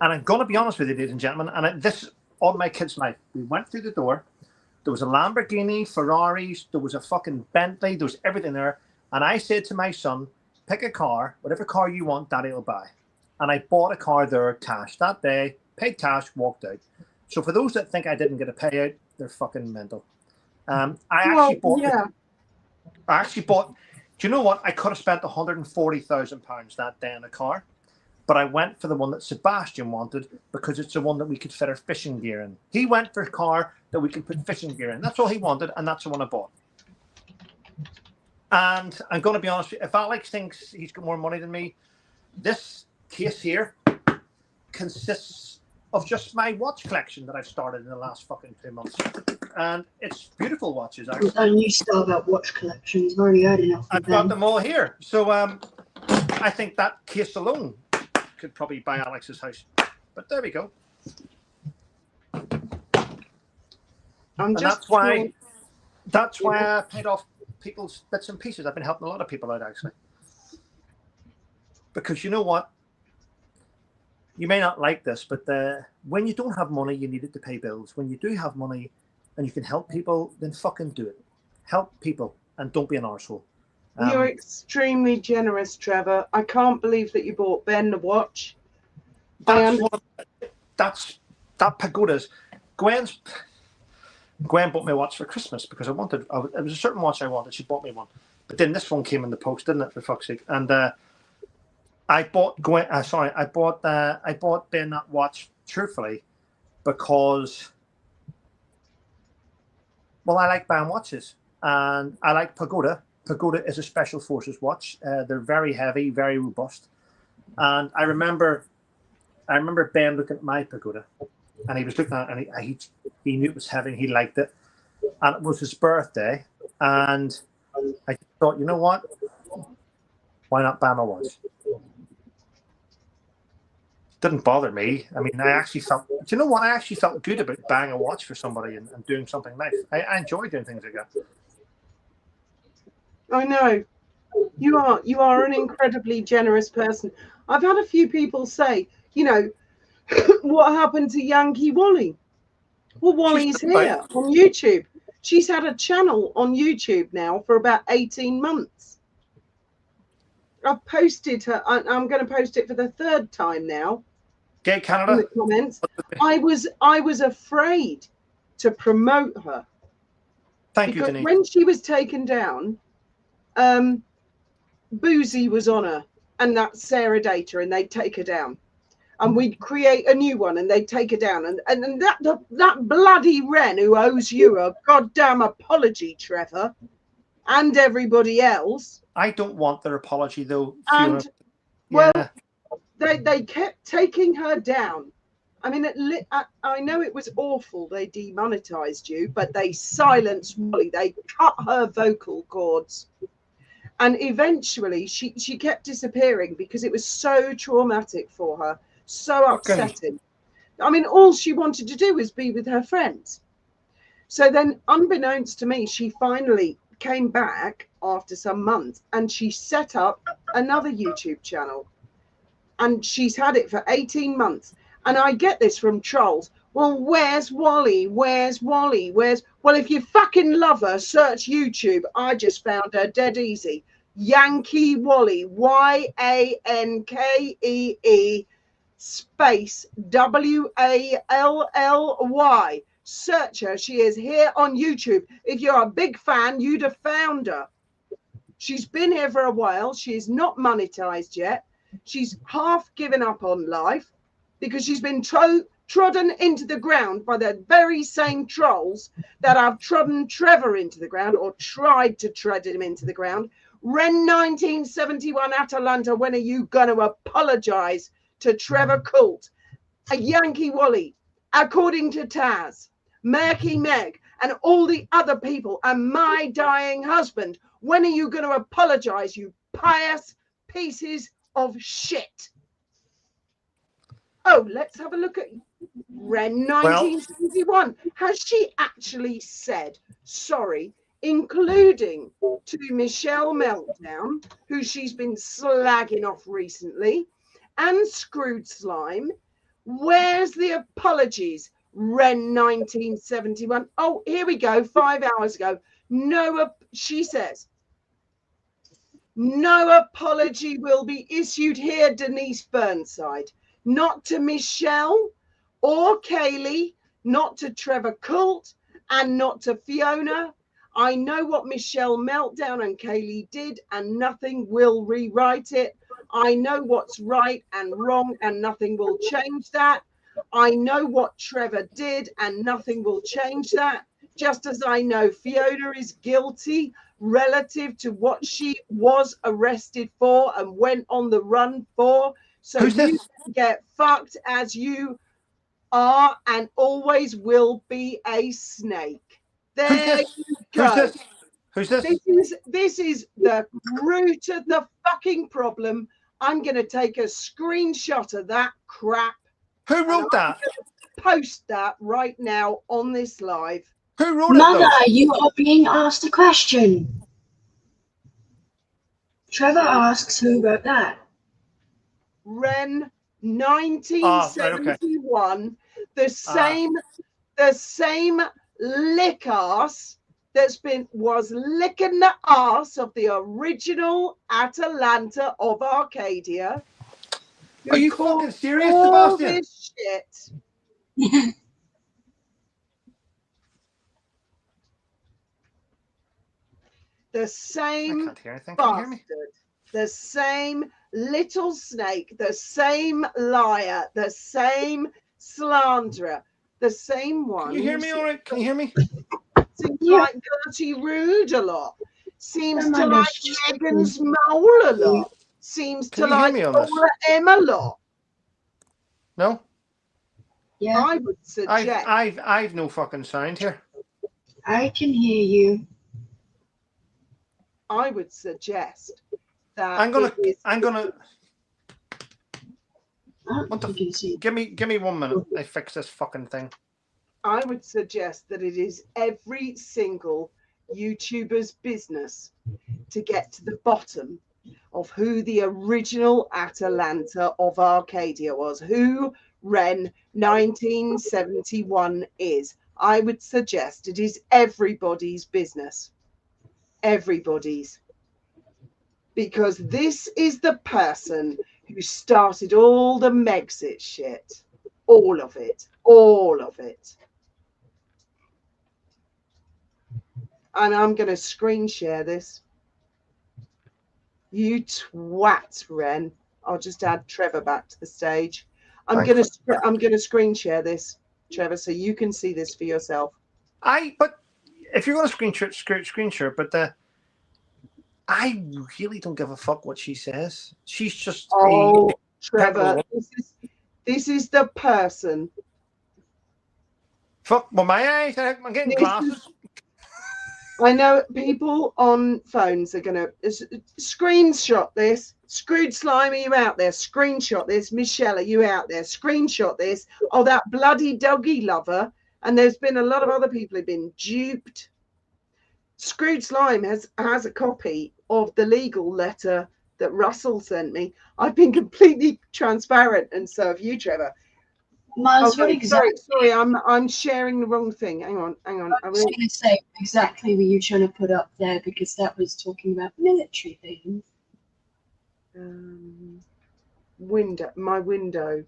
And I'm going to be honest with you, ladies and gentlemen, and this all my kids' life. We went through the door. There was a Lamborghini, Ferraris, there was a fucking Bentley, there was everything there. And I said to my son, pick a car, whatever car you want, Daddy will buy. And I bought a car there cash that day, paid cash, walked out. So for those that think I didn't get a payout, they're fucking mental. I actually bought, do you know what? I could have spent £140,000 that day on a car. But I went for the one that Sebastian wanted because it's the one that we could fit our fishing gear in. He went for a car that we could put fishing gear in. That's all he wanted, and that's the one I bought. And I'm going to be honest with you, if Alex thinks he's got more money than me, this case here consists of just my watch collection that I've started in the last fucking 2 months. And it's beautiful watches, actually. A new style about watch collections. I've already heard enough. I've got them all here. So I think that case alone could probably buy Alex's house. But there we go. That's why I paid off people's bits and pieces. I've been helping a lot of people out, actually. Because you know what? You may not like this, but when you don't have money, you need it to pay bills. When you do have money and you can help people, then fucking do it. Help people and don't be an arsehole. You're extremely generous, Trevor. I can't believe that you bought Ben the watch. That pagoda's. Gwen bought me a watch for Christmas because it was a certain watch I wanted. She bought me one, but then this one came in the post, didn't it? For fuck's sake! And I bought Ben that watch truthfully because, well, I like buying watches and I like Pagoda. Pagoda is a special forces watch. They're very heavy, very robust. And I remember Ben looking at my Pagoda, and he was looking at it, and he knew it was heavy. He liked it, and it was his birthday. And I thought, you know what? Why not buy my watch? Didn't bother me. I mean, I actually felt. Do you know what? I actually felt good about buying a watch for somebody and doing something nice. I enjoy doing things like that. I know. You are an incredibly generous person. I've had a few people say, you know, what happened to Yankee Wally? Well, Wally's here on YouTube. She's had a channel on YouTube now for about 18 months. I've posted her. I'm going to post it for the 3rd time now. Gay Canada. In the comments. I was afraid to promote her. Thank you, Denise. When she was taken down, Boozy was on her, and that's Sarah Data, and they'd take her down. and we'd create a new one and they'd take her down. And that bloody Ren who owes you a goddamn apology, Trevor, and everybody else. I don't want their apology though, Fiona. And well, they kept taking her down. I mean, I know it was awful. They demonetized you, but they silenced Wally. They cut her vocal cords. And eventually she kept disappearing because it was so traumatic for her, so upsetting. I mean, all she wanted to do was be with her friends. So then, unbeknownst to me, she finally came back after some months and she set up another YouTube channel. And she's had it for 18 months. And I get this from trolls. Well, where's Wally? Where's Wally? Well, if you fucking love her, search YouTube. I just found her dead easy. Yankee Wally, YANKEE space WALLY. Search her. She is here on YouTube. If you're a big fan, you'd have found her. She's been here for a while. She is not monetized yet. She's half given up on life because she's been trodden into the ground by the very same trolls that have trodden Trevor into the ground or tried to tread him into the ground. Ren 1971 Atalanta, when are you going to apologize to Trevor Coult, a Yankee Wally, according to Taz, Murky Meg, and all the other people, and my dying husband? When are you going to apologize, you pious pieces of shit? Oh, let's have a look at Ren 1971. Has she actually said sorry, including to Michelle Meltdown, who she's been slagging off recently, and Screwed Slime? Where's the apologies, Ren 1971? Oh, here we go, 5 hours ago. No, she says, no apology will be issued here, Denise Burnside. Not to Michelle or Kaylee, not to Trevor Coult, and not to Fiona. I know what Michelle Meltdown and Kaylee did, and nothing will rewrite it. I know what's right and wrong, and nothing will change that. I know what Trevor did, and nothing will change that. Just as I know Fiona is guilty relative to what she was arrested for and went on the run for. So you can get fucked as you are and always will be a snake. There you go. Who's this? This is the root of the fucking problem. I'm going to take a screenshot of that crap. Who wrote that? Post that right now on this live. Who wrote Mother, it? you are being asked a question. Trevor asks who wrote that. Ren 1971, the same lick ass was licking the ass of the original Atalanta of Arcadia. Are you fucking serious, Sebastian? This shit. The same bastard, the same little snake, the same liar, the same slanderer, the same one. Can you hear me all right? Can you hear me? Seems like Gertie Rude a lot. Seems to like Megan's Mole a lot. Seems to like Paula M a lot. No? Yeah. I would suggest. I've no fucking sound here. I can hear you. I would suggest that I'm gonna give me 1 minute. I fix this fucking thing. I would suggest that it is every single YouTuber's business to get to the bottom of who the original Atalanta of Arcadia was, who Ren 1971 is. I would suggest it is everybody's business. Everybody's. Because this is the person who started all the Megxit shit. All of it. All of it. And I'm going to screen share this. You twat, Ren. I'll just add Trevor back to the stage. I'm Right. gonna screen share this, Trevor, so you can see this for yourself. But if you're going to screen share, but I really don't give a fuck what she says. She's just Oh, a Trevor, temporal. this is the person. Fuck, well, my eyes. I'm getting glasses. I know people on phones are going to screenshot this. Screwed Slime, are you out there? Screenshot this. Michelle, are you out there? Screenshot this. Oh, that bloody doggy lover. And there's been a lot of other people who've been duped. Screwed Slime has a copy of the legal letter that Russell sent me. I've been completely transparent, and so have you, Trevor. Miles, what exactly? Sorry, I'm sharing the wrong thing. Hang on. I was going to say, exactly were you trying to put up there, because that was talking about military things. My window.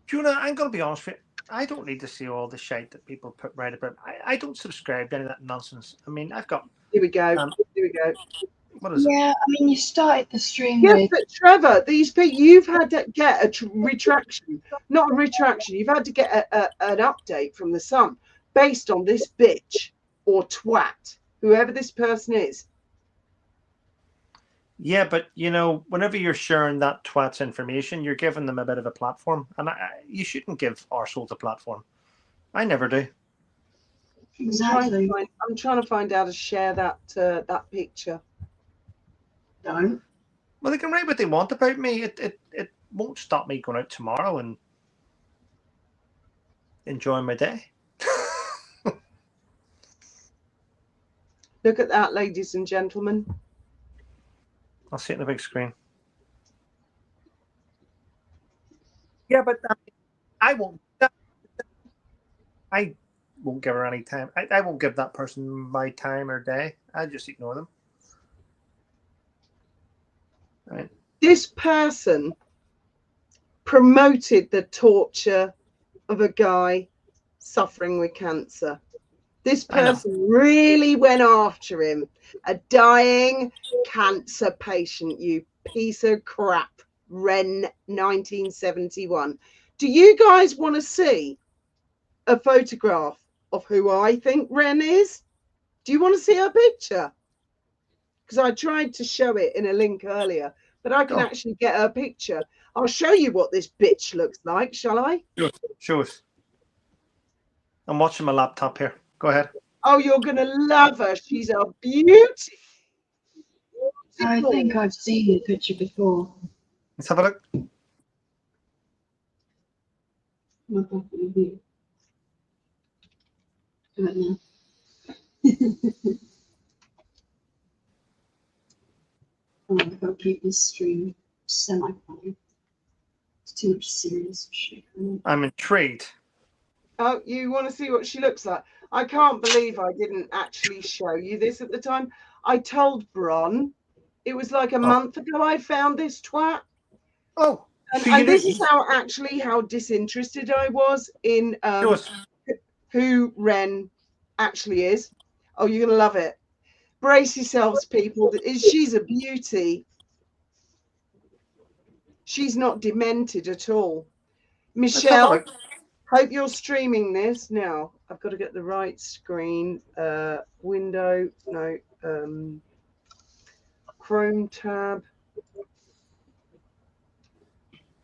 Juna, I'm going to be honest with you. I don't need to see all the shit that people write about. I don't subscribe to any of that nonsense. I mean, I've got. Here we go. Here we go. What is it? Yeah, I mean, you started the stream Yes, with. but Trevor, these people, you've had to get a retraction, not a retraction. You've had to get an update from the Sun based on this bitch or twat, whoever this person is. Yeah, but whenever you're sharing that twat's information, you're giving them a bit of a platform, and you shouldn't give arseholes a platform. I never do. Exactly. I'm trying to find out how to share that picture. Don't. Well, they can write what they want about me. It won't stop me going out tomorrow and enjoying my day. Look at that, ladies and gentlemen. I'll see it on the big screen. Yeah, but I won't. I won't give her any time. I won't give that person my time or day. I just ignore them. Right. This person promoted the torture of a guy suffering with cancer. This person really went after him. A dying cancer patient, you piece of crap. Ren 1971. Do you guys want to see a photograph of who I think Ren is? Do you want to see her picture? Because I tried to show it in a link earlier, but I can actually get her picture. I'll show you what this bitch looks like, shall I? Sure. I'm watching my laptop here. Go ahead. Oh, you're going to love her. She's a beauty. I think I've seen the picture before. Let's have a look. Right now. I've got to keep this stream semi-funny. It's too much serious shit. I'm intrigued. Oh, you want to see what she looks like? I can't believe I didn't actually show you this at the time. I told Bron. It was like a month ago I found this twat. Oh. And this is how disinterested I was in who Ren actually is. Oh, you're going to love it. Brace yourselves, people. She's a beauty. She's not demented at all. Michelle, hope you're streaming this. Now, I've got to get the right screen. Window, no, Chrome tab.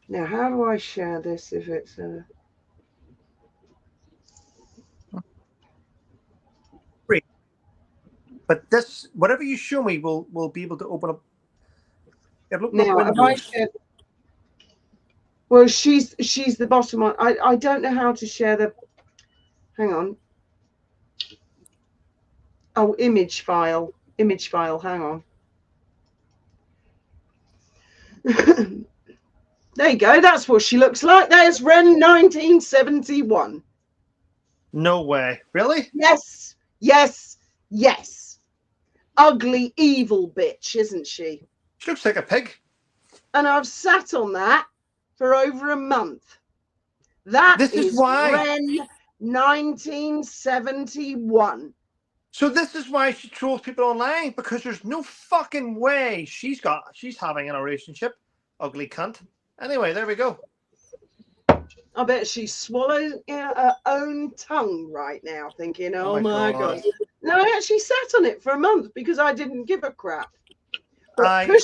Now, how do I share this if it's a... But this, whatever you show me, will be able to open up. Now, have I shared... Well, she's the bottom one. I don't know how to share the... Hang on. Oh, image file. Image file, hang on. There you go. That's what she looks like. There's Ren 1971. No way. Really? Yes. Yes. Yes. Ugly, evil bitch, isn't she? She looks like a pig. And I've sat on that for over a month. That is why Ren 1971. So this is why she trolls people online, because there's no fucking way she's having a relationship. Ugly cunt. Anyway, there we go. I bet she's swallowing her own tongue right now, thinking, oh my God. No, I actually sat on it for a month because I didn't give a crap. But push,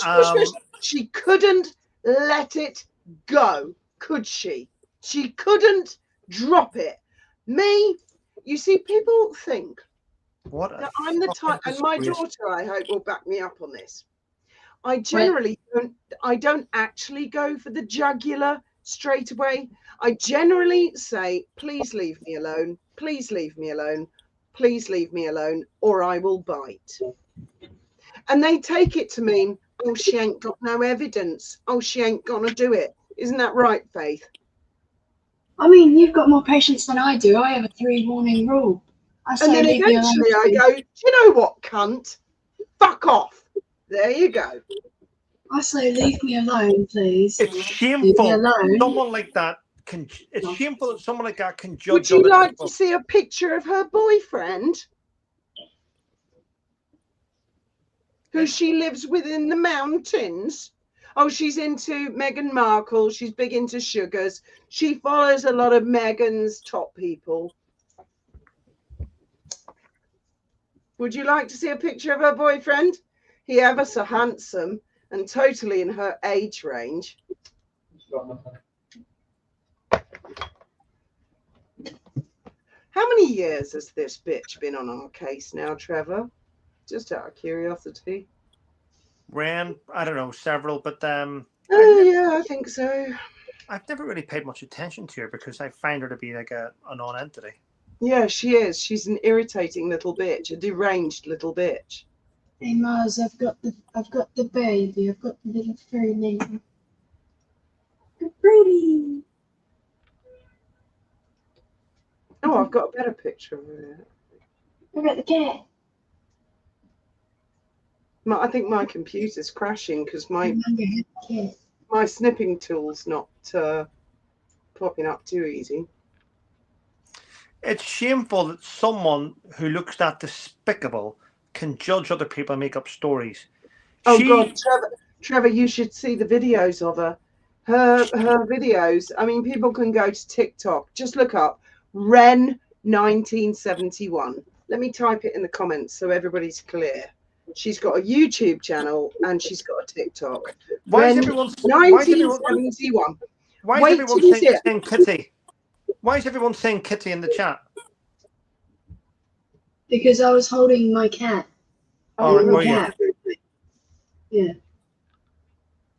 she couldn't let it go, could she? She couldn't drop it. Me, you see, people think that I'm the type, and my daughter, I hope, will back me up on this. I generally don't actually go for the jugular straight away. I generally say, please leave me alone, please leave me alone, please leave me alone, or I will bite. And they take it to mean, oh, she ain't got no evidence. Oh, she ain't gonna do it. Isn't that right, Faith? I mean, you've got more patience than I do. I have a 3 warning rule. I say, and then leave me alone, eventually I go, do you know what, cunt? Fuck off. There you go. I say, leave me alone, please. It's shameful. Someone like that can. It's shameful that someone like that can judge. Would you like to see a picture of her boyfriend, who she lives with in the mountains? Oh, she's into Meghan Markle. She's big into sugars. She follows a lot of Meghan's top people. Would you like to see a picture of her boyfriend? He ever so handsome and totally in her age range. How many years has this bitch been on our case now, Trevor? Just out of curiosity. Ran, I don't know, several, but yeah, I think so. I've never really paid much attention to her because I find her to be like a non-entity. Yeah, she is. She's an irritating little bitch, a deranged little bitch. Hey Mars, I've got the baby. I've got the little furry neighbor. Pretty. Oh, I've got a better picture of her. I've got the cat. I think my computer's crashing because my snipping tool's not popping up too easy. It's shameful that someone who looks that despicable can judge other people and make up stories. Oh God, Trevor, you should see the videos of her. Her videos. I mean, people can go to TikTok. Just look up Ren 1971. Let me type it in the comments so everybody's clear. She's got a YouTube channel and she's got a TikTok. Why is everyone 1971? Why is everyone saying Kitty? Why is everyone saying Kitty in the chat? Because I was holding my cat. Oh, were you? Yeah.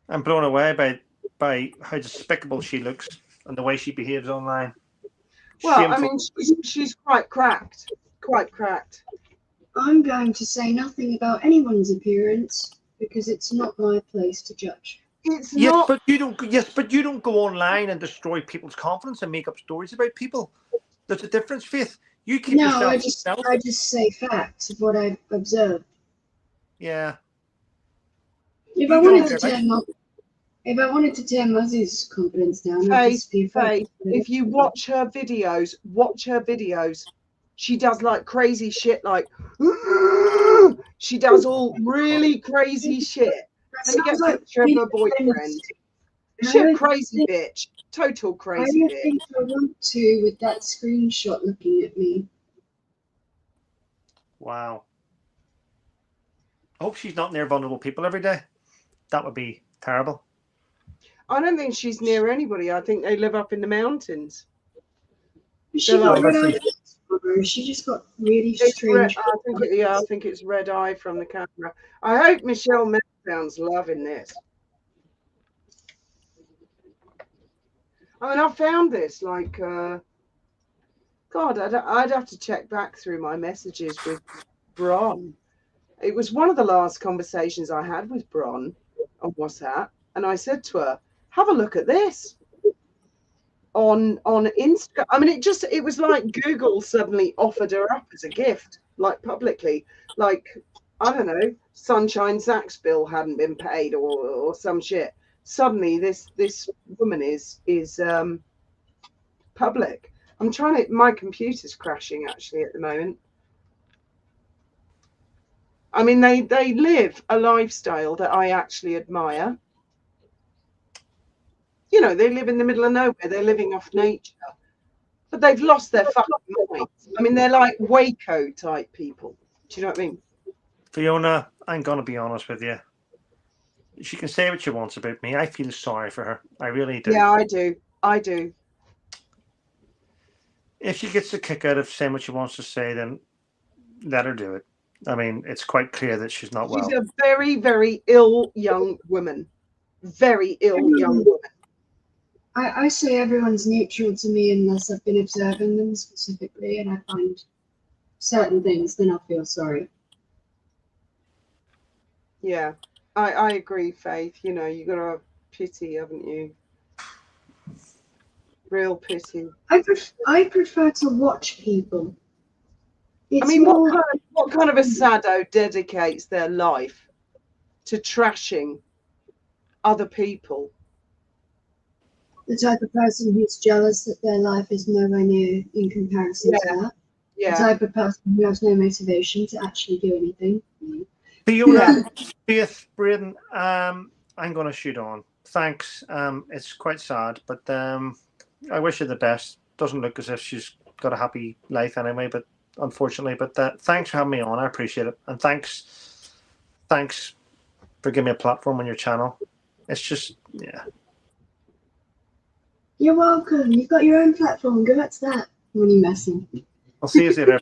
I'm blown away by how despicable she looks and the way she behaves online. Well, shameful. I mean, she's quite cracked. Quite cracked. I'm going to say nothing about anyone's appearance because it's not my place to judge. Yes, but you don't go online and destroy people's confidence and make up stories about people. There's a difference, Faith. You keep yourself. I just say facts of what I've observed. Yeah. If I wanted to tear Muzzy's confidence down, Faith, if you watch her videos, she does like crazy shit, like she does all really crazy shit. Let me get a picture of her boyfriend. She's a crazy bitch. Total crazy bitch. I don't think I want to with that screenshot looking at me. Wow. I hope she's not near vulnerable people every day. That would be terrible. I don't think she's near anybody. I think they live up in the mountains. She just got really strange. I think it's red eye from the camera. I hope Michelle Meltdown's loving this. I mean, I found this like, God, I'd have to check back through my messages with Bron. It was one of the last conversations I had with Bron on WhatsApp, and I said to her, "Have a look at this." On Instagram. I mean, it was like Google suddenly offered her up as a gift, like publicly, like, I don't know, Sunshine Zach's bill hadn't been paid or some shit. Suddenly this woman is public. I'm trying to, my computer's crashing actually at the moment. I mean, they live a lifestyle that I actually admire. You know, they live in the middle of nowhere. They're living off nature. But they've lost their fucking minds. I mean, they're like Waco type people. Do you know what I mean? Fiona, I'm going to be honest with you. She can say what she wants about me. I feel sorry for her. I really do. Yeah, I do. I do. If she gets a kick out of saying what she wants to say, then let her do it. I mean, it's quite clear that she's not well. She's a very, very ill young woman. Very ill young woman. I say everyone's neutral to me unless I've been observing them specifically and I find certain things, then I'll feel sorry. Yeah, I agree, Faith. You know, you got to have pity, haven't you? Real pity. I prefer to watch people. It's I mean, more, what kind of a sado dedicates their life to trashing other people? the type of person who's jealous that their life is nowhere near in comparison to that. The Yeah. type of person who has no motivation to actually do anything. Fiona, Faith, Braden, I'm going to shoot on. Thanks. It's quite sad, but I wish her the best. Doesn't look as if she's got a happy life anyway, but unfortunately. But thanks for having me on. I appreciate it, and thanks for giving me a platform on your channel. It's just, yeah. You're welcome. You've got your own platform. Go back to that when you're messing. I'll see you later.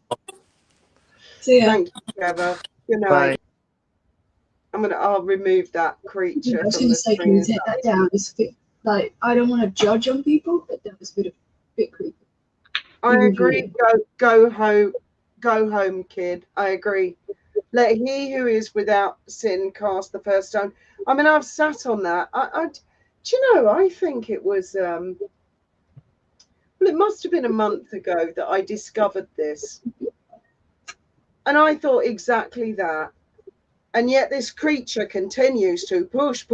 See ya. Thanks, Trevor. Good night. Bye. I'll remove that creature. I was from going the to say, can you take that down? It's a bit, like, I don't want to judge on people, but that was a bit creepy. I agree. Go home, kid. I agree. Let he who is without sin cast the first stone. I mean, I've sat on that. Do you know? I think it was. Well, it must have been a month ago that I discovered this, and I thought exactly that. And yet, this creature continues to push.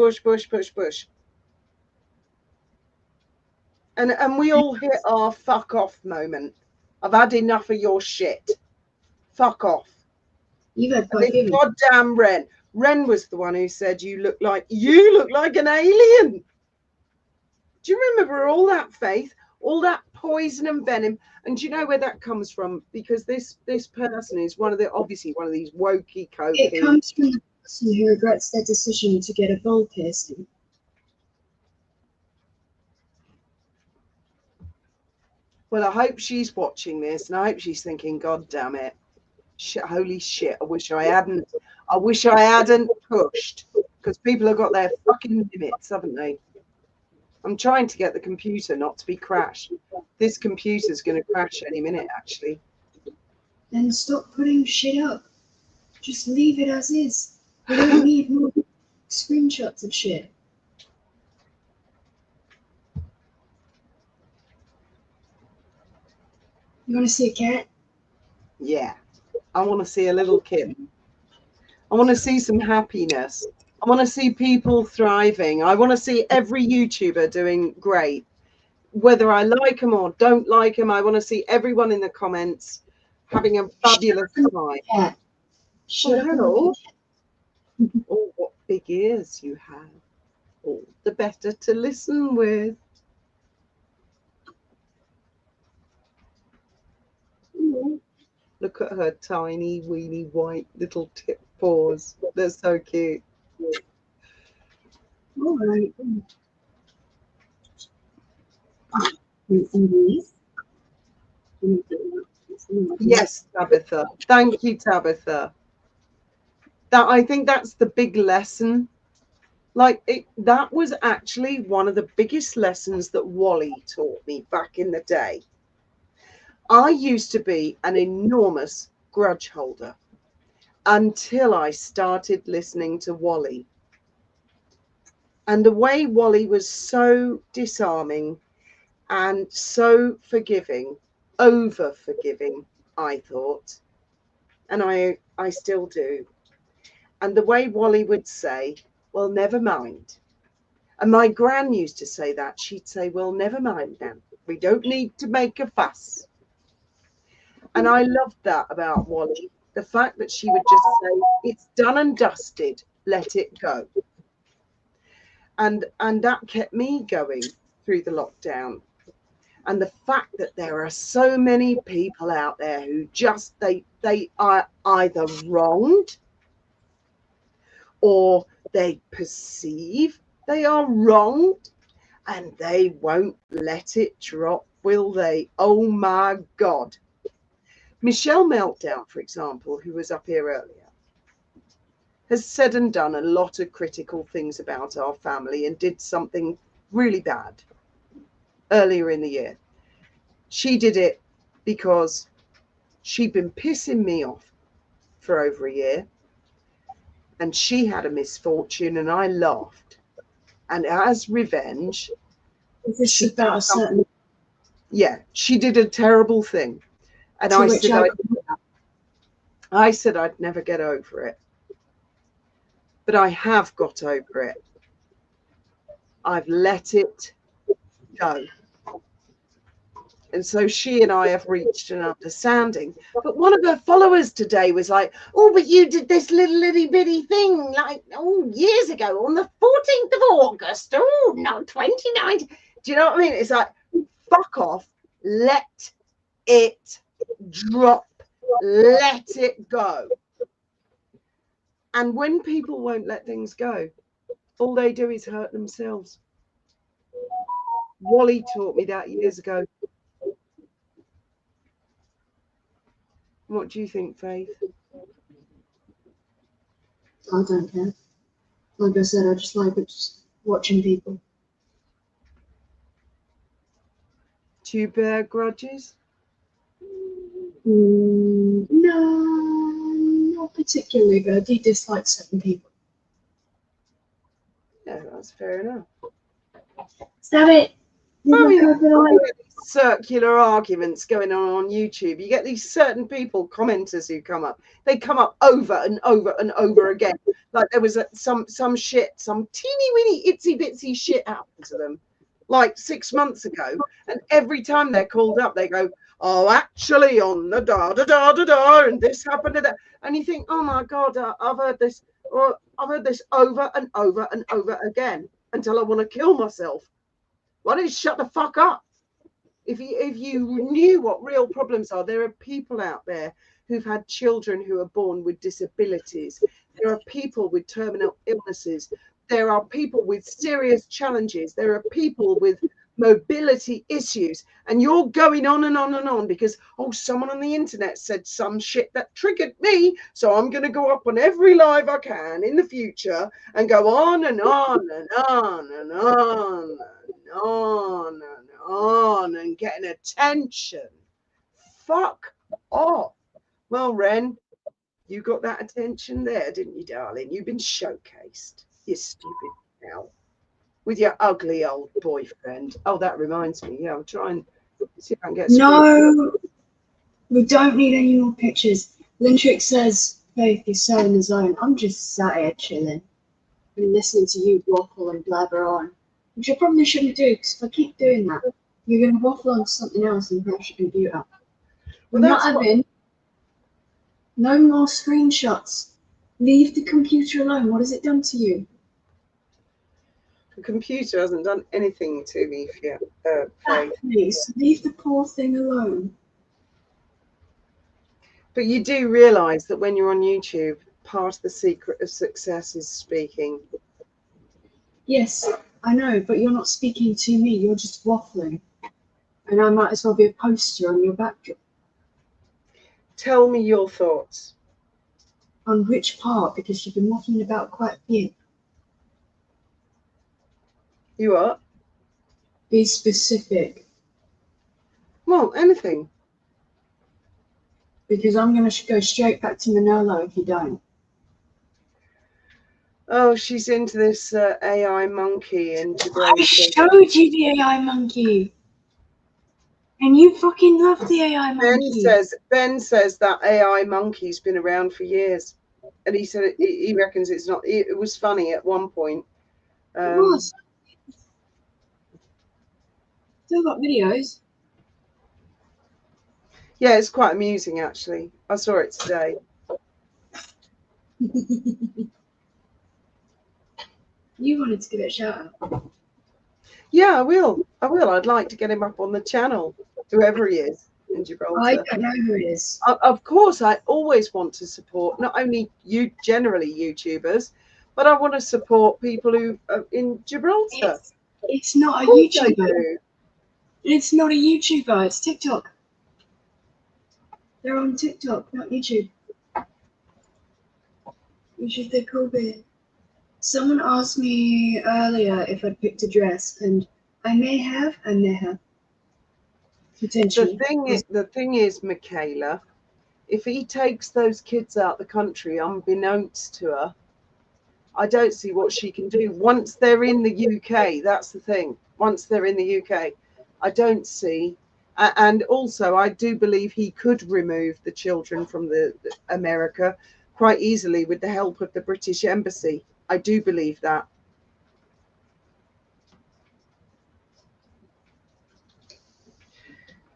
And we all hit our fuck off moment. I've had enough of your shit. Fuck off. You've had quite a goddamn Ren. Ren was the one who said you look like an alien. Do you remember all that, Faith? All that poison and venom? And do you know where that comes from? Because this person is obviously one of these wokey cokey. It comes from the person who regrets their decision to get a bull piercing. Well, I hope she's watching this, and I hope she's thinking, God damn it. Shit, holy shit, I wish I hadn't pushed, because people have got their fucking limits, haven't they? I'm trying to get the computer not to be crashed. This computer's going to crash any minute, actually. Then stop putting shit up. Just leave it as is. We don't need more screenshots of shit. You want to see a cat? Yeah. I want to see a little kid. I want to see some happiness. I want to see people thriving. I want to see every YouTuber doing great. Whether I like them or don't like them, I want to see everyone in the comments having a fabulous time. Yeah. Shut up. Hello. Oh, what big ears you have. All the better to listen with. Look at her tiny, weeny, white little tip paws. They're so cute. All right. Yes, Tabitha. Thank you, Tabitha. I think that's the big lesson. That was actually one of the biggest lessons that Wally taught me back in the day. I used to be an enormous grudge holder until I started listening to Wally. And the way Wally was so disarming and so forgiving, over forgiving, I thought, and I still do. And the way Wally would say, well, never mind. And my gran used to say that. She'd say, well, never mind now. We don't need to make a fuss. And I loved that about Wally. The fact that she would just say, it's done and dusted, let it go. And that kept me going. through the lockdown. And the fact that there are so many people out there who just, they are either wronged or they perceive they are wronged, and they won't let it drop, will they? Oh my God. Michelle Meltdown, for example, who was up here earlier, has said and done a lot of critical things about our family and did something really bad earlier in the year. She did it because she'd been pissing me off for over a year, and she had a misfortune, and I laughed. And as revenge, This is about a certain. Yeah, she did a terrible thing, and I said I'd never get over it, but I have got over it. I've let it go. And so she and I have reached an understanding. But one of her followers today was like, oh, but you did this little itty bitty thing like, oh, years ago on the 14th of August. Oh, no, 29. Do you know what I mean? It's like, fuck off. Let it drop. Let it go. And when people won't let things go, all they do is hurt themselves. Wally taught me that years ago. What do you think, Faith? I don't care. Like I said, I just like just watching people. Do you bear grudges? No, not particularly, but I do dislike certain people. Yeah, that's fair enough. Stop it! Circular arguments going on YouTube. You get these certain people, commenters who come up. They come up over and over and over again. Like there was some shit, some teeny weeny itsy bitsy shit happened to them like 6 months ago, and every time they're called up, they go, "Oh, actually, on the da da da da da, and this happened to that," and you think, "Oh my God, I've heard this, or I've heard this over and over and over again until I want to kill myself. Why don't you shut the fuck up?" If you knew what real problems are, there are people out there who've had children who are born with disabilities. There are people with terminal illnesses. There are people with serious challenges. There are people with mobility issues. And you're going on and on and on because, oh, someone on the internet said some shit that triggered me. So I'm going to go up on every live I can in the future and go on and on and on and on and on and on and getting attention. Fuck off. Well, Ren, you got that attention there, didn't you, darling? You've been showcased. You stupid hell. With your ugly old boyfriend. Oh, that reminds me. Yeah, I'll try and see if I can get No, we don't need any more pictures. Lintrix says, Faith, you're so in the zone. I'm just sat here chilling and listening to you waffle and blabber on, which I probably shouldn't do, because if I keep doing that, you're going to waffle on something else and crash your computer. We're not having no more screenshots. Leave the computer alone. What has it done to you? The computer hasn't done anything to me yet. Please, leave the poor thing alone. But you do realise that when you're on YouTube, part of the secret of success is speaking. Yes, I know, but you're not speaking to me. You're just waffling. And I might as well be a poster on your backdrop. Tell me your thoughts. On which part? Because you've been waffling about quite a few. You are? Be specific. Well, anything. Because I'm going to go straight back to Manolo if you don't. Oh, she's into this AI monkey integration. I showed you the AI monkey. And you fucking love the AI monkey. Ben says that AI monkey's been around for years. And he said he reckons it's not. It was funny at one point. It was. Still got videos. Yeah, it's quite amusing, actually. I saw it today. You wanted to give it a shout out. Yeah, I will. I will. I'd like to get him up on the channel, whoever he is in I Gibraltar. don't know who it is. Of course, I always want to support not only you, generally YouTubers, but I want to support people who are in Gibraltar. It's not a Of course I YouTuber. do. It's not a YouTuber. It's TikTok. They're on TikTok, not YouTube. Which is the cool bit. Someone asked me earlier if I'd picked a dress, and I may have. Potentially. The thing is, Michaela, if he takes those kids out the country, unbeknownst to her, I don't see what she can do. Once they're in the UK, that's the thing. Once they're in the UK, I don't see. And also, I do believe he could remove the children from the America quite easily with the help of the British Embassy. I do believe that.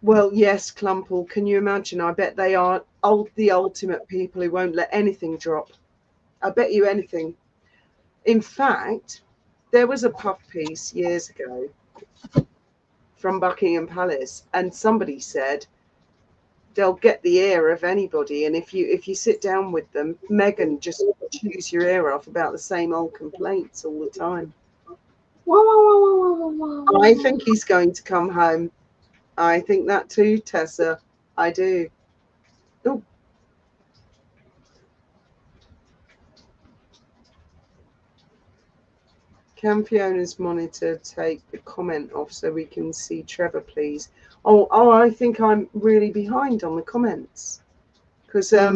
Well, yes, Clumple, can you imagine? I bet they are the ultimate people who won't let anything drop. I bet you anything. In fact, there was a puff piece years ago from Buckingham Palace, and somebody said they'll get the ear of anybody, and if you sit down with them, Meghan just chews your ear off about the same old complaints all the time. I think he's going to come home. I think that too, Tessa. I do. Oh. Can Fiona's monitor take the comment off so we can see Trevor, please? Oh, I think I'm really behind on the comments because I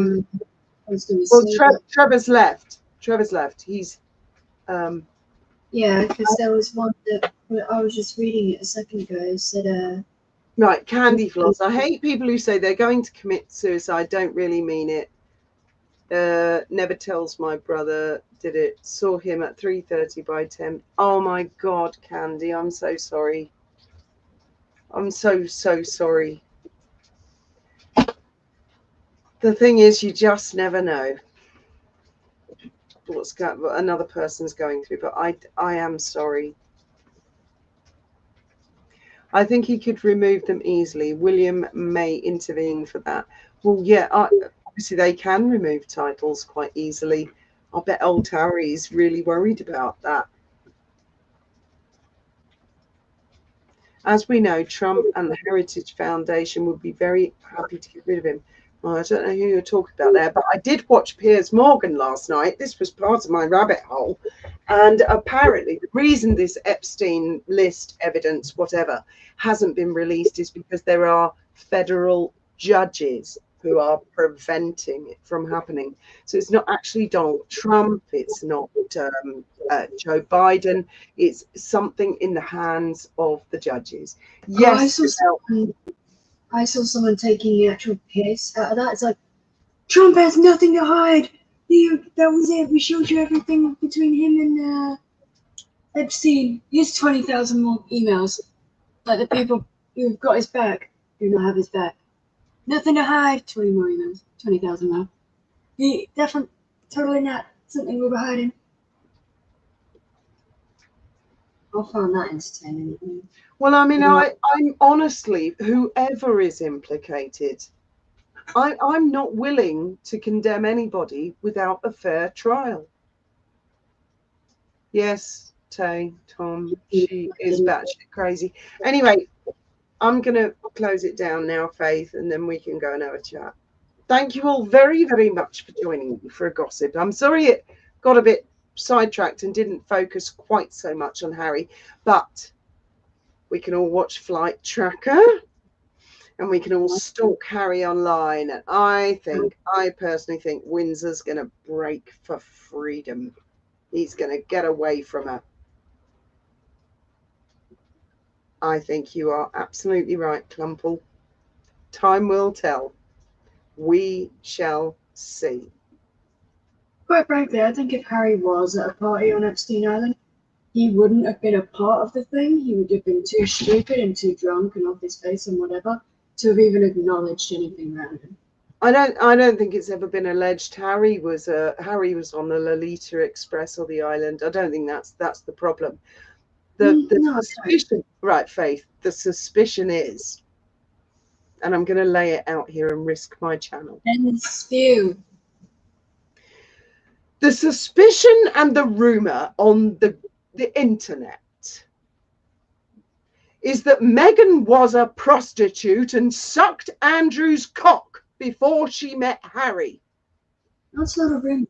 was going to well, say Trevor's left. Trevor's left. He's yeah, because there was one that I was just reading it a second ago. It said right. Candy Floss. I hate people who say they're going to commit suicide. Don't really mean it. Never tells my brother did it. Saw him at 3:30 by 10. Oh my God, Candy, I'm so sorry. I'm so sorry. The thing is, you just never know what another person's going through. But I am sorry. I think he could remove them easily. William may intervene for that. Well, yeah, obviously they can remove titles quite easily. I bet old Harry's really worried about that. As we know, Trump and the Heritage Foundation would be very happy to get rid of him. Well, I don't know who you're talking about there, but I did watch Piers Morgan last night. This was part of my rabbit hole. And apparently the reason this Epstein list evidence, whatever, hasn't been released is because there are federal judges who are preventing it from happening. So it's not actually Donald Trump. It's not Joe Biden. It's something in the hands of the judges. Yes. I saw someone taking the actual piss out of that. It's like, Trump has nothing to hide. That was it. We showed you everything between him and Epstein. Here's 20,000 more emails. Like the people who've got his back do not have his back. Nothing to hide. 20 more emails. 20,000 more. He definitely, totally not something we were hiding. I found that entertaining. Well, I mean, I'm honestly, whoever is implicated, I'm not willing to condemn anybody without a fair trial. Yes, Tom, she is batshit crazy. Anyway, I'm going to close it down now, Faith, and then we can go and have a chat. Thank you all very, very much for joining me for a gossip. I'm sorry it got a bit sidetracked and didn't focus quite so much on Harry, but we can all watch Flight Tracker and we can all stalk Harry online. And I personally think Windsor's going to break for freedom. He's going to get away from her. I think you are absolutely right, Clumple. Time will tell. We shall see. Quite frankly, I think if Harry was at a party on Epstein Island, he wouldn't have been a part of the thing. He would have been too stupid and too drunk and off his face and whatever to have even acknowledged anything around him. I don't think it's ever been alleged Harry was on the Lolita Express or the island. I don't think that's the problem. The No, sorry. suspicion, right, Faith, the suspicion is, and I'm going to lay it out here and risk my channel. And spew. The suspicion and the rumor on the internet is that Meghan was a prostitute and sucked Andrew's cock before she met Harry. That's not a rumor.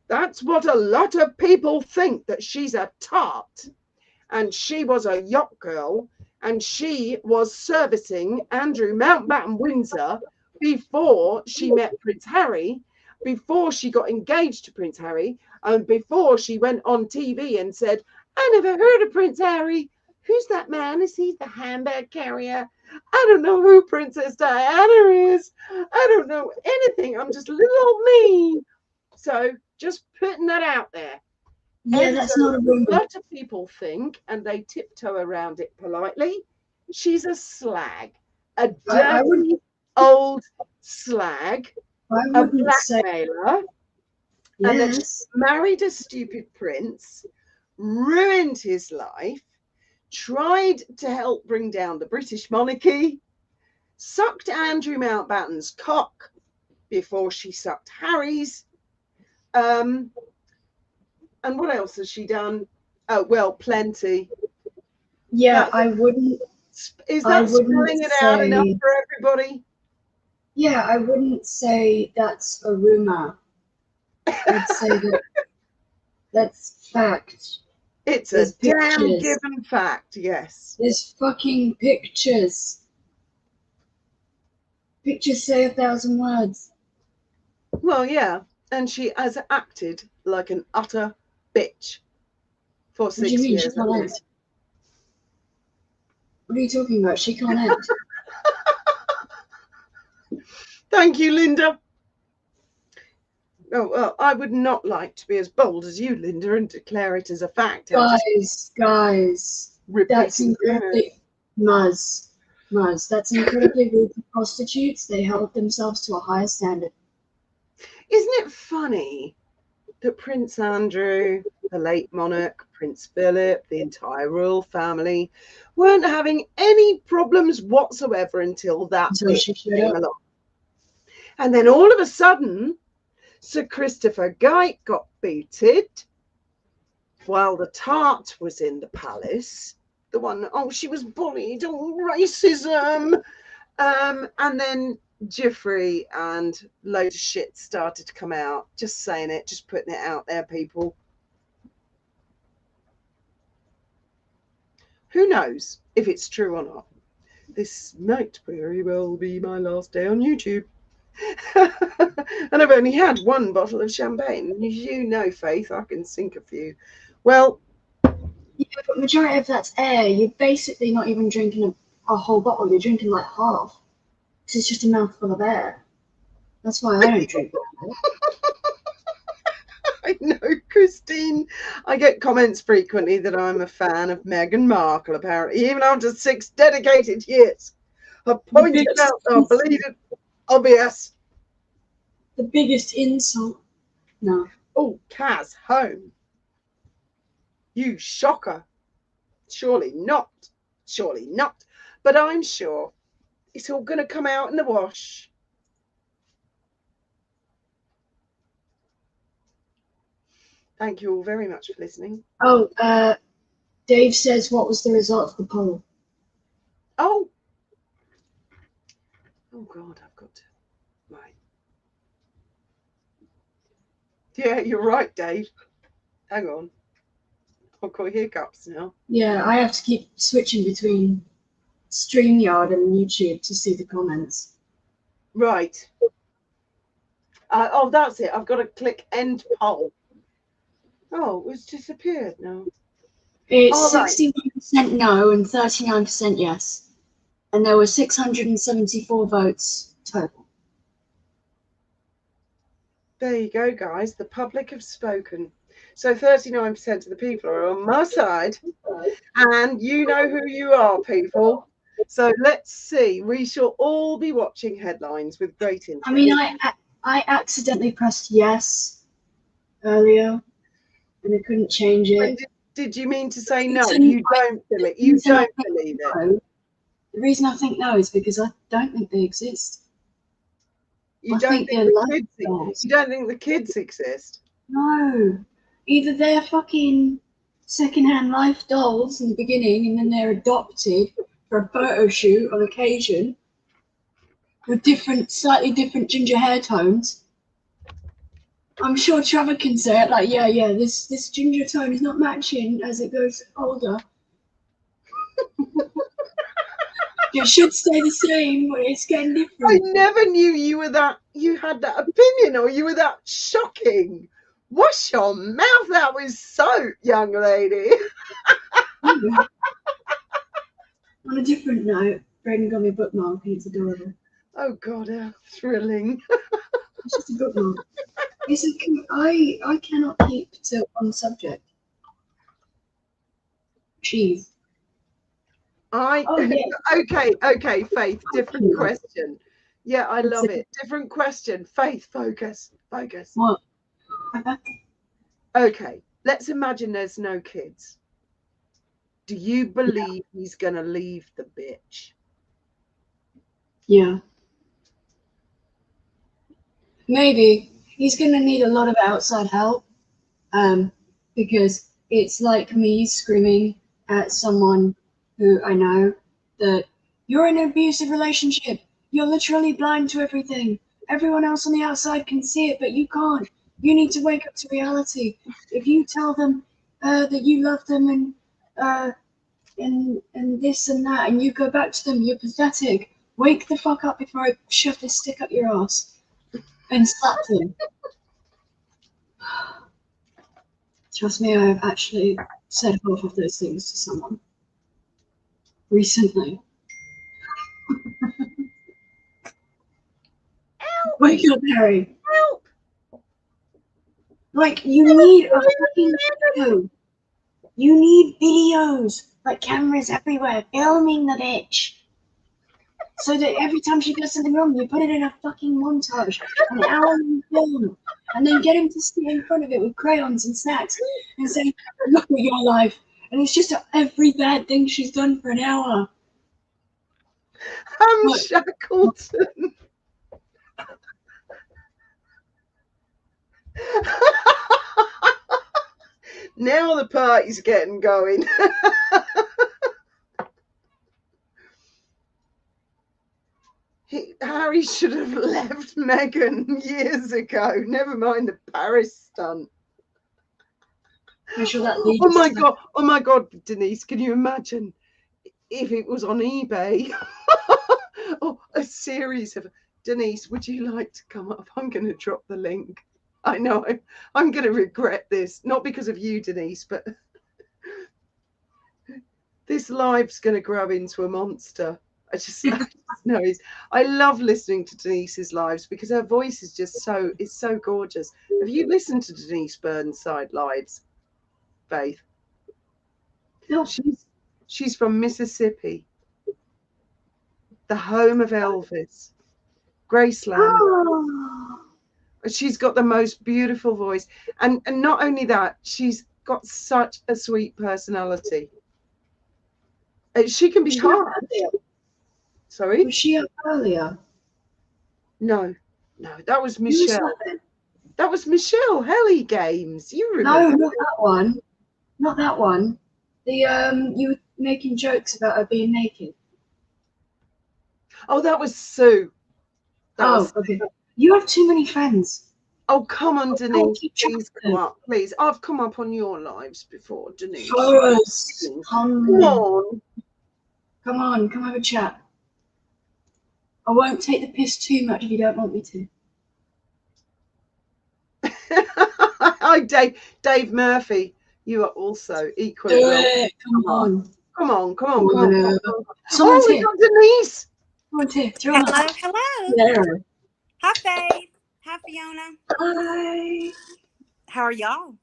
That's what a lot of people think, that she's a tart and she was a yacht girl and she was servicing Andrew Mountbatten Windsor before she met Prince Harry, before she got engaged to Prince Harry, and before she went on TV and said, I never heard of Prince Harry. Who's that man? Is he the handbag carrier? I don't know who Princess Diana is. I don't know anything. I'm just little old me. So just putting that out there. Yeah, And that's so not a rumor. a lot of people think, and they tiptoe around it politely, she's a slag, a dirty old slag, a blackmailer, and that she married a stupid prince, ruined his life, tried to help bring down the British monarchy, sucked Andrew Mountbatten's cock before she sucked Harry's. And what else has she done? Oh, well, plenty. Yeah, I wouldn't. Is that spelling it out enough for everybody? Yeah, I wouldn't say that's a rumor. I'd say that that's fact. It's a damn given fact, yes. There's fucking pictures. Pictures say 1,000 words. Well, yeah, and she has acted like an utter bitch for 6 years. What do you mean, she can't act? What are you talking about? She can't act. Thank you, Linda. Oh, well, I would not like to be as bold as you, Linda, and declare it as a fact. Guys, that's incredibly Muzz. That's incredibly rude for prostitutes. They held themselves to a higher standard. Isn't it funny that Prince Andrew, the late monarch, Prince Philip, the entire royal family weren't having any problems whatsoever until that bitch came along? And then all of a sudden, Sir Christopher Gite got booted while the tart was in the palace. The one, oh, she was bullied, oh, racism. And then Geoffrey and loads of shit started to come out. Just saying it, just putting it out there, people. Who knows if it's true or not? This might very well be my last day on YouTube. And I've only had one bottle of champagne. You know, Faith, I can sink a few. Well, yeah, but majority of that's air. You're basically not even drinking a whole bottle. You're drinking like half. Because it's just a mouthful of air. That's why I don't drink that. I know, Christine. I get comments frequently that I'm a fan of Meghan Markle, apparently, even after 6 dedicated years. I pointed out our bleeding obvious. The biggest insult. No. Oh, Kaz, home. You shocker. Surely not. Surely not. But I'm sure it's all going to come out in the wash. Thank you all very much for listening. Oh, Dave says, what was the result of the poll? Oh. Oh, God, I've got to. Right. Yeah, you're right, Dave. Hang on. I've got hiccups now. Yeah, I have to keep switching between StreamYard and YouTube to see the comments. Right. Oh, that's it. I've got to click end poll. Oh, it's disappeared now. It's 61% no and 39% yes. And there were 674 votes total. There you go, guys. The public have spoken. So 39% of the people are on my side. And you know who you are, people. So let's see. We shall all be watching headlines with great interest. I mean, I accidentally pressed yes earlier and I couldn't change it. Did you mean to say no? It's You don't believe. You reason I don't think believe it. no. The reason I think no is because I don't think they exist. You I don't think think they're the life kids. dolls. You don't think the kids exist. No. Either they're fucking secondhand life dolls in the beginning and then they're adopted for a photo shoot on occasion with slightly different ginger hair tones. I'm sure Trevor can say it like, yeah, this ginger tone is not matching as it goes older. It should stay the same, but it's getting I different. never knew you had that opinion, or you were that shocking. Wash your mouth. That was soap, young lady. On a different note, Braden got me a bookmark and it's adorable. Oh God, how thrilling. It's just a bookmark. I cannot keep to one subject. Cheese. Oh, yeah. Okay, Faith, different question. Yeah, I love it. Different question. Faith, focus. What? Okay, let's imagine there's no kids. Do you believe he's going to leave the bitch? Yeah. Maybe. He's going to need a lot of outside help. Because it's like me screaming at someone who I know that you're in an abusive relationship. You're literally blind to everything. Everyone else on the outside can see it, but you can't. You need to wake up to reality. If you tell them that you love them and this and that, and you go back to them, you're pathetic. Wake the fuck up before I shove this stick up your ass and slap them. Trust me, I have actually said both of those things to someone recently. Wake up, Harry. Help! Like, you need a fucking video. You need videos, like cameras everywhere, filming the bitch. So that every time she does something wrong, you put it in a fucking montage, an hour-long film, and then get him to sit in front of it with crayons and snacks and say, look at your life. And it's just every bad thing she's done for an hour. Shackleton. Now the party's getting going. Harry should have left Meghan years ago. Never mind the Paris stunt. I'm sure that Oh my God, Denise, can you imagine if it was on eBay? Oh, a series of... Denise, would you like to come up? I'm going to drop the link. I know I'm going to regret this, not because of you, Denise, but this live's going to grow into a monster. I just know it. I love listening to Denise's lives because her voice is just so gorgeous. Have you listened to Denise Burnside lives, Faith? No. She's from Mississippi, the home of Elvis, Graceland. Oh. She's got the most beautiful voice, and not only that, she's got such a sweet personality. She can be hard. Sorry? Was she up earlier? No, that was Michelle. That was Michelle Helly Games. You remember? No, not that one. Not that one. The you were making jokes about her being naked. Oh, that was Sue. Okay. You have too many friends. Oh, come on, Denise. Please come up. Please. I've come up on your lives before, Denise. Come on. Come on, come have a chat. I won't take the piss too much if you don't want me to. Hi, Dave Murphy. You are also equally. Do it. Come on. Come on. Someone's we got Denise. Someone's here. Hello. There. Hi, Faith. Hi, Fiona. Hi. How are y'all?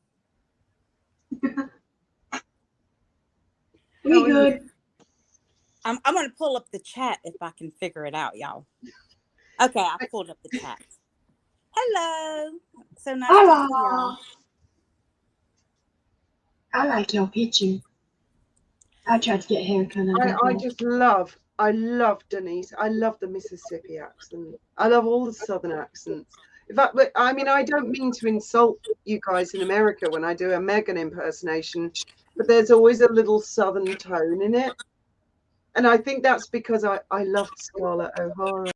We good. I'm going to pull up the chat if I can figure it out, y'all. Okay, I pulled up the chat. Hello. So nice to see y'all. I like your picture. I tried to get a haircut. I love Denise. I love the Mississippi accent. I love all the Southern accents. In fact, but I mean, I don't mean to insult you guys in America when I do a Megan impersonation, but there's always a little Southern tone in it. And I think that's because I loved Scarlett O'Hara.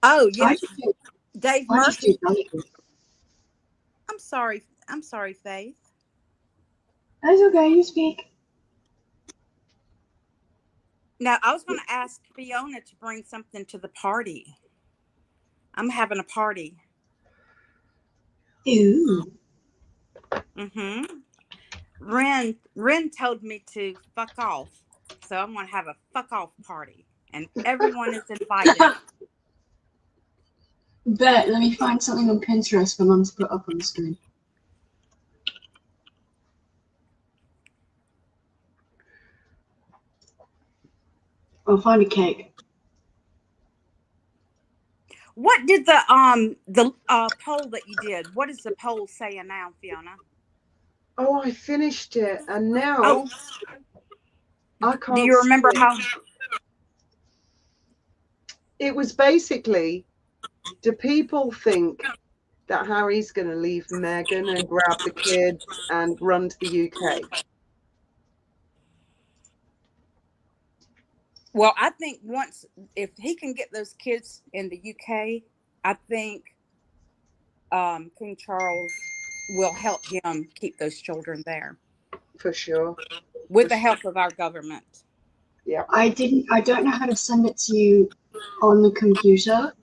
Oh, I yes. just do, Dave I just do Murphy. Dollywood. I'm sorry. I'm sorry, Faith. That's okay. You speak. Now, I was going to ask Fiona to bring something to the party. I'm having a party. Ooh. Mm-hmm. Ren told me to fuck off. So I'm going to have a fuck off party. And everyone is invited. Bet. Let me find something on Pinterest for Mum to put up on the screen. I'll find a cake. What did the poll that you did? What is the poll saying now, Fiona? Oh, I finished it, and now I can't. Do you remember how? It was basically, do people think that Harry's going to leave Meghan and grab the kids and run to the UK? Well, I think if he can get those kids in the UK, I think King Charles will help him keep those children there. For sure. With the help of our government. Yeah. I don't know how to send it to you on the computer.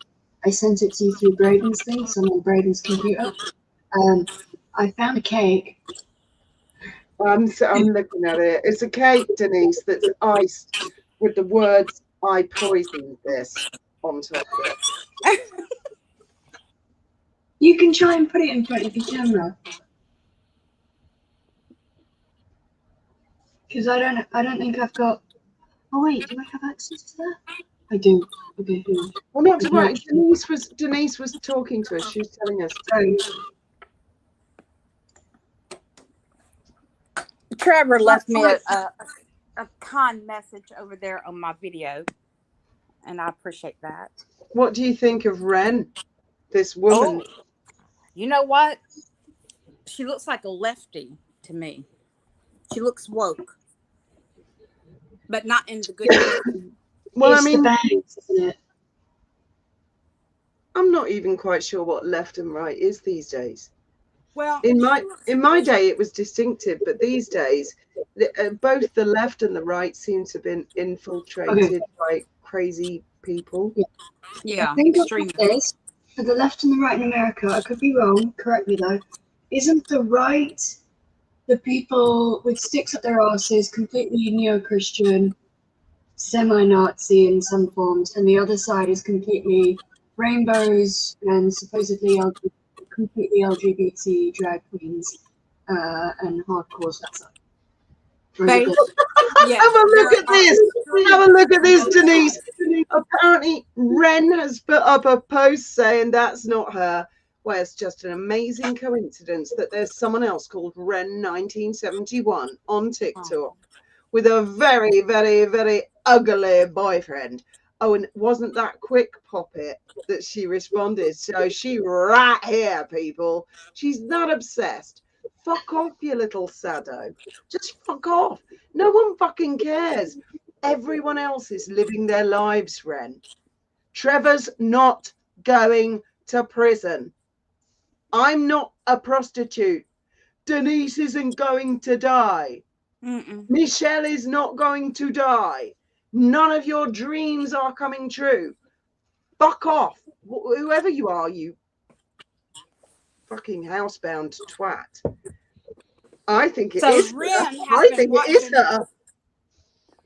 I sent it to you through Braden's thing, so I'm on Braden's computer. I found a cake. I'm looking at it. It's a cake, Denise, that's iced with the words "I poisoned this" on top of it. You can try and put it in front of your camera. Because I don't think I've got. Oh wait, do I have access to that? I do. Okay. Well, not to worry. Denise was talking to us. She was telling us. Trevor left me a kind message over there on my video, and I appreciate that. What do you think of Ren, this woman? Oh, you know what? She looks like a lefty to me. She looks woke, but not in the good way. Well, it's I mean, the bangs, isn't it? I'm not even quite sure what left and right is these days. Well, in my day, it was distinctive, but these days, both the left and the right seem to have been infiltrated by crazy people. Yeah, I think extreme. this for the left and the right in America. I could be wrong. Correct me though. Isn't the right the people with sticks up their asses, completely neo-Christian, semi-Nazi in some forms, and the other side is completely rainbows and supposedly completely LGBT drag queens and hardcore stuff. Yes, Have a look at this. Have a look at this, Denise. Apparently, Ren has put up a post saying that's not her. Well, it's just an amazing coincidence that there's someone else called Ren 1971 on TikTok with a very, very, very ugly boyfriend. Oh, and wasn't that quick poppet that she responded? So she right here, people. She's not obsessed. Fuck off, you little sado. Just fuck off. No one fucking cares. Everyone else is living their lives, Ren. Trevor's not going to prison. I'm not a prostitute. Denise isn't going to die. Michelle is not going to die. None of your dreams are coming true. Fuck off. Whoever you are, you fucking housebound twat. I think it is her. I think it is her.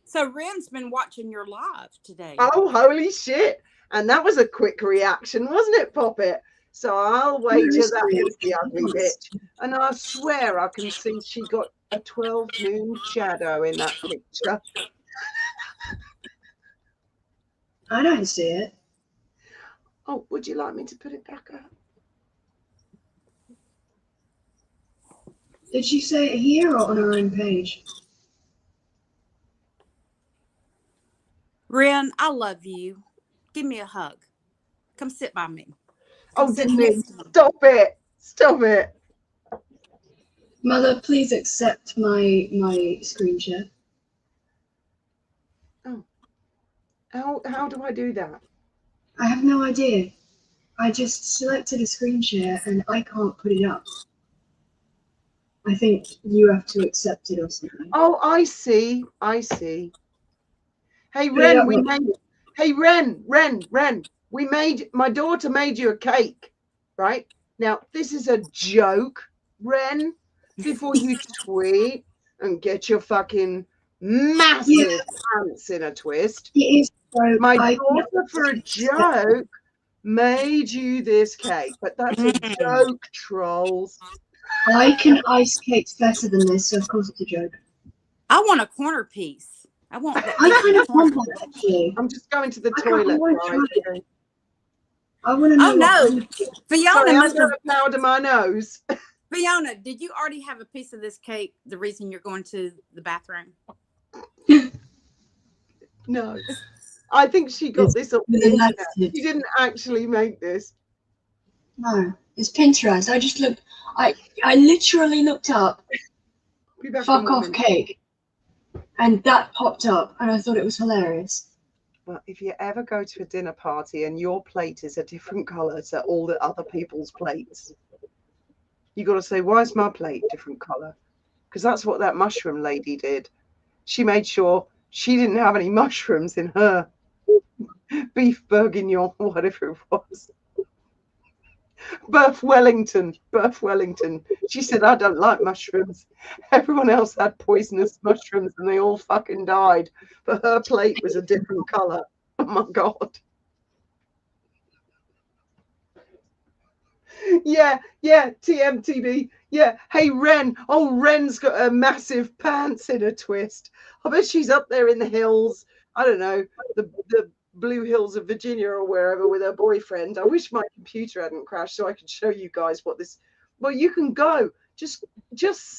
So Ren's been watching your live today. Oh, holy shit. And that was a quick reaction, wasn't it, Poppet? So I'll wager that is the ugly bitch. And I swear I can see she got a 12 moon shadow in that picture. I don't see it. Oh, would you like me to put it back up? Did she say it here or on her own page? Ren, I love you. Give me a hug. Come sit by me. Come Oh, sit Denise, next to me. stop it. Stop it. Mother, please accept my screen share. How do I do that? I have no idea. I just selected a screen share and I can't put it up. I think you have to accept it or something. Oh, I see. I see. Hey, Put it Ren, up, we Mother. made. Hey, Ren. We made. My daughter made you a cake, right? Now, this is a joke, Ren. Before you tweet and get your fucking massive pants in a twist. It is so. My daughter, for a joke, made you this cake, but that's a joke, trolls. I can ice cakes better than this, so of course it's a joke. I want a corner piece. I want that. I piece in kind the of want corner. that actually. I'm just going to the I toilet. want to guys. try it. I want to know. Oh no, what Fiona Sorry, I'm must have. going to powder my nose. Fiona, did you already have a piece of this cake? The reason you're going to the bathroom? No, I think she got this off the Really internet. likes it. She didn't actually make this. No, it's Pinterest. I just looked. I literally looked up Be back in "fuck 1 off minute. cake," and that popped up, and I thought it was hilarious. Well, if you ever go to a dinner party and your plate is a different colour to all the other people's plates, you got to say, "Why is my plate different colour?" Because that's what that mushroom lady did. She made sure she didn't have any mushrooms in her beef bourguignon, whatever it was. Berth Wellington. She said, "I don't like mushrooms." Everyone else had poisonous mushrooms and they all fucking died. But her plate was a different colour. Oh my God. Yeah, TMTB. Yeah. Hey, Ren. Oh, Ren's got her massive pants in a twist. I bet she's up there in the hills. I don't know, the Blue Hills of Virginia or wherever with her boyfriend. I wish my computer hadn't crashed so I could show you guys what this. Well, you can go. Just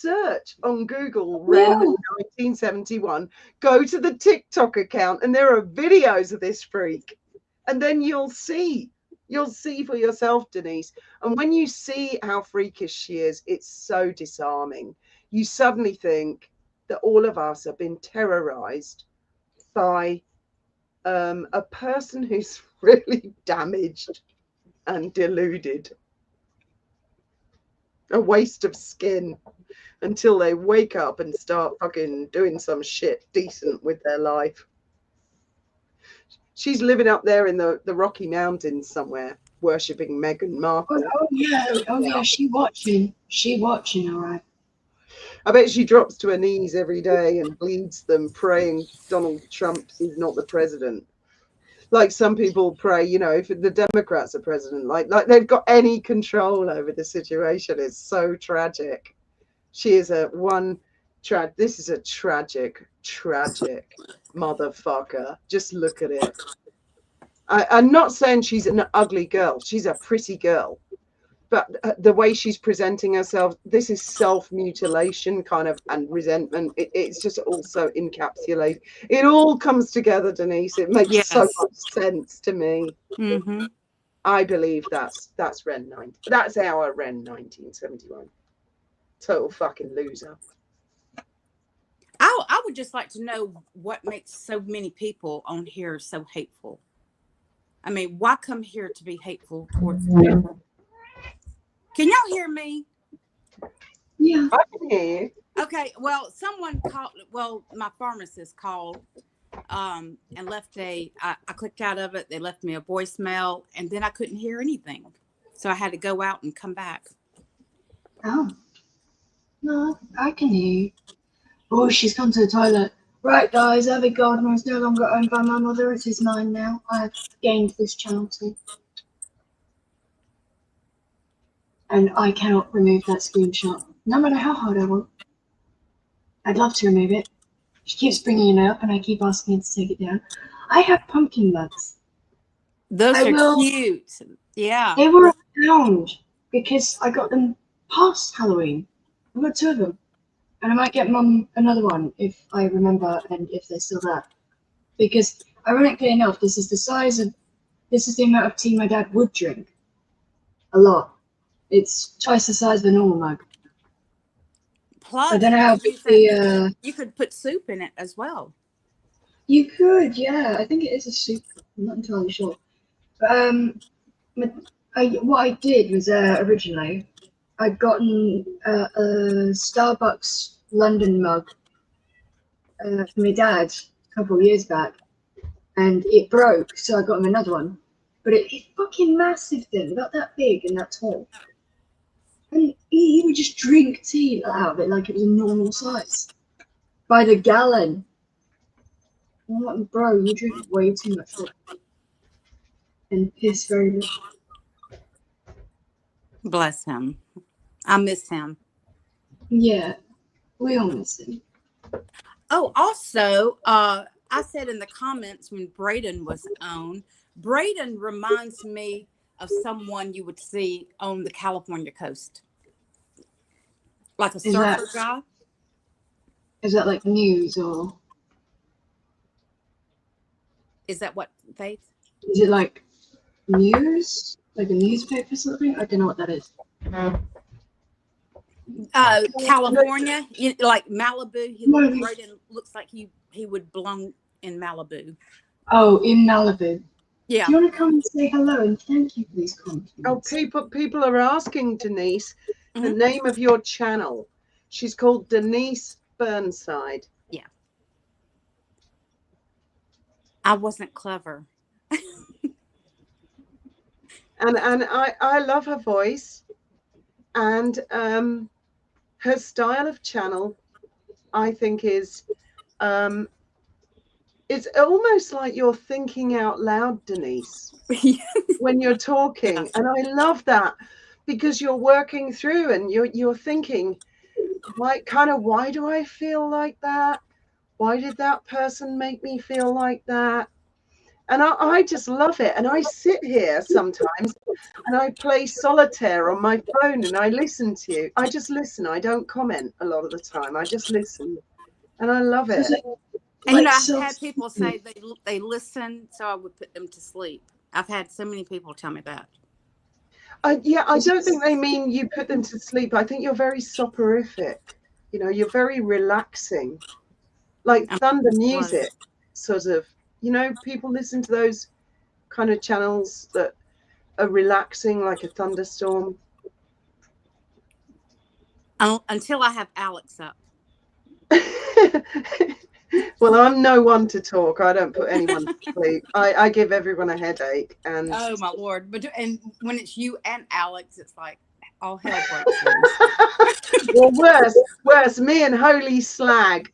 search on Google Ren 1971. Go to the TikTok account and there are videos of this freak. And then you'll see for yourself, Denise. And when you see how freakish she is, it's so disarming. You suddenly think that all of us have been terrorized by a person who's really damaged and deluded. A waste of skin until they wake up and start fucking doing some shit decent with their life. She's living up there in the Rocky Mountains somewhere, worshipping Meghan Markle. Oh yeah, she watching, all right. I bet she drops to her knees every day and bleeds them, praying Donald Trump is not the president. Like some people pray, you know, if the Democrats are president, like they've got any control over the situation. It's so tragic. She is this is a tragic motherfucker. Just look at it. I'm not saying she's an ugly girl. She's a pretty girl. But the way she's presenting herself, this is self-mutilation kind of and resentment. It's just also encapsulated. It all comes together, Denise. It makes so much sense to me. Mm-hmm. I believe that's Ren 9. That's our Ren 1971. Total fucking loser. I would just like to know what makes so many people on here so hateful. I mean, why come here to be hateful towards people? Can y'all hear me? Yeah. I can hear you. Okay, well, someone called, my pharmacist called and left I clicked out of it. They left me a voicemail and then I couldn't hear anything. So I had to go out and come back. Oh. No, I can hear you. Oh, she's gone to the toilet. Right, guys, Abby Gardner is no longer owned by my mother. It is mine now. I have gained this channel too. And I cannot remove that screenshot, no matter how hard I want. I'd love to remove it. She keeps bringing it up, and I keep asking her to take it down. I have pumpkin bugs. Those are cute. Yeah. They were around because I got them past Halloween. I've got 2 of them. And I might get Mum another one if I remember and if they're still there. Because ironically enough, this is the amount of tea my dad would drink. A lot. It's twice the size of a normal mug. Plus, I don't know how big you could put soup in it as well. You could, yeah. I think it is a soup. I'm not entirely sure. But what I did was originally I'd gotten a Starbucks London mug for my dad a couple of years back, and it broke, so I got him another one. But it's fucking massive thing, about that big and that tall. And he would just drink tea out of it like it was a normal size. By the gallon. I'm like, bro, you drink way too much water. And piss very little. Bless him. I miss him. Yeah, we all miss him. Oh, also, I said in the comments when Braden was on, Braden reminds me of someone you would see on the California coast. Like a surfer guy. Is that like news or? Is that what, Faith? Is it like news? Like a newspaper sort of thing? I don't know what that is. California, like Malibu. Braden looks like he would belong in Malibu. Oh, in Malibu. Yeah. Do you want to come and say hello and thank you for these comments? Oh, people are asking Denise the name of your channel. She's called Denise Burnside. Yeah. I wasn't clever. and I love her voice, and her style of channel, I think, is it's almost like you're thinking out loud, Denise, when you're talking. And I love that, because you're working through and you're thinking, why do I feel like that? Why did that person make me feel like that? And I just love it. And I sit here sometimes and I play solitaire on my phone and I listen to you. I just listen. I don't comment a lot of the time. I just listen. And I love it. And I've had people say they listen, so I would put them to sleep. I've had so many people tell me that. Yeah, I don't think they mean you put them to sleep. I think you're very soporific. You're very relaxing. Like thunder music, sort of. People listen to those kind of channels that are relaxing, like a thunderstorm. Until I have Alex up. Well, I'm no one to talk. I don't put anyone to sleep. I give everyone a headache. And oh my Lord! And when it's you and Alex, it's like all hell breaks loose. Well, worse. Me and Holy Slag.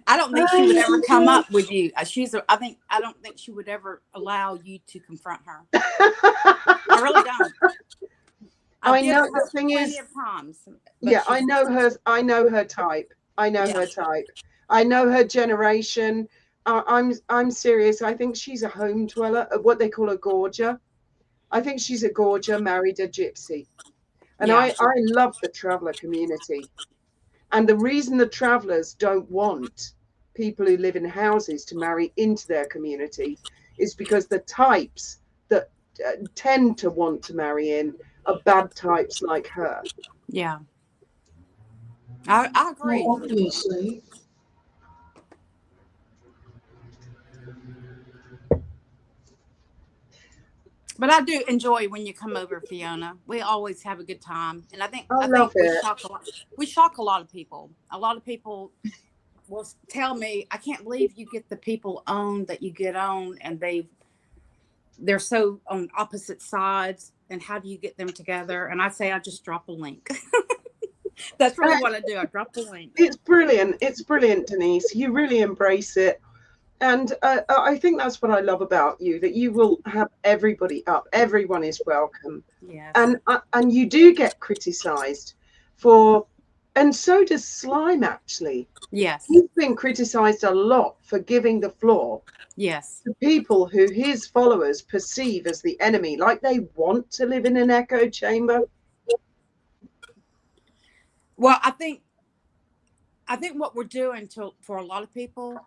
I don't think she would ever come up with you. I don't think she would ever allow you to confront her. I really don't. I know the thing is, yeah, I know her. I know her type. I know her type. I know her generation. I'm serious. I think she's a home dweller, what they call a gorger. I think she's a gorger, married a gypsy. And I love the traveller community. And the reason the travellers don't want people who live in houses to marry into their community is because the types that tend to want to marry in are bad types like her. Yeah. I agree. Well, obviously. But I do enjoy when you come over, Fiona. We always have a good time, and I think we shock a lot of people. A lot of people will tell me, "I can't believe you get the people on that you get on, and they're so on opposite sides. And how do you get them together?" And I say, I just drop a link. That's really what I do. I drop the link. It's brilliant. It's brilliant, Denise. You really embrace it. And I think that's what I love about you, that you will have everybody up. Everyone is welcome. Yes. And you do get criticised for, and so does Slime, actually. Yes. He's been criticised a lot for giving the floor. Yes. To people who his followers perceive as the enemy, like they want to live in an echo chamber. Well, I think what we're doing for a lot of people,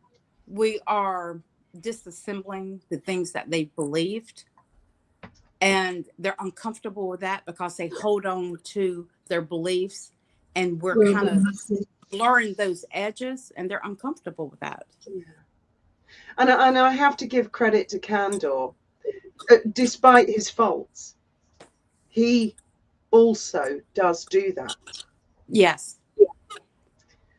we are disassembling the things that they believed, and they're uncomfortable with that because they hold on to their beliefs, and we're kind of blurring those edges, and they're uncomfortable with that. Yeah. And I have to give credit to Candor. Despite his faults, he also does do that. Yes.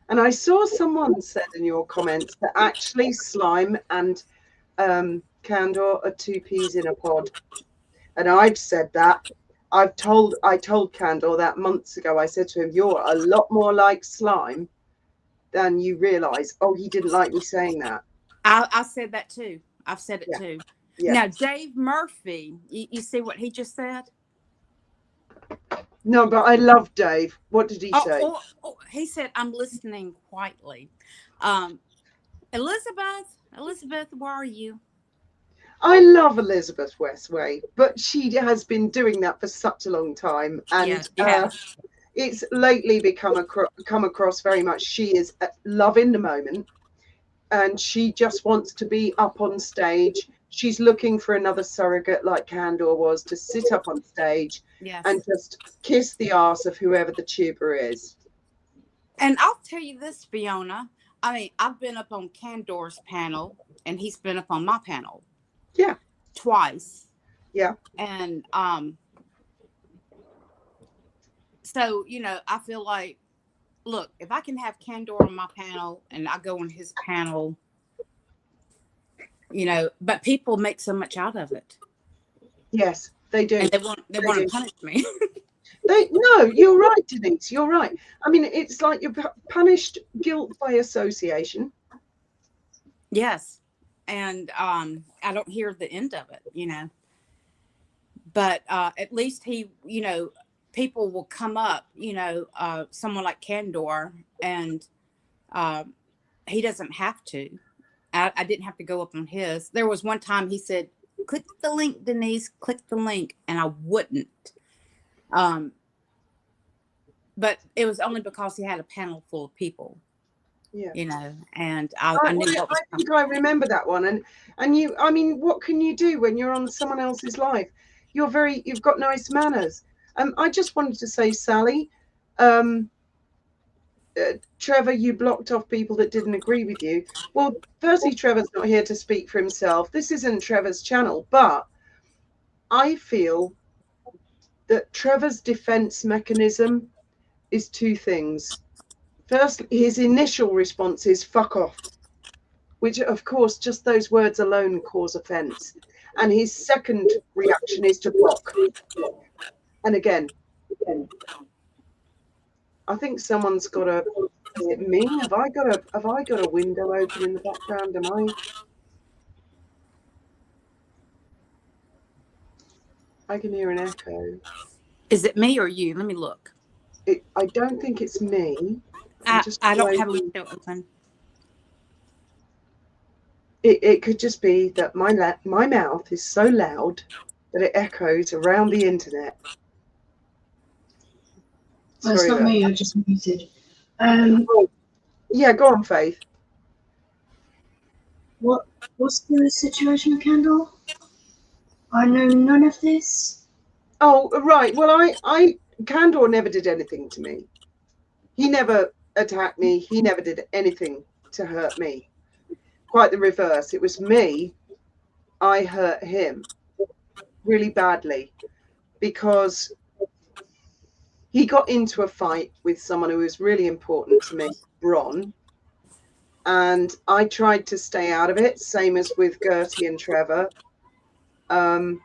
And I saw someone said in your comments that actually Slime and Candor are two peas in a pod. And I've said that. I told Candor that months ago. I said to him, "You're a lot more like Slime than you realise." Oh, he didn't like me saying that. I said that too. I've said it Yeah. too. Yeah. Now, Dave Murphy, you see what he just said? No, but I love Dave. What did he say? He said, "I'm listening quietly." Elizabeth, where are you? I love Elizabeth Westway, but she has been doing that for such a long time. And Yes. it's lately come across very much. She is loving the moment, and she just wants to be up on stage. She's looking for another surrogate like Candor was, to sit up on stage and just kiss the arse of whoever the tuber is. And I'll tell you this, Fiona. I mean, I've been up on Candor's panel, and he's been up on my panel. Yeah. Twice. Yeah. And so, you know, I feel like, look, if I can have Candor on my panel and I go on his panel, you know, but people make so much out of it. Yes, they do. And they want to punish me. No, you're right, Denise. You're right. I mean, it's like you're punished guilt by association. Yes. And I don't hear the end of it, you know. But at least he, you know, people will come up, you know, someone like Candor, and he doesn't have to. I didn't have to go up on his. There was one time he said, "Click the link, Denise, click the link," and I wouldn't. But it was only because he had a panel full of people. Yeah. You know, and I knew what was I think I remember that one. And you, I mean, what can you do when you're on someone else's live? You've got nice manners. I just wanted to say, Sally, Trevor, you blocked off people that didn't agree with you. Well, firstly, Trevor's not here to speak for himself. This isn't Trevor's channel, but I feel that Trevor's defense mechanism is two things. First, his initial response is "fuck off," which, of course, just those words alone cause offence. And his second reaction is to block. And again, I think someone's got a. Is it me? Have I got a window open in the background? Am I can hear an echo. Is it me or you? Let me look. I don't think it's me. I don't have a window open. It could just be that my mouth is so loud that it echoes around the internet. Well, it's not me. I just muted. Yeah, go on, Faith. What's the situation with Candor? I know none of this. Oh, right. Well, Candor never did anything to me. He never attacked me. He never did anything to hurt me. Quite the reverse. It was me. I hurt him really badly because he got into a fight with someone who was really important to me, Bron. And I tried to stay out of it, same as with Gertie and Trevor. I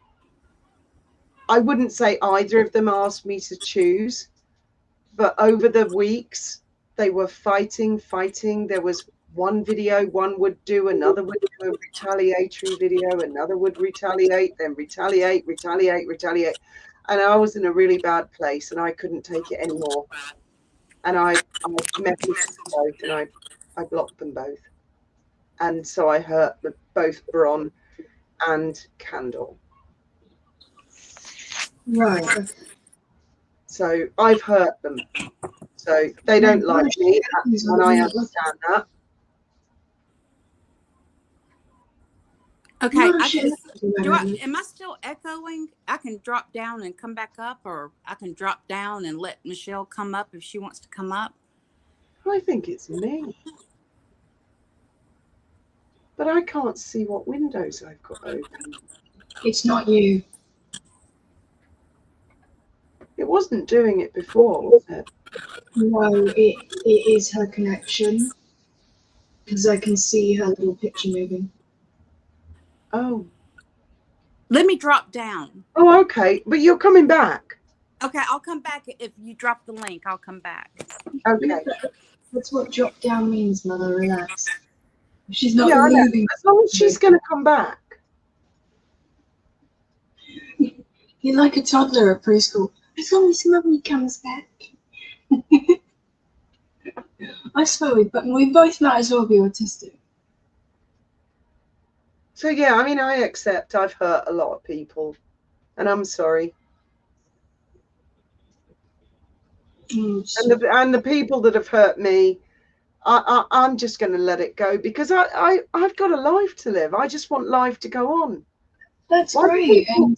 wouldn't say either of them asked me to choose, but over the weeks, they were fighting. There was one video one would do, another would do a retaliatory video, another would retaliate, then retaliate. And I was in a really bad place and I couldn't take it anymore. And I messaged them both and I blocked them both. And so I hurt both Bron and Candor. Right. So I've hurt them. So they don't like me, and I understand that. Okay, No, I she can, doesn't. am I still echoing? I can drop down and come back up, or I can drop down and let Michelle come up if she wants to come up. I think it's me. But I can't see what windows I've got open. It's not you. It wasn't doing it before, was it? No, it is her connection. Because I can see her little picture moving. Oh. Let me drop down. Oh, okay. But you're coming back. Okay, I'll come back if you drop the link. I'll come back. Okay. That's what drop down means, Mother. Relax. She's not Yeah, I know. moving. As long as she's going to come back. You're like a toddler at preschool. As long as Mummy comes back. I swear we both might as well be autistic. So, yeah, I mean, I accept I've hurt a lot of people. And I'm sorry. And the people that have hurt me, I'm just going to let it go because I've got a life to live. I just want life to go on. That's great. And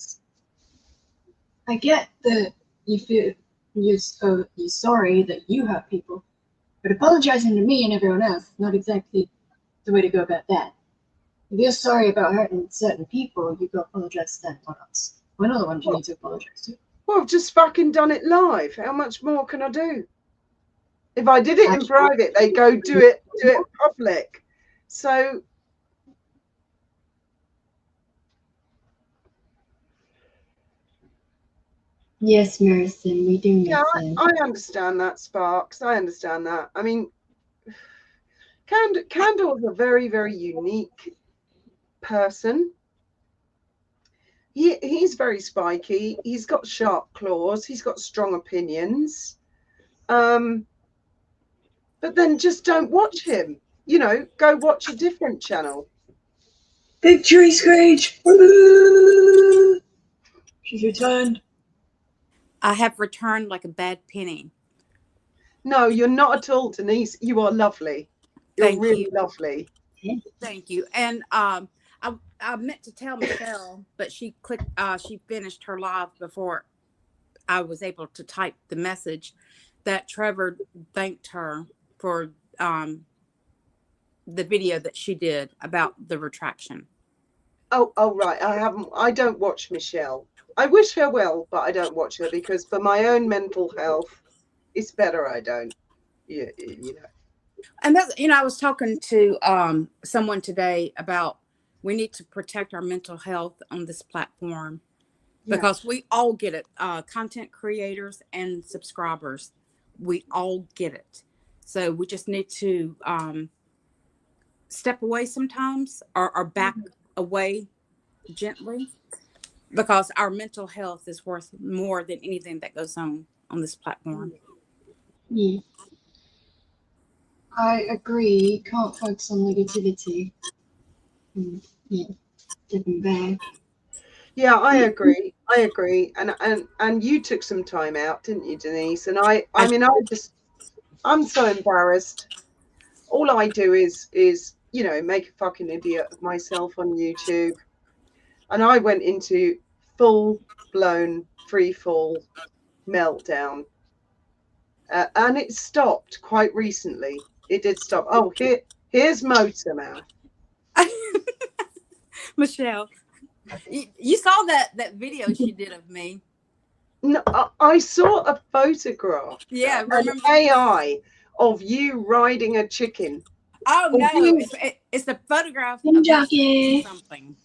I get that you feel you're sorry that you hurt people. But apologizing to me and everyone else is not exactly the way to go about that. If you're sorry about hurting certain people, you go apologize to them, not us. We're not the ones you need to apologize to. Well, I've just fucking done it live. How much more can I do? If I did it in private, they go do it public. So yes, Marison, we do. Yeah, I understand that, Sparks. I understand that. I mean, Candle's a very, very unique person. He's very spiky. He's got sharp claws. He's got strong opinions. But then just don't watch him. You know, go watch a different channel. Victory Screech! She's returned. I have returned like a bad penny. No, you're not at all, Denise. You are lovely. You're really lovely. Thank you. And I meant to tell Michelle, but she finished her live before I was able to type the message that Trevor thanked her for the video that she did about the retraction. Oh, right. I don't watch Michelle. I wish her well, but I don't watch her because for my own mental health, it's better I don't. You know. And that's, I was talking to someone today about we need to protect our mental health on this platform because we all get it. Content creators and subscribers, we all get it. So we just need to step away sometimes or back away gently because our mental health is worth more than anything that goes on this platform. Yeah. I agree. Can't focus on negativity. Yeah, stepping back. Yeah, I agree. And you took some time out, didn't you, Denise? And I'm so embarrassed. All I do is make a fucking idiot of myself on YouTube. And I went into full-blown free fall meltdown. And it stopped quite recently. It did stop. Oh, here's Motormouth. Michelle, you saw that video she did of me. No, I saw a photograph. Yeah, an AI of you riding a chicken. Oh no, it's a photograph of something.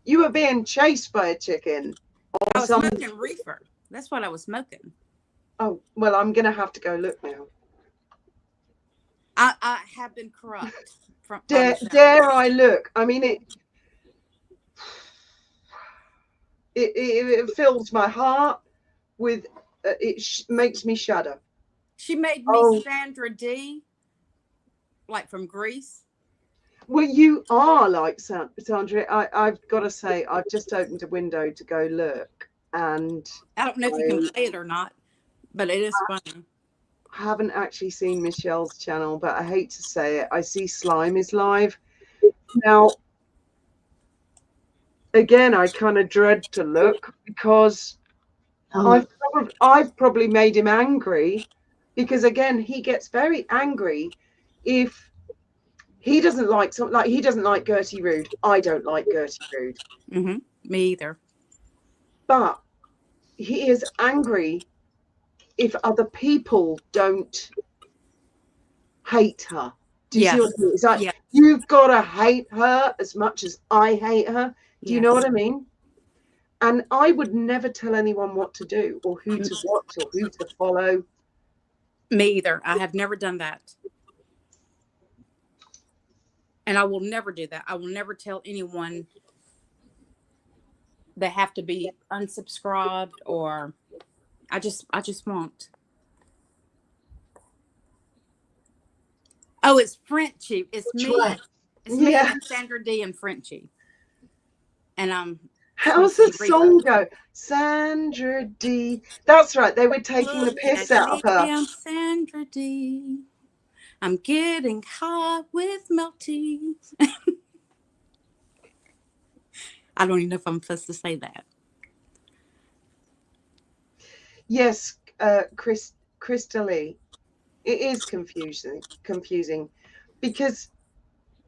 You were being chased by a chicken. I was smoking reefer. That's what I was smoking. Oh, well, I'm going to have to go look now. I have been corrupt. Dare I look? I mean, it fills my heart with, it makes me shudder. She made me Sandra D, like from Greece. Well, you are like Sandra. I've got to say, I've just opened a window to go look. And I don't know if you can play it or not, but it is funny. haven't actually seen Michelle's channel, but I hate to say it, I see Slime is live. Now, again, I kind of dread to look because I've probably made him angry, because again, he gets very angry if he doesn't like something, like he doesn't like Gertie Rude. I don't like Gertie Rude. Mm-hmm. Me either. But he is angry if other people don't hate her. Do you see what I mean? It's like, Yes. you've got to hate her as much as I hate her. Do you know what I mean? And I would never tell anyone what to do or who to watch or who to follow. Me either. I have never done that. And I will never do that. I will never tell anyone they have to be unsubscribed, or I just won't. Oh, it's Frenchie. It's me. Right. It's me Yeah. and Sandra D and Frenchie. And How's the song go? Sandra D. That's right. They were taking the piss out of her. I'm Sandra D. I'm getting hot with melty. I don't even know if I'm supposed to say that. Yes, Crystal-ly, it is confusing because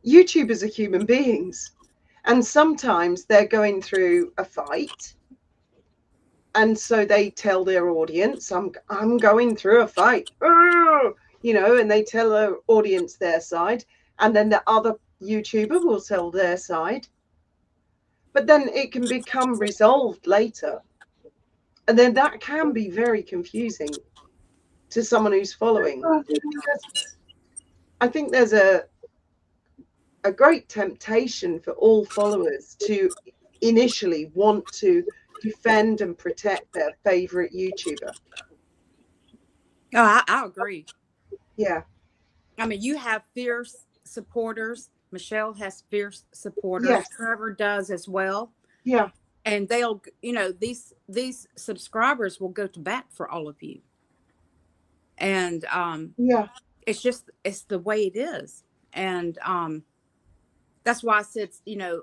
YouTubers are human beings, and sometimes they're going through a fight, and so they tell their audience, I'm going through a fight, you know, and they tell their audience their side, and then the other YouTuber will tell their side, but then it can become resolved later, and then that can be very confusing to someone who's following. I think there's a great temptation for all followers to initially want to defend and protect their favorite YouTuber. Oh, I agree. Yeah. I mean, you have fierce supporters. Michelle has fierce supporters. Yes. Trevor does as well. Yeah. And they'll, you know, these subscribers will go to bat for all of you. And Yeah. it's the way it is. And that's why I said, you know,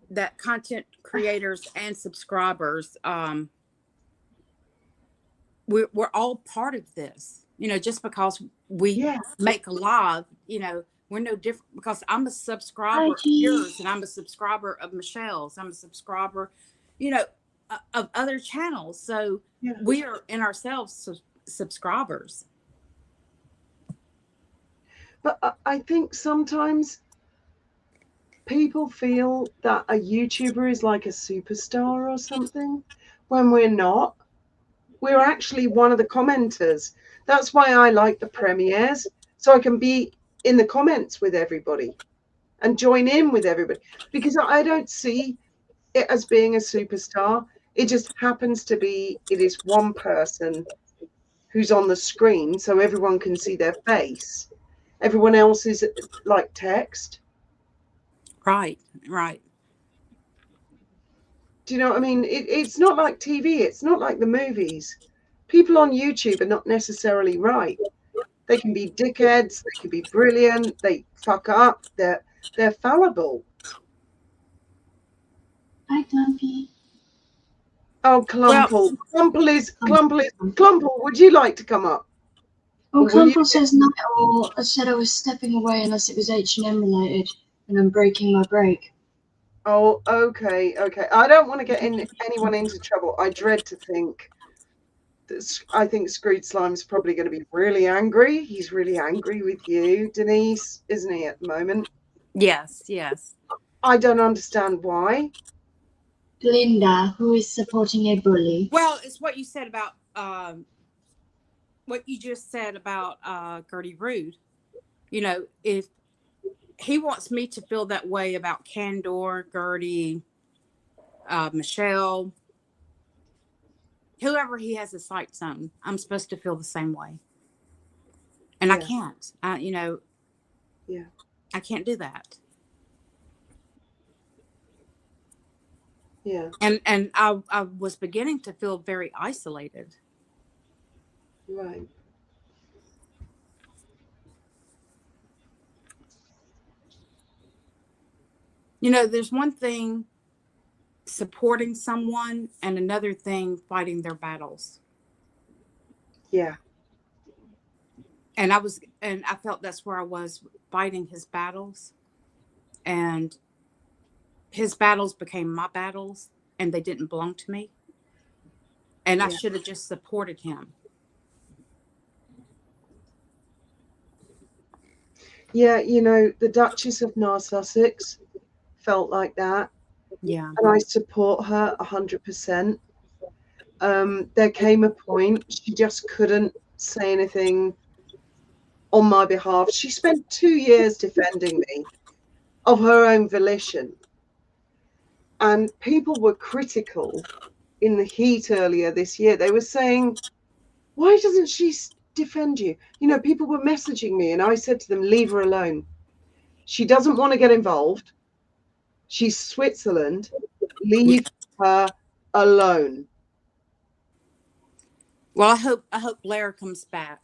that content creators and subscribers, we're all part of this. You know, just because we make a live, you know, we're no different, because I'm a subscriber of yours, and I'm a subscriber of Michelle's. I'm a subscriber, you know, of other channels. So we are in ourselves subscribers. But I think sometimes people feel that a YouTuber is like a superstar or something, when we're not. We're actually one of the commenters. That's why I like the premieres, so I can be in the comments with everybody and join in with everybody, because I don't see it as being a superstar. It just happens to be, it is one person who's on the screen, so everyone can see their face. Everyone else is like text. Right, right. Do you know what I mean? It's not like TV. It's not like the movies. People on YouTube are not necessarily right. They can be dickheads. They can be brilliant. They fuck up. They're fallible. Hi, Dumpy. Oh, Clumple. Clumple, would you like to come up? Well, Clumple says no, or I said I was stepping away unless it was H&M related, and I'm breaking my break. Oh, okay. I don't want to get anyone into trouble. I dread to think that I think Screwed Slime's probably going to be really angry. He's really angry with you, Denise, isn't he, at the moment? Yes, yes. I don't understand why. Linda, who is supporting a bully. Well, it's what you said about what you just said about Gertie Rude. You know, if he wants me to feel that way about Candor, Gertie, Michelle, whoever he has his sights on, I'm supposed to feel the same way. And I can't. You know, I can't do that. Yeah. And I was beginning to feel very isolated. Right. You know, there's one thing supporting someone and another thing fighting their battles. Yeah. And I felt that's where I was, fighting his battles, and his battles became my battles, and they didn't belong to me. And I should have just supported him. Yeah, you know, the Duchess of North Sussex felt like that. Yeah. And I support her 100%. There came a point she just couldn't say anything on my behalf. She spent 2 years defending me of her own volition. And people were critical in the heat earlier this year. They were saying, why doesn't she defend you? You know, people were messaging me, and I said to them, leave her alone. She doesn't want to get involved. She's Switzerland. Leave her alone. Well, I hope Blair comes back.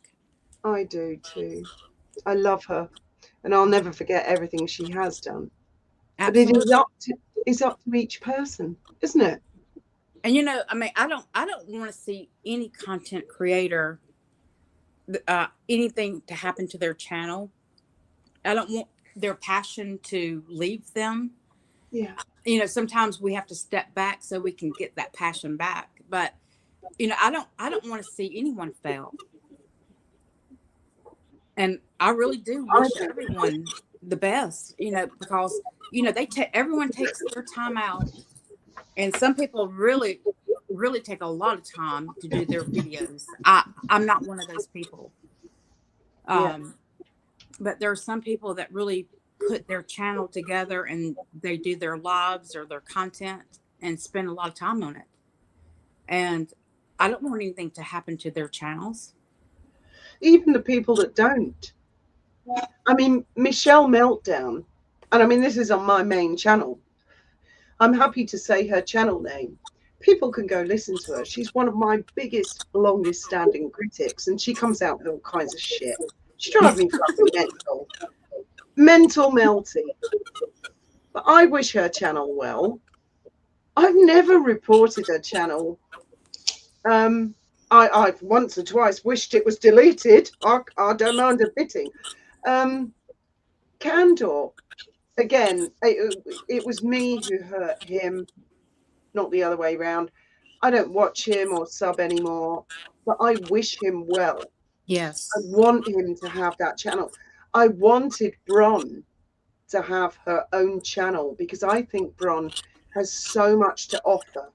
I do too. I love her, and I'll never forget everything she has done. Absolutely. But it's up to each person, isn't it? And you know, I mean, I don't want to see any content creator anything to happen to their channel. I don't want their passion to leave them. Yeah. You know, sometimes we have to step back so we can get that passion back. But you know, I don't want to see anyone fail. And I really do wish everyone the best, you know, because you know everyone takes their time out, and some people really take a lot of time to do their videos. I'm not one of those people. But there are some people that really put their channel together, and they do their lives or their content and spend a lot of time on it. And I don't want anything to happen to their channels. Even the people that don't. I mean, Michelle Meltdown, and I mean, this is on my main channel. I'm happy to say her channel name. People can go listen to her. She's one of my biggest, longest standing critics, and she comes out with all kinds of shit. She drives me fucking mental melty. But I wish her channel well. I've never reported her channel. I've once or twice wished it was deleted. I don't mind admitting. Candor, again, it was me who hurt him, not the other way around. I don't watch him or sub anymore, but I wish him well. Yes. I want him to have that channel. I wanted Bron to have her own channel because I think Bron has so much to offer,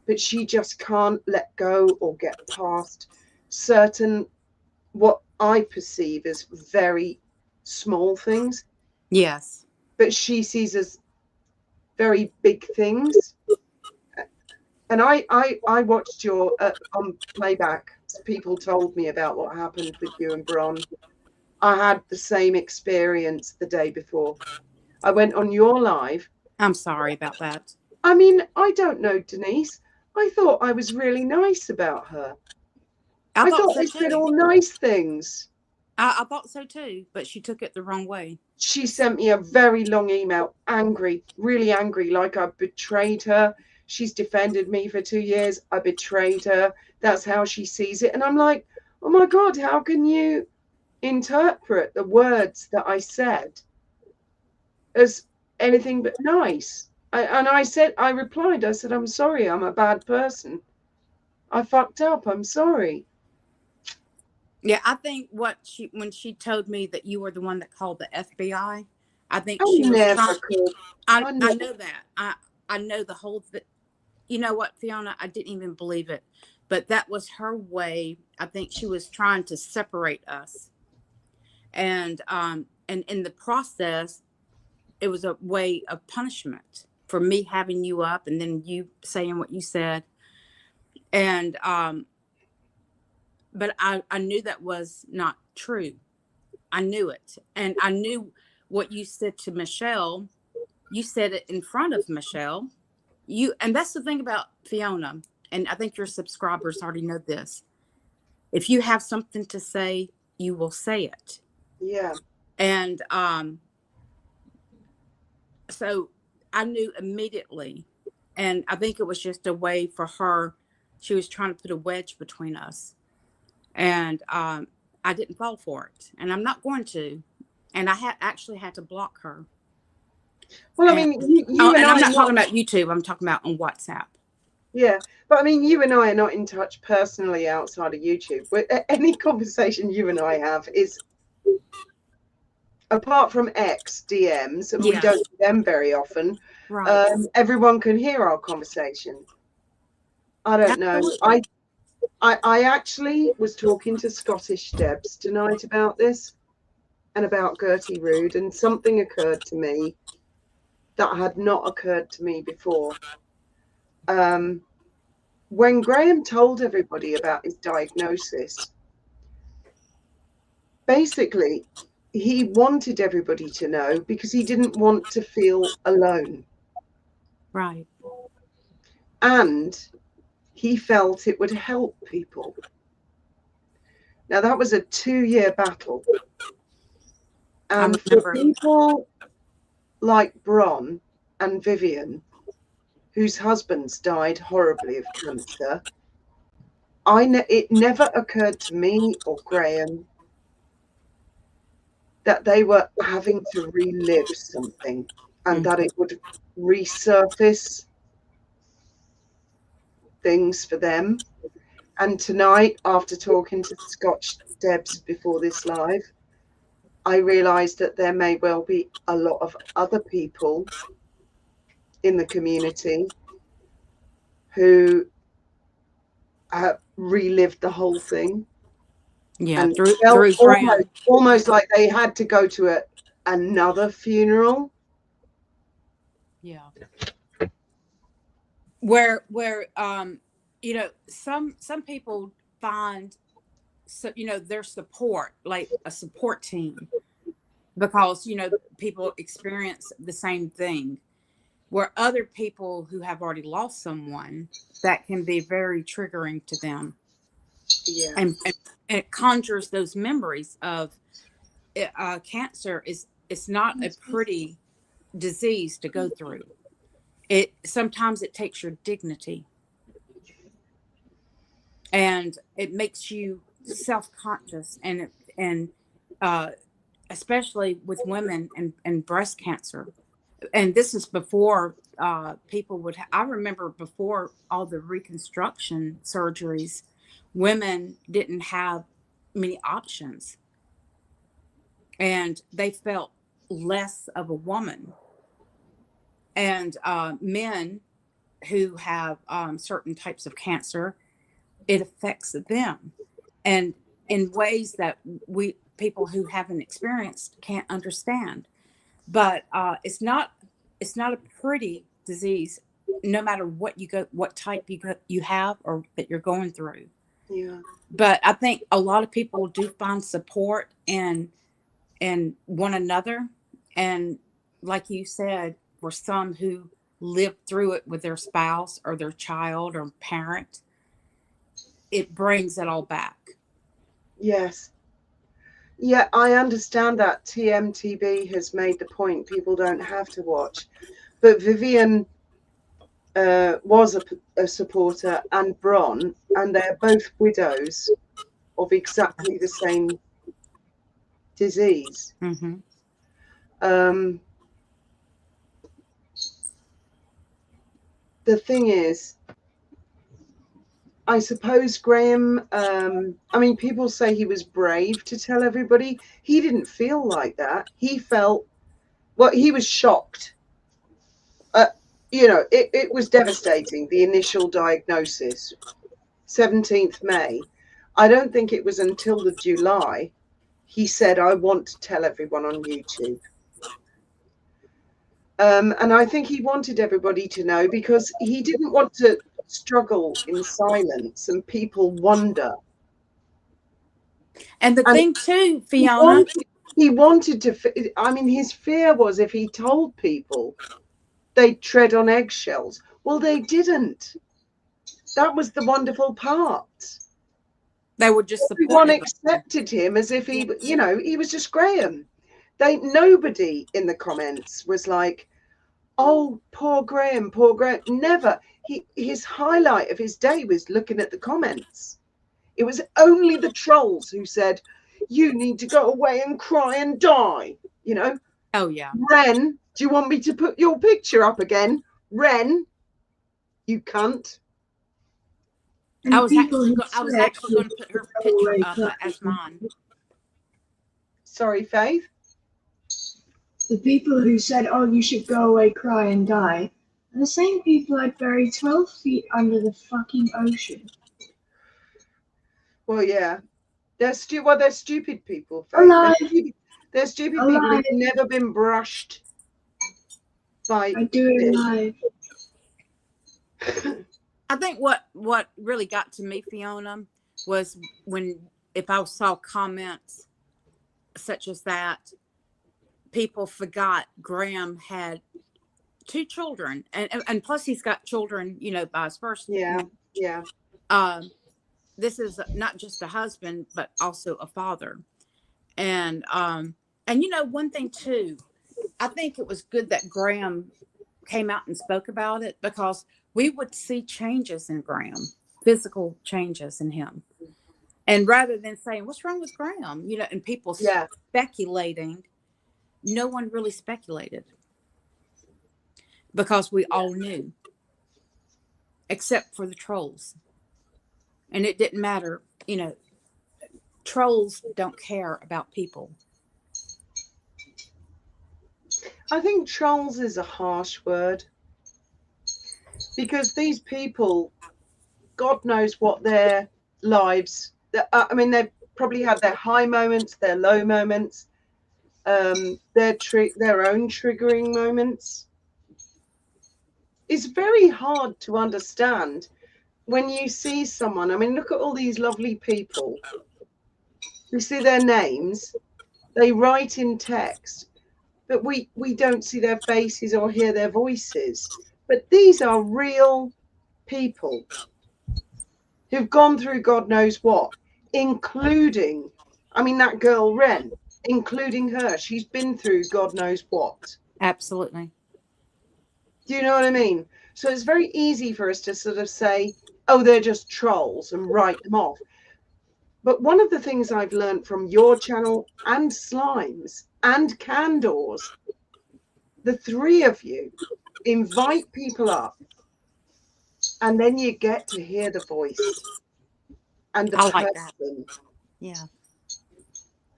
but she just can't let go or get past certain, what I perceive as very small things. Yes. But she sees as very big things. And I watched your on playback. People told me about what happened with you and Bron. I had the same experience the day before. I went on your live. I'm sorry about that. I mean, I don't know, Denise. I thought I was really nice about her. I thought I said all nice things. I thought so too, but she took it the wrong way. She sent me a very long email, angry, really angry, like I betrayed her. She's defended me for 2 years. I betrayed her. That's how she sees it. And I'm like, oh my God, how can you interpret the words that I said as anything but nice? I replied, I said, I'm sorry, I'm a bad person. I fucked up. I'm sorry. Yeah, I think when she told me that you were the one that called the FBI, I think I she was never trying. called. I know that. I know the whole thing. You know what, Fiona? I didn't even believe it, but that was her way. I think she was trying to separate us, and in the process, it was a way of punishment for me having you up and then you saying what you said, and but I knew that was not true. I knew it. And I knew what you said to Michelle. You said it in front of Michelle. And that's the thing about Fiona. And I think your subscribers already know this. If you have something to say, you will say it. Yeah. And so I knew immediately. And I think it was just a way for her. She was trying to put a wedge between us. And I didn't fall for it. And I'm not going to. And I actually had to block her. Well, I And, mean, you and and I'm I not talking about YouTube. I'm talking about on WhatsApp. Yeah, but I mean, you and I are not in touch personally outside of YouTube. Any conversation you and I have is, apart from X DMs, and we Yes. don't do them very often. Right. Everyone can hear our conversation. I don't know. Absolutely. I actually was talking to Scottish Debs tonight about this and about Gertie Rude, and something occurred to me that had not occurred to me before. When Graham told everybody about his diagnosis, basically, he wanted everybody to know because he didn't want to feel alone. Right. And he felt it would help people. Now, that was a 2-year battle. And for people like Bron and Vivian, whose husbands died horribly of cancer, it never occurred to me or Graham that they were having to relive something and that it would resurface things for them. And tonight, after talking to Scotch Debs before this live, I realized that there may well be a lot of other people in the community who have relived the whole thing. Yeah, and through almost like they had to go to another funeral. Yeah. Where you know, some people find, so you know, their support, like a support team, because you know people experience the same thing. Where other people who have already lost someone, that can be very triggering to them. Yeah. And it conjures those memories of cancer. It's not a pretty disease to go through. It sometimes it takes your dignity, and it makes you self-conscious, and especially with women and breast cancer. And this is before people would I remember before all the reconstruction surgeries, women didn't have many options, and they felt less of a woman. And men who have certain types of cancer, it affects them, and in ways that we people who haven't experienced can't understand. But it's not a pretty disease, no matter what what type you have or that you're going through. Yeah. But I think a lot of people do find support in one another, and like you said, for some who lived through it with their spouse or their child or parent, it brings it all back. Yes. Yeah, I understand that TMTB has made the point people don't have to watch, but Vivian was a supporter, and Bron, and they're both widows of exactly the same disease. Mm-hmm. The thing is, I suppose Graham, I mean, people say he was brave to tell everybody. He didn't feel like that. He felt, well, he was shocked. You know, it was devastating, the initial diagnosis, 17th May. I don't think it was until the July he said, I want to tell everyone on YouTube. And I think he wanted everybody to know because he didn't want to struggle in silence and people wonder. And the thing too, Fiona, he wanted to, I mean, his fear was if he told people, they'd tread on eggshells. Well, they didn't. That was the wonderful part. They were just everyone accepted him as if he, you know, he was just Graham. Nobody in the comments was like, Oh, poor Graham, poor Graham. Never. His highlight of his day was looking at the comments. It was only the trolls who said, you need to go away and cry and die. You know? Oh, yeah. Ren, do you want me to put your picture up again? Ren, you cunt. And I was people actually going to put her picture up as mine. Sorry, Faith. The people who said, oh, you should go away, cry and die, are the same people I'd bury 12 feet under the fucking ocean. Well, yeah. They're stupid people, Faith. Alive. They're stupid Alive. people who've never been brushed by I do it live. I think what really got to me, Fiona, was if I saw comments such as that, people forgot Graham had 2 children, and plus he's got children, you know, by his first Yeah. this is not just a husband but also a father, and you know, one thing too, I think it was good that Graham came out and spoke about it, because we would see changes in Graham, physical changes in him, and rather than saying what's wrong with Graham, you know, and people speculating, no one really speculated, because we all knew, except for the trolls. And it didn't matter, you know, trolls don't care about people. I think trolls is a harsh word, because these people, God knows what their lives, I mean, they've probably had their high moments, their low moments, their own triggering moments. It's very hard to understand when you see someone. I mean, look at all these lovely people. We see their names, they write in text, but we don't see their faces or hear their voices. But these are real people who've gone through God knows what, including, I mean, that girl Ren, including her. She's been through God knows what. Absolutely. Do you know what I mean? So it's very easy for us to sort of say, oh, they're just trolls, and write them off. But one of the things I've learned from your channel and Slimes and Candors, the 3 of you invite people up, and then you get to hear the voice and the person. Like that. Yeah.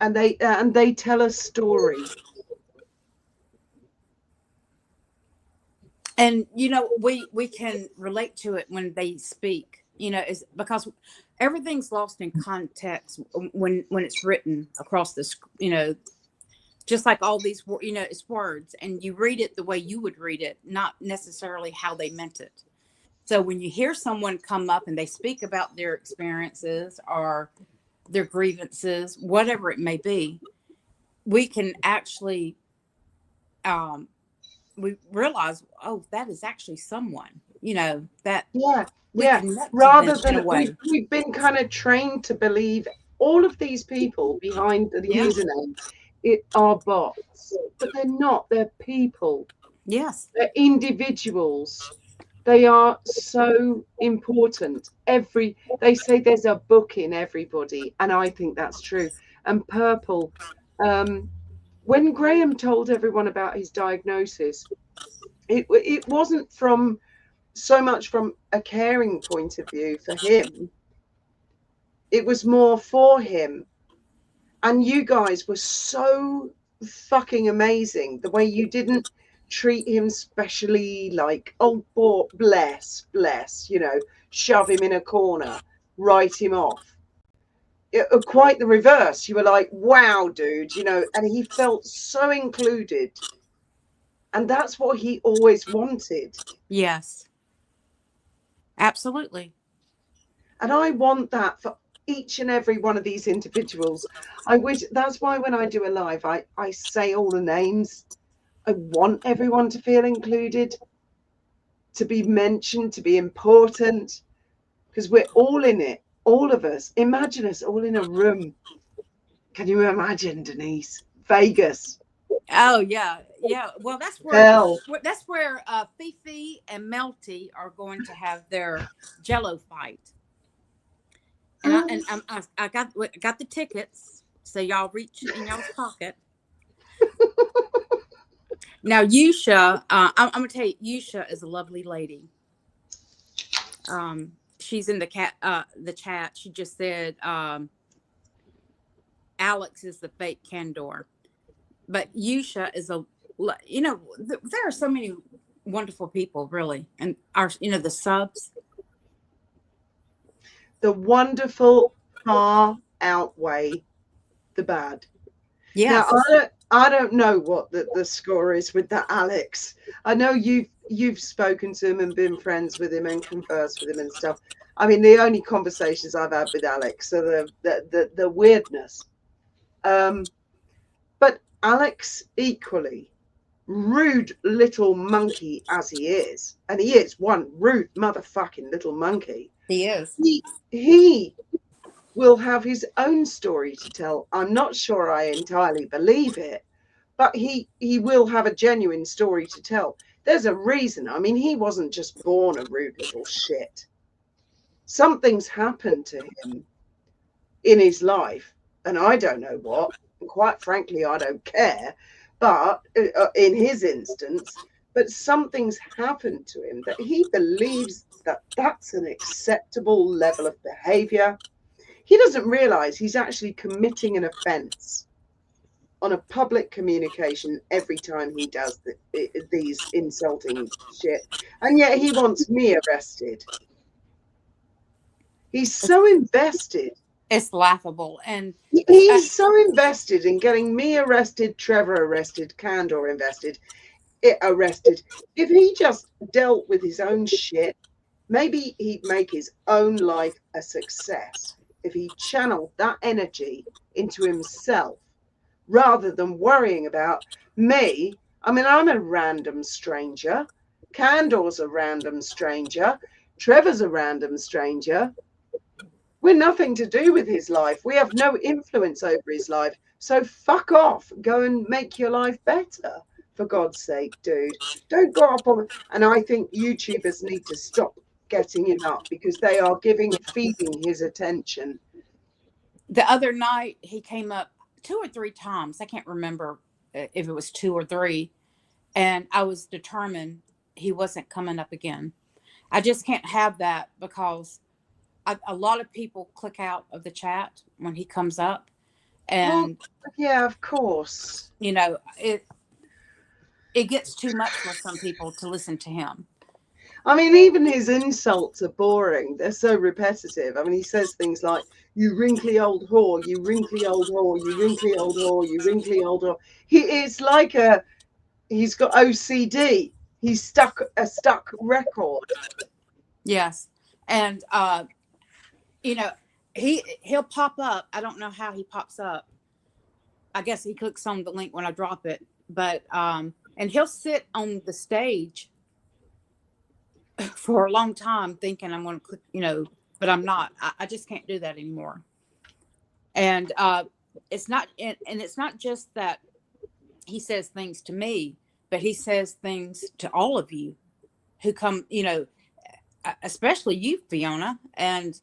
And they tell a story. And you know, we can relate to it when they speak, you know, is because everything's lost in context when it's written across the, you know, just like all these, you know, it's words, and you read it the way you would read it, not necessarily how they meant it. So when you hear someone come up and they speak about their experiences or their grievances, whatever it may be, we can actually we realize, oh, that is actually someone, you know, that rather than we've been kind of trained to believe all of these people behind the username are bots, but they're not. They're people. Yes, they're individuals. They are so important. They say there's a book in everybody, and I think that's true. And Purple, when Graham told everyone about his diagnosis, it wasn't from so much from a caring point of view for him. It was more for him. And you guys were so fucking amazing. The way you didn't treat him specially, like, oh, bless, you know, shove him in a corner, write him off. Quite the reverse. You were like, wow, dude, you know, and he felt so included. And that's what he always wanted. Yes. Absolutely. And I want that for each and every one of these individuals. I wish, that's why when I do a live, I say all the names. I want everyone to feel included, to be mentioned, to be important, because we're all in it, all of us. Imagine us all in a room. Can you imagine, Denise? Vegas. Oh yeah, yeah. Well, Hell. that's where Fifi and Melty are going to have their Jello fight. And I got the tickets, so y'all reach in y'all's pocket. Now, Yusha, I'm gonna tell you, Yusha is a lovely lady. She's in the chat. She just said Alex is the fake Candor, but Yusha is there are so many wonderful people, really, and the subs. The wonderful far outweigh the bad. Yes. Now, I don't know what the score is with that Alex. I know you've spoken to him and been friends with him and conversed with him and stuff. I mean, the only conversations I've had with Alex are the weirdness. But Alex, equally rude little monkey as he is, and he is one rude motherfucking little monkey. He is. He will have his own story to tell. I'm not sure I entirely believe it, but he will have a genuine story to tell. There's a reason. I mean, he wasn't just born a rude little shit. Something's happened to him in his life, and I don't know what. And quite frankly, I don't care. But in his instance, but something's happened to him that he believes that that's an acceptable level of behavior. He doesn't realize he's actually committing an offense on a public communication every time he does these insulting shit. And yet he wants me arrested. He's so invested. It's laughable. And he's so invested in getting me arrested, Trevor arrested, Candor arrested. If he just dealt with his own shit, maybe he'd make his own life a success. If he channeled that energy into himself rather than worrying about me. I mean, I'm a random stranger. Candor's a random stranger. Trevor's a random stranger. We're nothing to do with his life. We have no influence over his life. So fuck off. Go and make your life better. For God's sake, dude. Don't go up on. And I think YouTubers need to stop getting him up because they are feeding his attention. The other night he came up 2 or 3 times. I can't remember if it was 2 or 3. And I was determined he wasn't coming up again. I just can't have that because a lot of people click out of the chat when he comes up. And yeah, of course. It gets too much for some people to listen to him. I mean, even his insults are boring. They're so repetitive. I mean, he says things like, you wrinkly old whore, you wrinkly old whore, you wrinkly old whore, you wrinkly old whore. It's like he's got OCD. He's stuck record. Yes. And, he'll pop up. I don't know how he pops up. I guess he clicks on the link when I drop it. But, and he'll sit on the stage for a long time thinking I'm going to click, but I'm not. I just can't do that anymore. And it's not just that he says things to me, but he says things to all of you who come, especially you, Fiona, and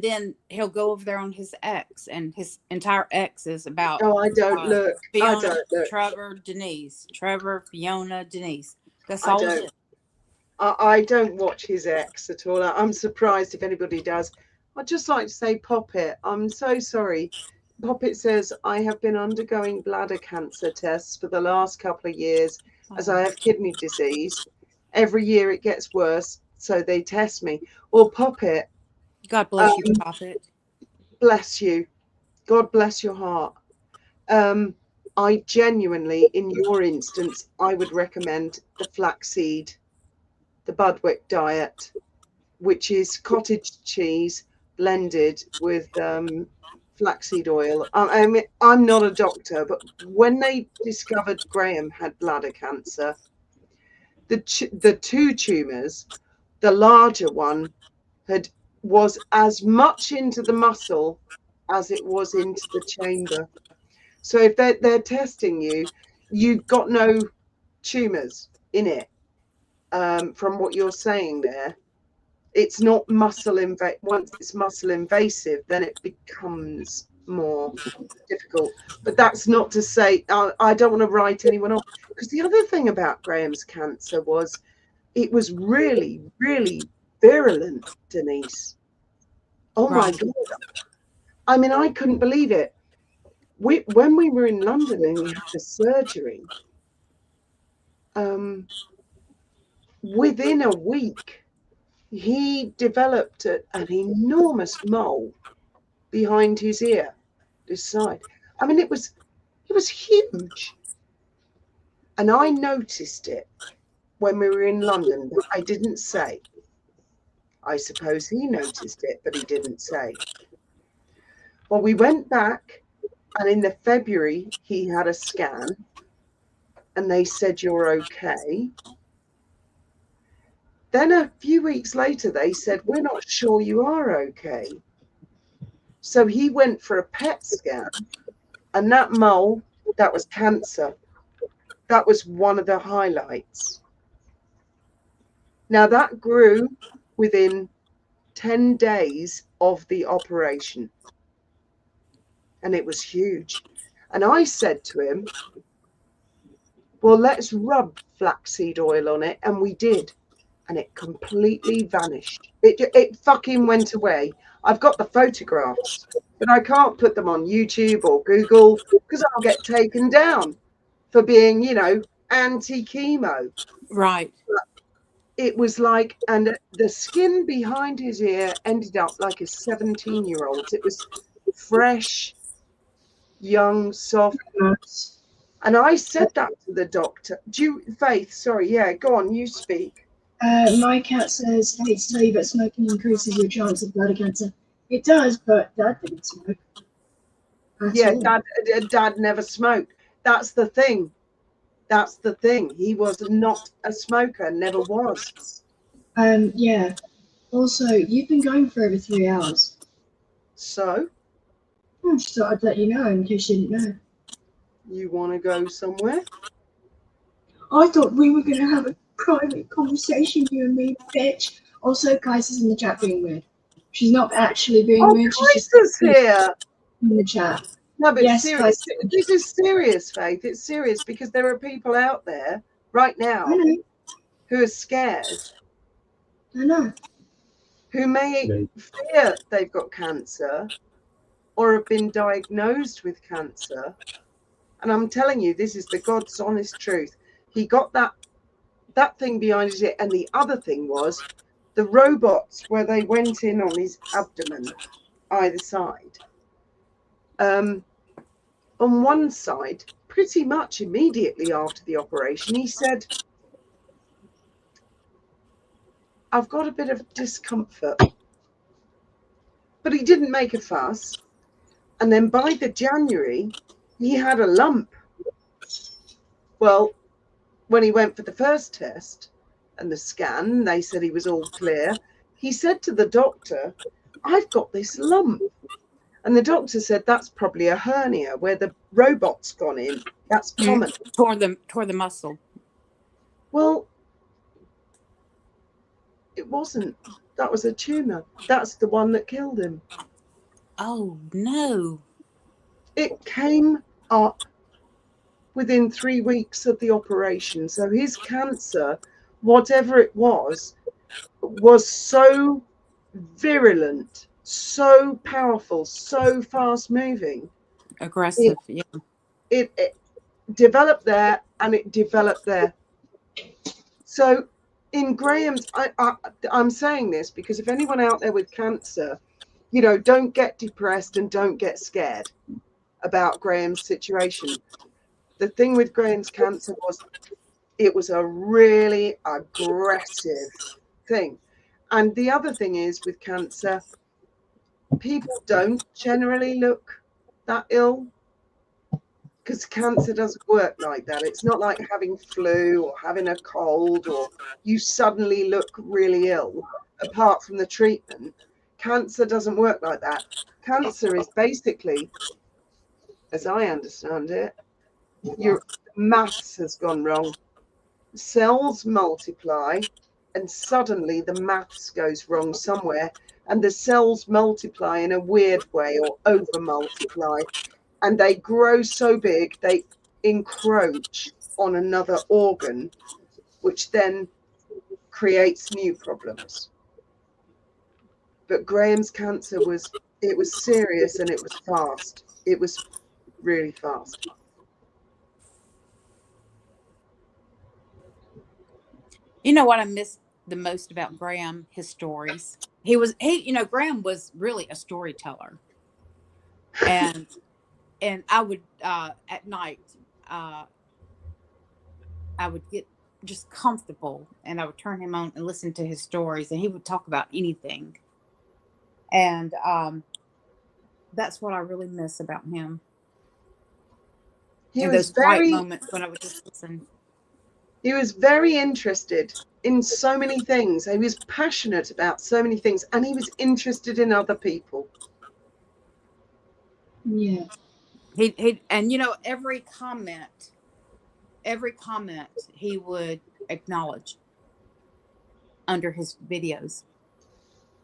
then he'll go over there on his ex, and his entire ex is about. Oh, I don't look. Fiona, I don't look. Trevor, Denise. Trevor, Fiona, Denise. That's all it is. I don't watch his ex at all. I'm surprised if anybody does. I'd just like to say, Poppet, I'm so sorry. Poppet says, I have been undergoing bladder cancer tests for the last couple of years as I have kidney disease. Every year it gets worse, so they test me. Well, Poppet. God bless you, Poppet. Bless you. God bless your heart. I genuinely, in your instance, I would recommend the flaxseed, the Budwick diet, which is cottage cheese blended with flaxseed oil. I mean, I'm not a doctor, but when they discovered Graham had bladder cancer, the 2 tumors, the larger one was as much into the muscle as it was into the chamber. So if they're testing you, you've got no tumours in it. From what you're saying there, it's not muscle invasive. Once it's muscle invasive, then it becomes more difficult. But that's not to say I don't want to write anyone off, because the other thing about Graham's cancer was it was really, really virulent, Denise. Oh my Right. God. I mean, I couldn't believe it. When we were in London and he had the surgery, within a week, he developed an enormous mole behind his ear, this side. I mean, it was huge. And I noticed it when we were in London, but I didn't say. I suppose he noticed it, but he didn't say. Well, we went back, and in the February, he had a scan, and they said, you're okay. Then a few weeks later, they said, we're not sure you are okay. So he went for a PET scan, and that mole, that was cancer. That was one of the highlights. Now, that grew within 10 days of the operation, and it was huge. And I said to him, well, let's rub flaxseed oil on it. And we did. And it completely vanished. It fucking went away. I've got the photographs, but I can't put them on YouTube or Google because I'll get taken down for being, you know, anti-chemo. Right. It was like, and the skin behind his ear ended up like a 17-year-old's. It was fresh, young, soft. And I said that to the doctor. Faith, sorry, yeah, go on, you speak. My cat says, hate to tell you, but smoking increases your chance of bladder cancer. It does, but Dad didn't smoke. Yeah, Dad never smoked. That's the thing. That's the thing. He was not a smoker, never was. Yeah. Also, you've been going for over 3 hours. So? I just thought I'd let you know in case you didn't know. You want to go somewhere? I thought we were going to have a private conversation, you and me, bitch. Also, Kaiser's in the chat being weird. She's not actually being weird. She's Kaiser's here in the chat. No, but yes, serious. This is serious, Faith. It's serious because there are people out there right now who are scared. I know. Who may fear they've got cancer or have been diagnosed with cancer. And I'm telling you, this is the God's honest truth. He got that thing behind his ear. And the other thing was the robots where they went in on his abdomen, either side. On one side, pretty much immediately after the operation, he said, I've got a bit of discomfort. But he didn't make a fuss. And then by the January, he had a lump. Well, when he went for the first test and the scan, they said he was all clear. He said to the doctor, I've got this lump. And the doctor said, that's probably a hernia where the robot's gone in. That's common. Tore the muscle. Well, it wasn't. That was a tumor. That's the one that killed him. Oh, no. It came up within 3 weeks of the operation. So his cancer, whatever it was so virulent, so powerful, so fast moving, aggressive. It developed there and it developed there. So in Graham's, I'm saying this because if anyone out there with cancer, you know, don't get depressed and don't get scared about Graham's situation. The thing with Graham's cancer was it was a really aggressive thing. And the other thing is with cancer, people don't generally look that ill because cancer doesn't work like that. It's not like having flu or having a cold or you suddenly look really ill apart from the treatment. Cancer doesn't work like that. Cancer is basically as I understand it, your maths has gone wrong. Cells multiply, and suddenly the maths goes wrong somewhere, and the cells multiply in a weird way or over multiply, and they grow so big they encroach on another organ, which then creates new problems. But Graham's cancer was serious, and it was fast. It was really fast. You know what I miss the most about Graham? His stories. Graham was really a storyteller. And I would at night I would get just comfortable, and I would turn him on and listen to his stories, and he would talk about anything. And that's what I really miss about him. He in was those quiet very moments when I would just listen. He was very interested in so many things. He was passionate about so many things, and he was interested in other people. Yeah. He and every comment he would acknowledge under his videos.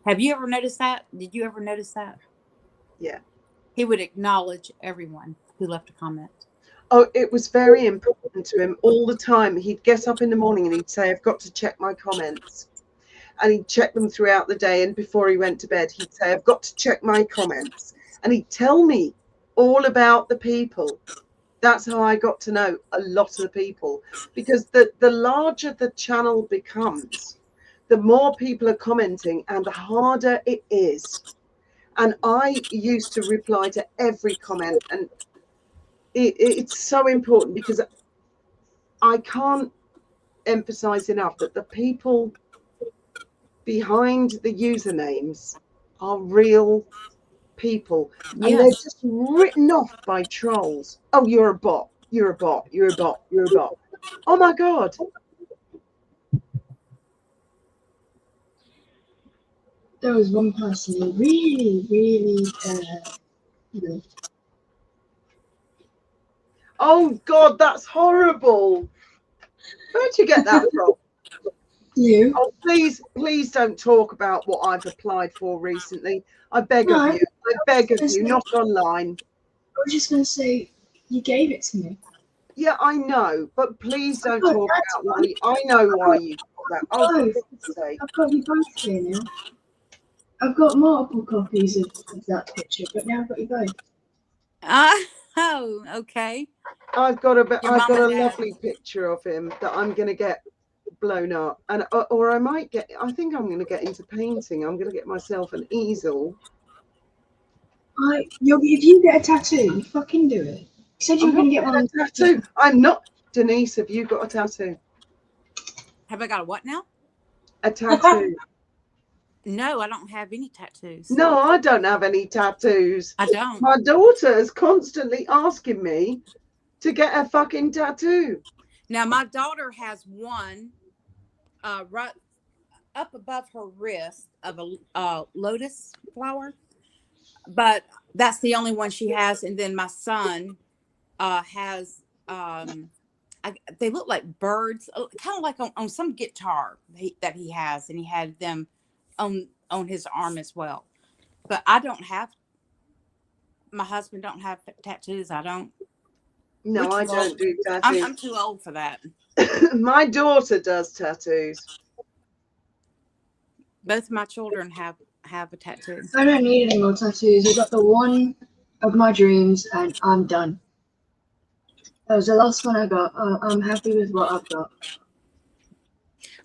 Have you ever noticed that? Did you ever notice that? Yeah. He would acknowledge everyone who left a comment. Oh, it was very important to him all the time. He'd get up in the morning and he'd say, I've got to check my comments. And he'd check them throughout the day. And before he went to bed, he'd say, I've got to check my comments. And he'd tell me all about the people. That's how I got to know a lot of the people. Because the larger the channel becomes, the more people are commenting and the harder it is. And I used to reply to every comment, and it's so important, because I can't emphasize enough that the people behind the usernames are real people. Yes. And they're just written off by trolls. Oh, you're a bot. You're a bot. You're a bot. You're a bot. Oh my God. There was one person who really Oh God, that's horrible. Where'd you get that from? you. Oh, please don't talk about what I've applied for recently. I beg of you. I beg of you, not online. I was just going to say, you gave it to me. Yeah, I know, but please don't talk about money. I know why you got that. Oh, for goodness sake. I've got you both here now. I've got multiple copies of that picture, but now I've got you both. Oh, okay. I've got a Dad. lovely picture of him that I'm going to get blown up, and or I might get. I think I'm going to get into painting. I'm going to get myself an easel. If you get a tattoo, you fucking do it. You said you were going to get one. A tattoo. I'm not. Denise, have you got a tattoo? Have I got a what now? A tattoo. No, I don't have any tattoos. No, I don't have any tattoos. I don't. My daughter is constantly asking me to get a fucking tattoo. Now, my daughter has one right up above her wrist of a lotus flower, but that's the only one she has. And then my son has they look like birds, kind of like on some guitar that he has, and he had them on his arm as well. But I don't have. My husband don't have tattoos. I don't. No, I don't do tattoos. I'm too old for that. My daughter does tattoos. Both of my children have a tattoo. I don't need any more tattoos. I got the one of my dreams, and I'm done. That was the last one I got. I'm happy with what I've got.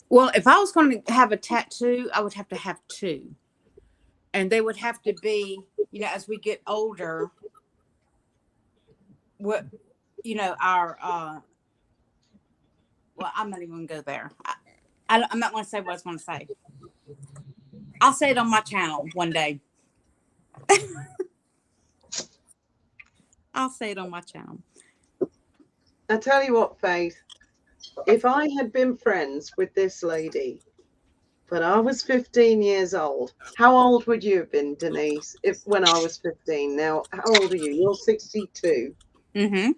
Well, if I was going to have a tattoo, I would have to have two. And they would have to be, as we get older, our, well, I'm not even going to go there. I'm not going to say what I was going to say. I'll say it on my channel one day. I'll say it on my channel. I tell you what, Faith, if I had been friends with this lady But I was 15 years old. How old would you have been, Denise, if when I was 15? Now, how old are you? You're 62. Mm-hmm.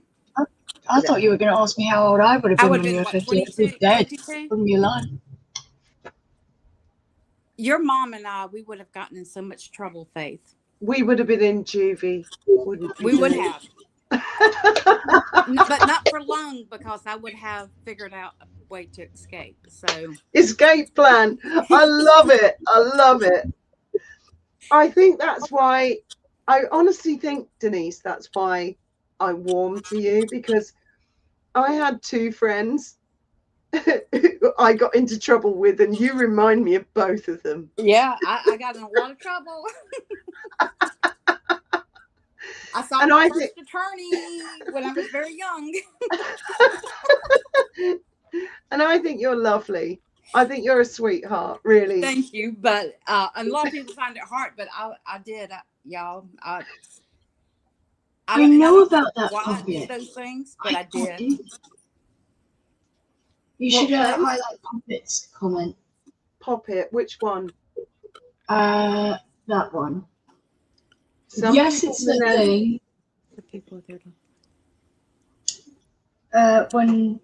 I thought you were going to ask me how old I would have I been would have when been, you were what, 50. I'd 22? be dead. 52? Wouldn't be alive. Your mom and I, we would have gotten in so much trouble, Faith. We would have been in juvie, wouldn't we? We would Denise? have. But not for long, because I would have figured out a way to escape. So Escape plan. I love it. I love it. I think that's why, I honestly think, Denise, that's why I warmed to you, because I had two friends who I got into trouble with, and you remind me of both of them. yeah, I got in a lot of trouble. I saw And my I first attorney when I was very young. And I think you're lovely. I think you're a sweetheart, really. Thank you, but and a lot of people find it hard, but I did, y'all. I know don't about that why I puppet. did those things, but I did. You What should friend? highlight Puppet's comment. Poppet, which one? That one. Some yes, people it's the pronounce- thing. The people there. When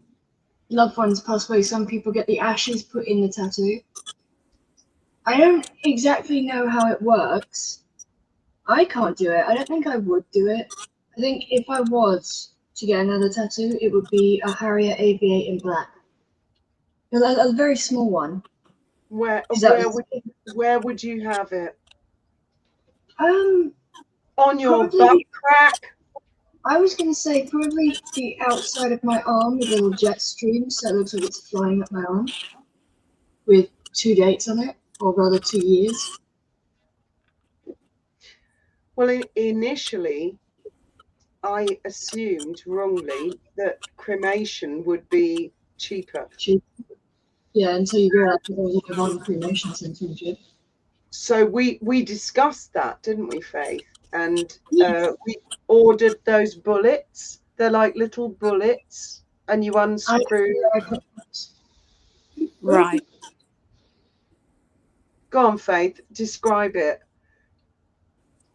loved ones pass away, some people get the ashes put in the tattoo. I don't exactly know how it works. I can't do it. I don't think I would do it. I think if I was to get another tattoo, it would be a Harrier AV8 in black. A very small one. Where would you have it? On your butt probably- crack? I was going to say probably the outside of my arm with a little jet stream, so it looks like it's flying up my arm, with 2 dates on it, or rather 2 years. Well, initially, I assumed wrongly that cremation would be cheaper. Yeah, until you realize there was only one cremation centre in Jib. So we discussed that, didn't we, Faith? And we ordered those bullets. They're like little bullets, and you unscrew. Right. Go on, Faith. Describe it.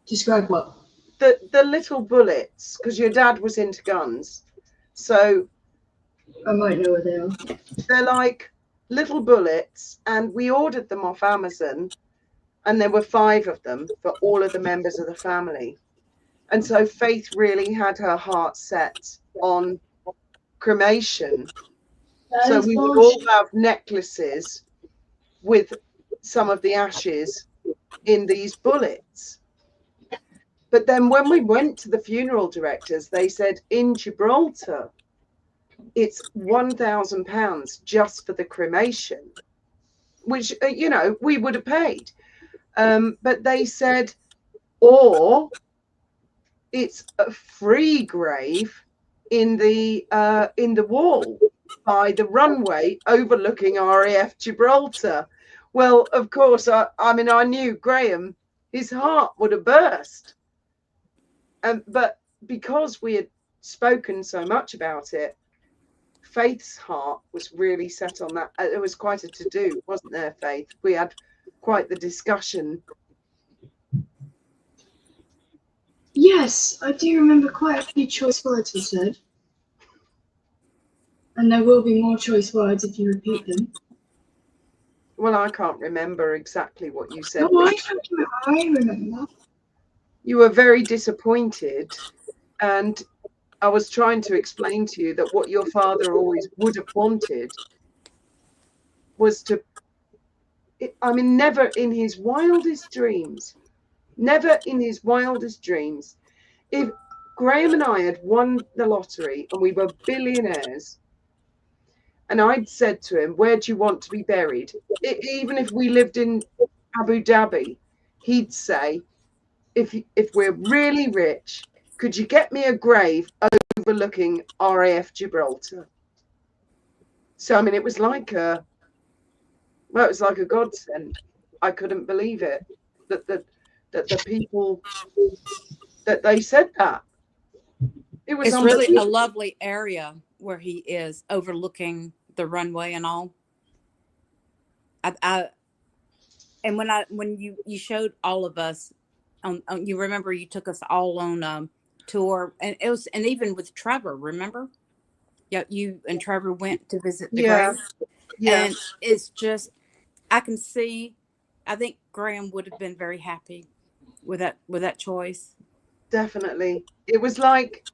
Describe what? The little bullets, because your dad was into guns. So I might know what they are. they're like little bullets, and we ordered them off Amazon, and there were 5 of them for all of the members of the family. And so Faith really had her heart set on cremation. So we would all have necklaces with some of the ashes in these bullets. But then when we went to the funeral directors, they said in Gibraltar, it's £1,000 just for the cremation, which, we would have paid. But they said, or it's a free grave in the wall by the runway overlooking RAF Gibraltar. Well, of course, I knew Graham, his heart would have burst. But because we had spoken so much about it, Faith's heart was really set on that. It was quite a to-do, wasn't there, Faith? We had quite the discussion. Yes, I do remember quite a few choice words were said. And there will be more choice words if you repeat them. Well, I can't remember exactly what you said. No, I remember. You were very disappointed, and I was trying to explain to you that what your father always would have wanted was to, never in his wildest dreams, if Graham and I had won the lottery and we were billionaires, and I'd said to him, where do you want to be buried? Even if we lived in Abu Dhabi, he'd say, if we're really rich, could you get me a grave overlooking RAF Gibraltar? So, it was like a godsend. I couldn't believe it that the people that they said that. It was It's really a lovely area where he is, overlooking the runway and all. And when you showed all of us, you remember you took us all on tour, and it was, and even with Trevor, remember? Yeah, you and Trevor went to visit the Yeah. grave, Yeah. and it's just, I can see. I think Graham would have been very happy with that choice. Definitely. It was like,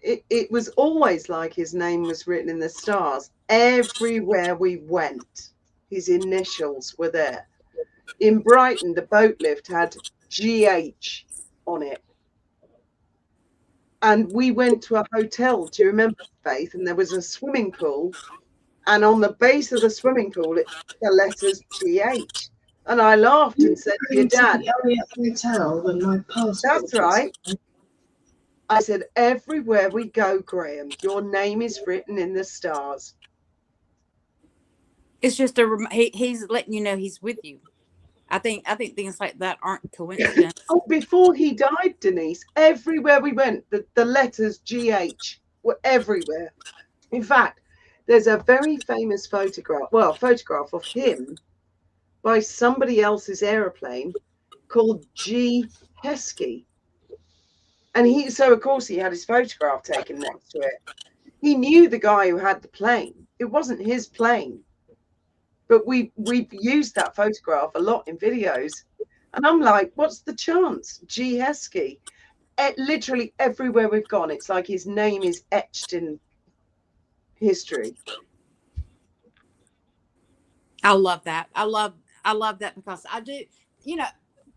it was always like his name was written in the stars. Everywhere we went, his initials were there. In Brighton, the boat lift had GH on it. And we went to a hotel, do you remember, Faith? And there was a swimming pool. And on the base of the swimming pool, the letters GH. And I laughed and said to your dad, the Elliott Hotel when my passport. that's right. I said, everywhere we go, Graham, your name is written in the stars. It's just he's letting you know he's with you. I think things like that aren't coincidence. Oh, before he died, Denise, everywhere we went, the letters GH were everywhere. In fact, there's a very famous photograph of him by somebody else's aeroplane called G. Heskey. And so of course he had his photograph taken next to it. He knew the guy who had the plane. It wasn't his plane. But we've used that photograph a lot in videos. And I'm like, what's the chance? G. Heskey. Literally everywhere we've gone, it's like his name is etched in history. I love that. I love that, because I do,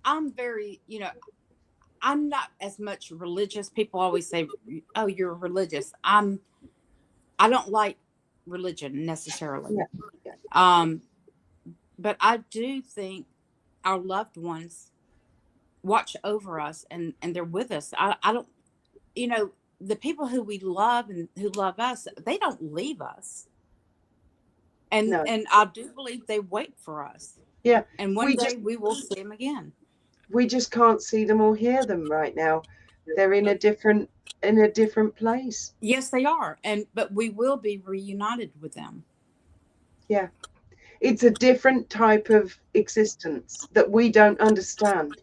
I'm very, I'm not as much religious. People always say, oh, you're religious. I don't like religion necessarily. Yeah. But I do think our loved ones watch over us, and they're with us. I don't, the people who we love and who love us, they don't leave us. And No. and I do believe they wait for us. Yeah. And one day we will see them again. We just can't see them or hear them right now. They're in a different place. Yes, they are. But we will be reunited with them. Yeah. It's a different type of existence that we don't understand.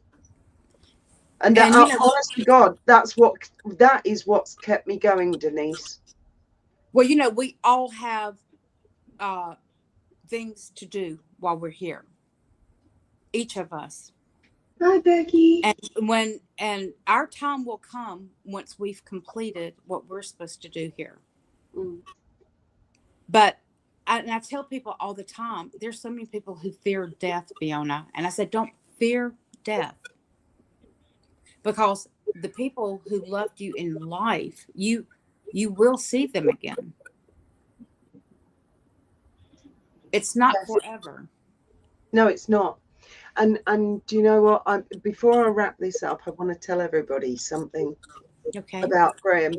And that, honest to God, that is what's kept me going, Denise. Well, we all have things to do while we're here. Each of us. Hi, Becky. And our time will come once we've completed what we're supposed to do here. But I tell people all the time, there's so many people who fear death, Fiona. And I said, don't fear death. Because the people who loved you in life, you will see them again. It's not forever. No, it's not. And do you know what? Before I wrap this up, I want to tell everybody something about Graham.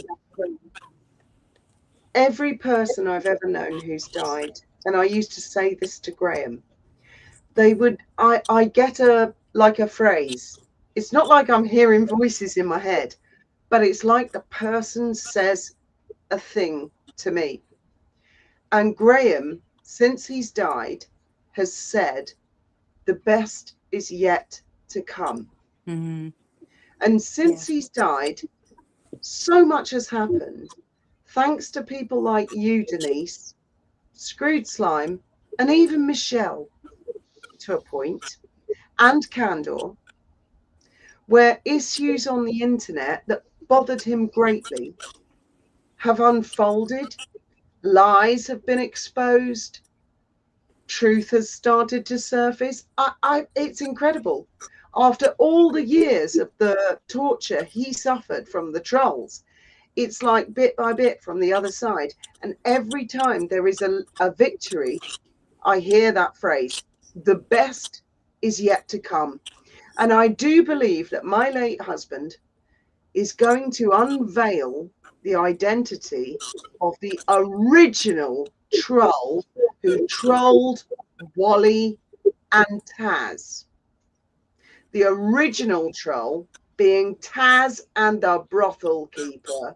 Every person I've ever known who's died, and I used to say this to Graham, I get a phrase. It's not like I'm hearing voices in my head, but it's like the person says a thing to me. And Graham, since he's died, has said, the best is yet to come. Mm-hmm. And since he's died, so much has happened. Thanks to people like you, Denise, Screwed Slime, and even Michelle, to a point, and Candor, where issues on the internet that bothered him greatly have unfolded, lies have been exposed, truth has started to surface. It's incredible. After all the years of the torture he suffered from the trolls, it's like bit by bit from the other side. And every time there is a victory, I hear that phrase, the best is yet to come. And I do believe that my late husband is going to unveil the identity of the original troll who trolled Wally and Taz. The original troll being Taz and the brothel keeper,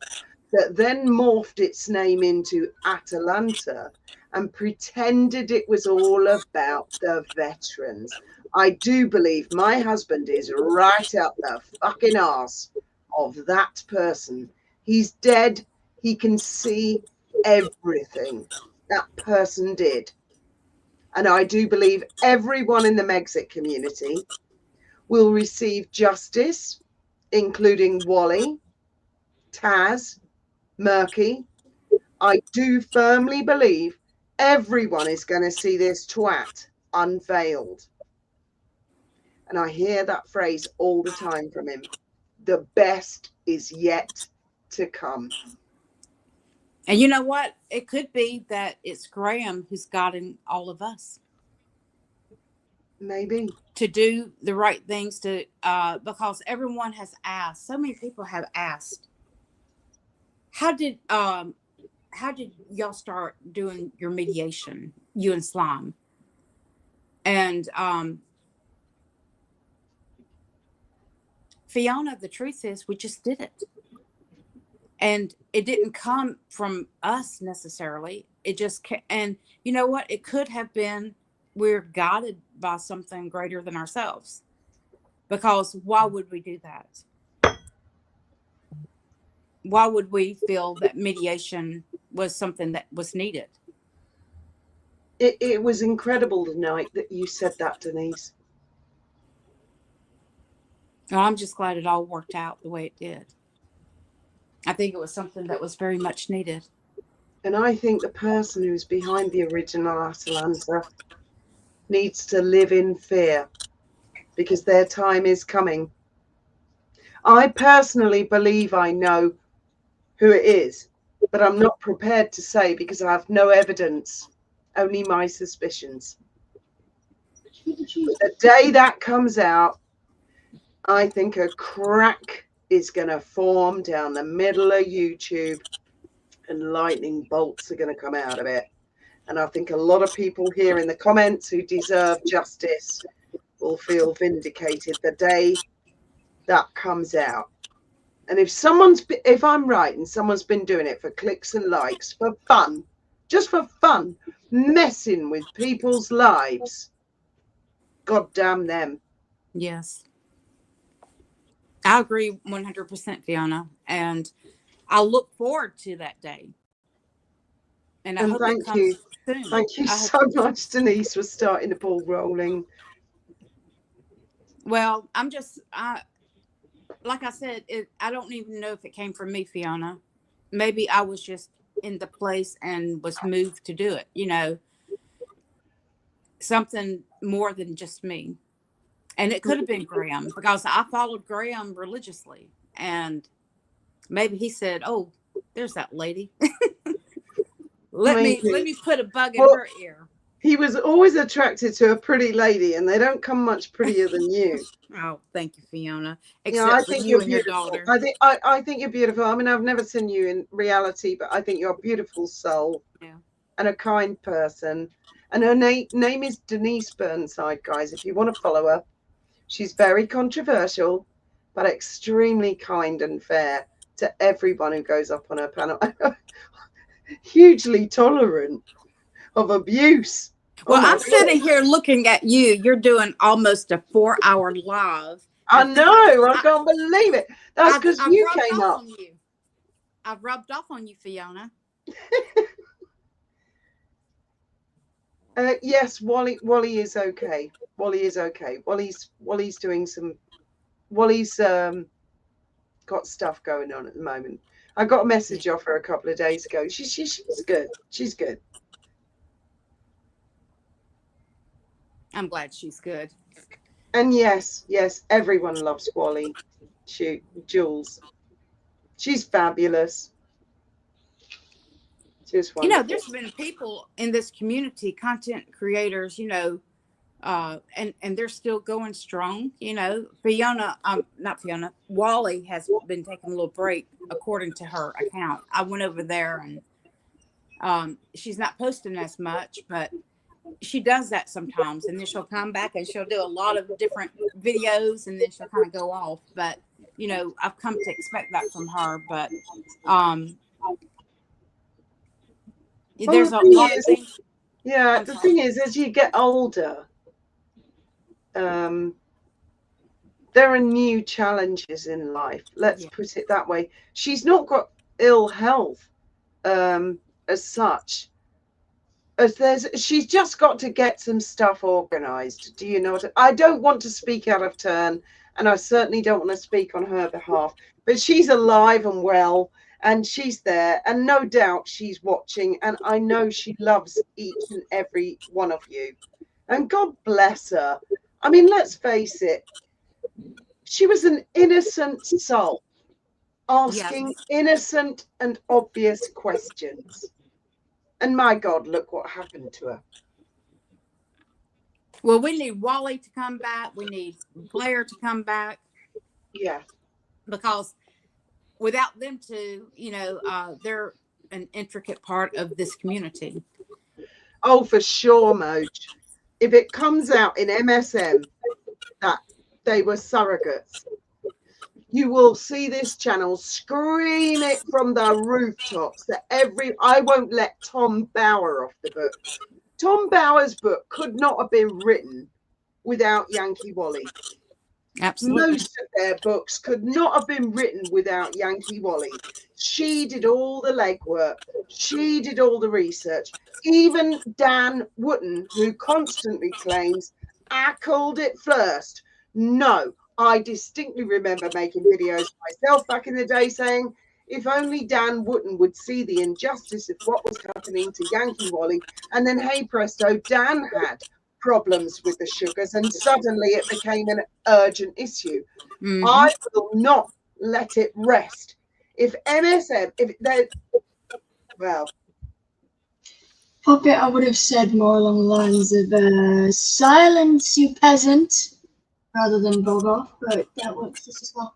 that then morphed its name into Atalanta and pretended it was all about the veterans. I do believe my husband is right up the fucking arse of that person. He's dead. He can see everything that person did. And I do believe everyone in the Megxit community will receive justice, including Wally, Taz, Murky. I do firmly believe everyone is going to see this twat unveiled. And I hear that phrase all the time from him. The best is yet to come. And you know what? It could be that it's Graham who's guiding all of us. Maybe. To do the right things, to because everyone has asked. So many people have asked. How did y'all start doing your mediation, you and Slime? And Fiona, the truth is, we just did it. And it didn't come from us necessarily. It just and you know what? It could have been we're guided by something greater than ourselves. Because why would we do that? Why would we feel that mediation was something that was needed? It was incredible tonight that you said that, Denise. Well, I'm just glad it all worked out the way it did. I think it was something that was very much needed. And I think the person who's behind the original Atalanta needs to live in fear because their time is coming. I personally believe I know who it is, but I'm not prepared to say because I have no evidence, only my suspicions. But the day that comes out, I think a crack is going to form down the middle of YouTube and lightning bolts are going to come out of it. And I think a lot of people here in the comments who deserve justice will feel vindicated the day that comes out. And if I'm right and someone's been doing it for clicks and likes, for fun, just for fun, messing with people's lives, God damn them. Yes. I agree 100%, Fiona. And I'll look forward to that day. And I hope it comes soon. Thank you so much, Denise, for starting the ball rolling. Well, I'm just, like I said, I don't even know if it came from me, Fiona. Maybe I was just in the place and was moved to do it, you know, something more than just me. And it could have been Graham because I followed Graham religiously. And maybe he said, oh, there's that lady. Let me put a bug in her ear. He was always attracted to a pretty lady, and they don't come much prettier than you. Oh, thank you, Fiona. Except I think you and your daughter. I think you're beautiful. I mean, I've never seen you in reality, but I think you're a beautiful soul. Yeah. And a kind person. And her name is Denise Burnside, guys. If you want to follow her, she's very controversial, but extremely kind and fair to everyone who goes up on her panel. Hugely tolerant of abuse. Well, I'm sitting here looking at you. You're doing almost a 4-hour live. I know. I can't believe it. That's because you came up. I've rubbed off on you, Fiona. Yes, Wally is okay. Wally is okay. Wally's doing some. Wally's got stuff going on at the moment. I got a message off her a couple of days ago. She's good. She's good. I'm glad she's good. And yes, everyone loves Wally. Jules. She's fabulous. Just wonderful. You know, there's been people in this community, content creators, you know, and they're still going strong. You know, not Fiona, Wally has been taking a little break according to her account. I went over there and she's not posting as much, but she does that sometimes, and then she'll come back and she'll do a lot of different videos, and then she'll kind of go off. But you know, I've come to expect that from her. But there's a lot of things. Yeah, I'm the sorry. thing is, as you get older, there are new challenges in life. Let's Yeah. put it that way. She's not got ill health as such. She's just got to get some stuff organized. Do you know what I don't want to speak out of turn, and I certainly don't want to speak on her behalf, but she's alive and well, and she's there, and no doubt she's watching, and I know she loves each and every one of you, and God bless her. I mean, let's face it, she was an innocent soul asking Yes. innocent and obvious questions, and my God, look what happened to her. Well, we need Wally to come back. We need Blair to come back, Yeah. because without them two, they're an intricate part of this community. Oh, for sure, Moj. If it comes out in MSM that they were surrogates, you will see this channel scream it from the rooftops that I won't let Tom Bauer off the book. Tom Bauer's book could not have been written without Yankee Wally. Absolutely. Most of their books could not have been written without Yankee Wally. She did all the legwork. She did all the research. Even Dan Wootton, who constantly claims, I called it first. No, I distinctly remember making videos myself back in the day saying, if only Dan Wootton would see the injustice of what was happening to Yankee Wally. And then, hey presto, Dan had problems with the sugars, and suddenly it became an urgent issue. Mm-hmm. I will not let it rest. If MSM, if they, well, Puppet, I would have said more along the lines of silence, you peasant, rather than bog off, but that works just as well.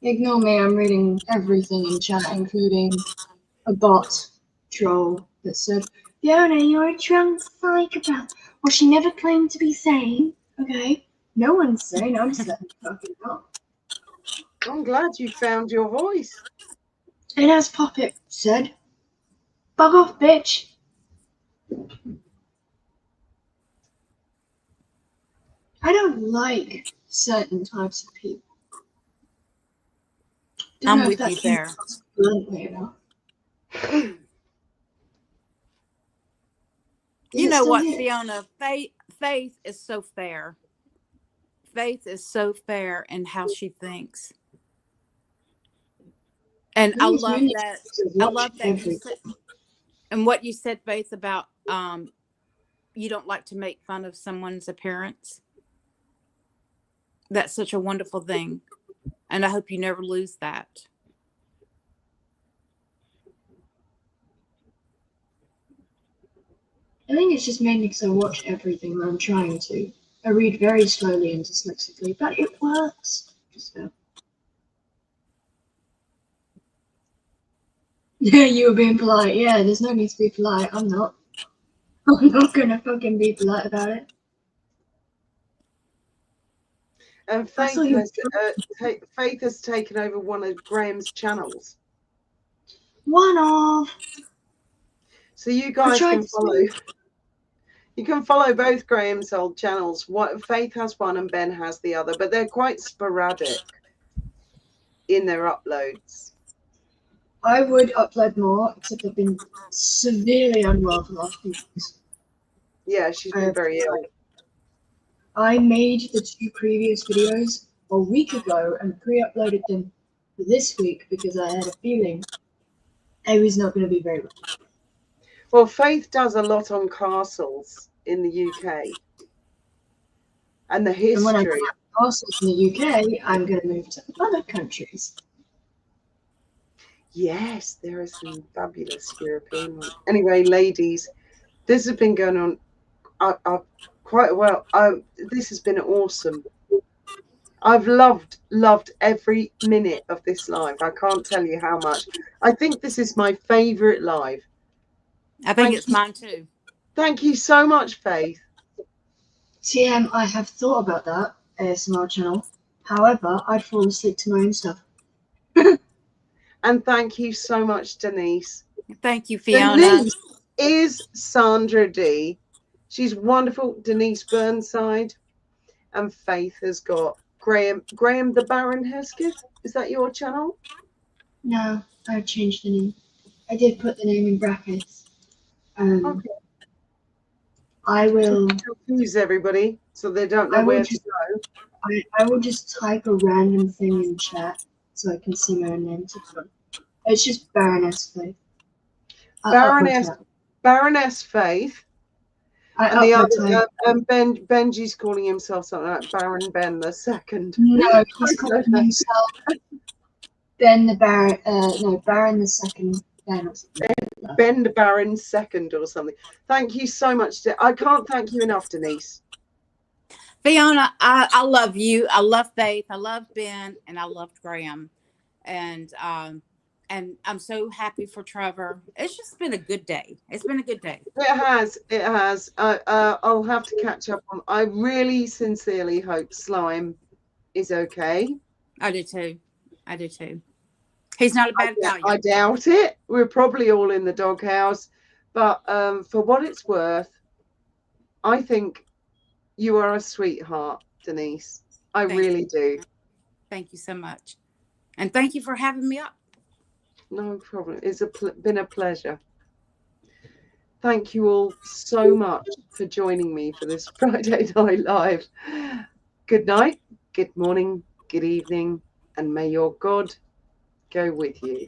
Ignore me, I'm reading everything in chat, including a bot troll that said, Fiona, you're a drunk psychopath. Well, she never claimed to be sane, okay? No one's sane, I'm just letting you fucking know. I'm glad you found your voice. And as Puppet said, bug off, bitch. I don't like certain types of people. Don't I'm know if with that you came there. across bluntly enough. You Is it know still what, here? Fiona? Faith is so fair. Faith is so fair in how she thinks. And I It's love really that. to I watch love that you everything. said, and what you said, Faith, about you don't like to make fun of someone's appearance. That's such a wonderful thing. And I hope you never lose that. I think it's just mainly because I watch everything when I'm trying to. I read very slowly and dyslexically, but it works. Just go. Yeah, you were being polite. Yeah, there's no need to be polite. I'm not. I'm not gonna fucking be polite about it. And I saw you. Faith has taken over one of Graham's channels. One of. So you guys tried can to follow. You can follow both Graham's old channels. Faith has one and Ben has the other, but they're quite sporadic in their uploads. I would upload more, except I've been severely unwell for the last few weeks. Yeah, she's been very ill. I made the 2 previous videos a week ago and pre-uploaded them for this week because I had a feeling I was not going to be very well. Well, Faith does a lot on castles in the UK and the history. And when I have castles in the UK, I'm going to move to other countries. Yes, there are some fabulous European ones. Anyway, ladies, this has been going on quite a while. This has been awesome. I've loved every minute of this live. I can't tell you how much. I think this is my favourite live. I think it's mine too. Thank you so much, Faith. TM, I have thought about that ASMR channel. However, I'd fall asleep to my own stuff. And thank you so much, Denise. Thank you, Fiona. is Sandra D. She's wonderful. Denise Burnside. And Faith has got Graham the Baron Hesketh. Is that your channel? No, I've changed the name. I did put the name in brackets. Okay. I will confuse everybody so they don't know where to go. I will just type a random thing in chat so I can see my own name. It's just Baroness Faith. Baroness Faith. And the other, Benji's calling himself something like Baron Ben the Second. No, he's calling himself Ben the Baron. No, Baron the Second. Ben the Baron Second or something. Thank you so much. I can't thank you enough, Denise. Fiona, I love you. I love Faith. I love Ben, and I loved Graham, and I'm so happy for Trevor. It's just been a good day. It's been a good day. It has. It has. I'll have to catch up on. I really sincerely hope Slime is okay. I do too. I do too. He's not a bad guy. I doubt it. We're probably all in the doghouse, but for what it's worth, I think you are a sweetheart, Denise. I really do. Thank you so much, and thank you for having me up. No problem. It's been a pleasure. Thank you all so much for joining me for this Friday Night Live. Good night, good morning, good evening, and may your God go with you.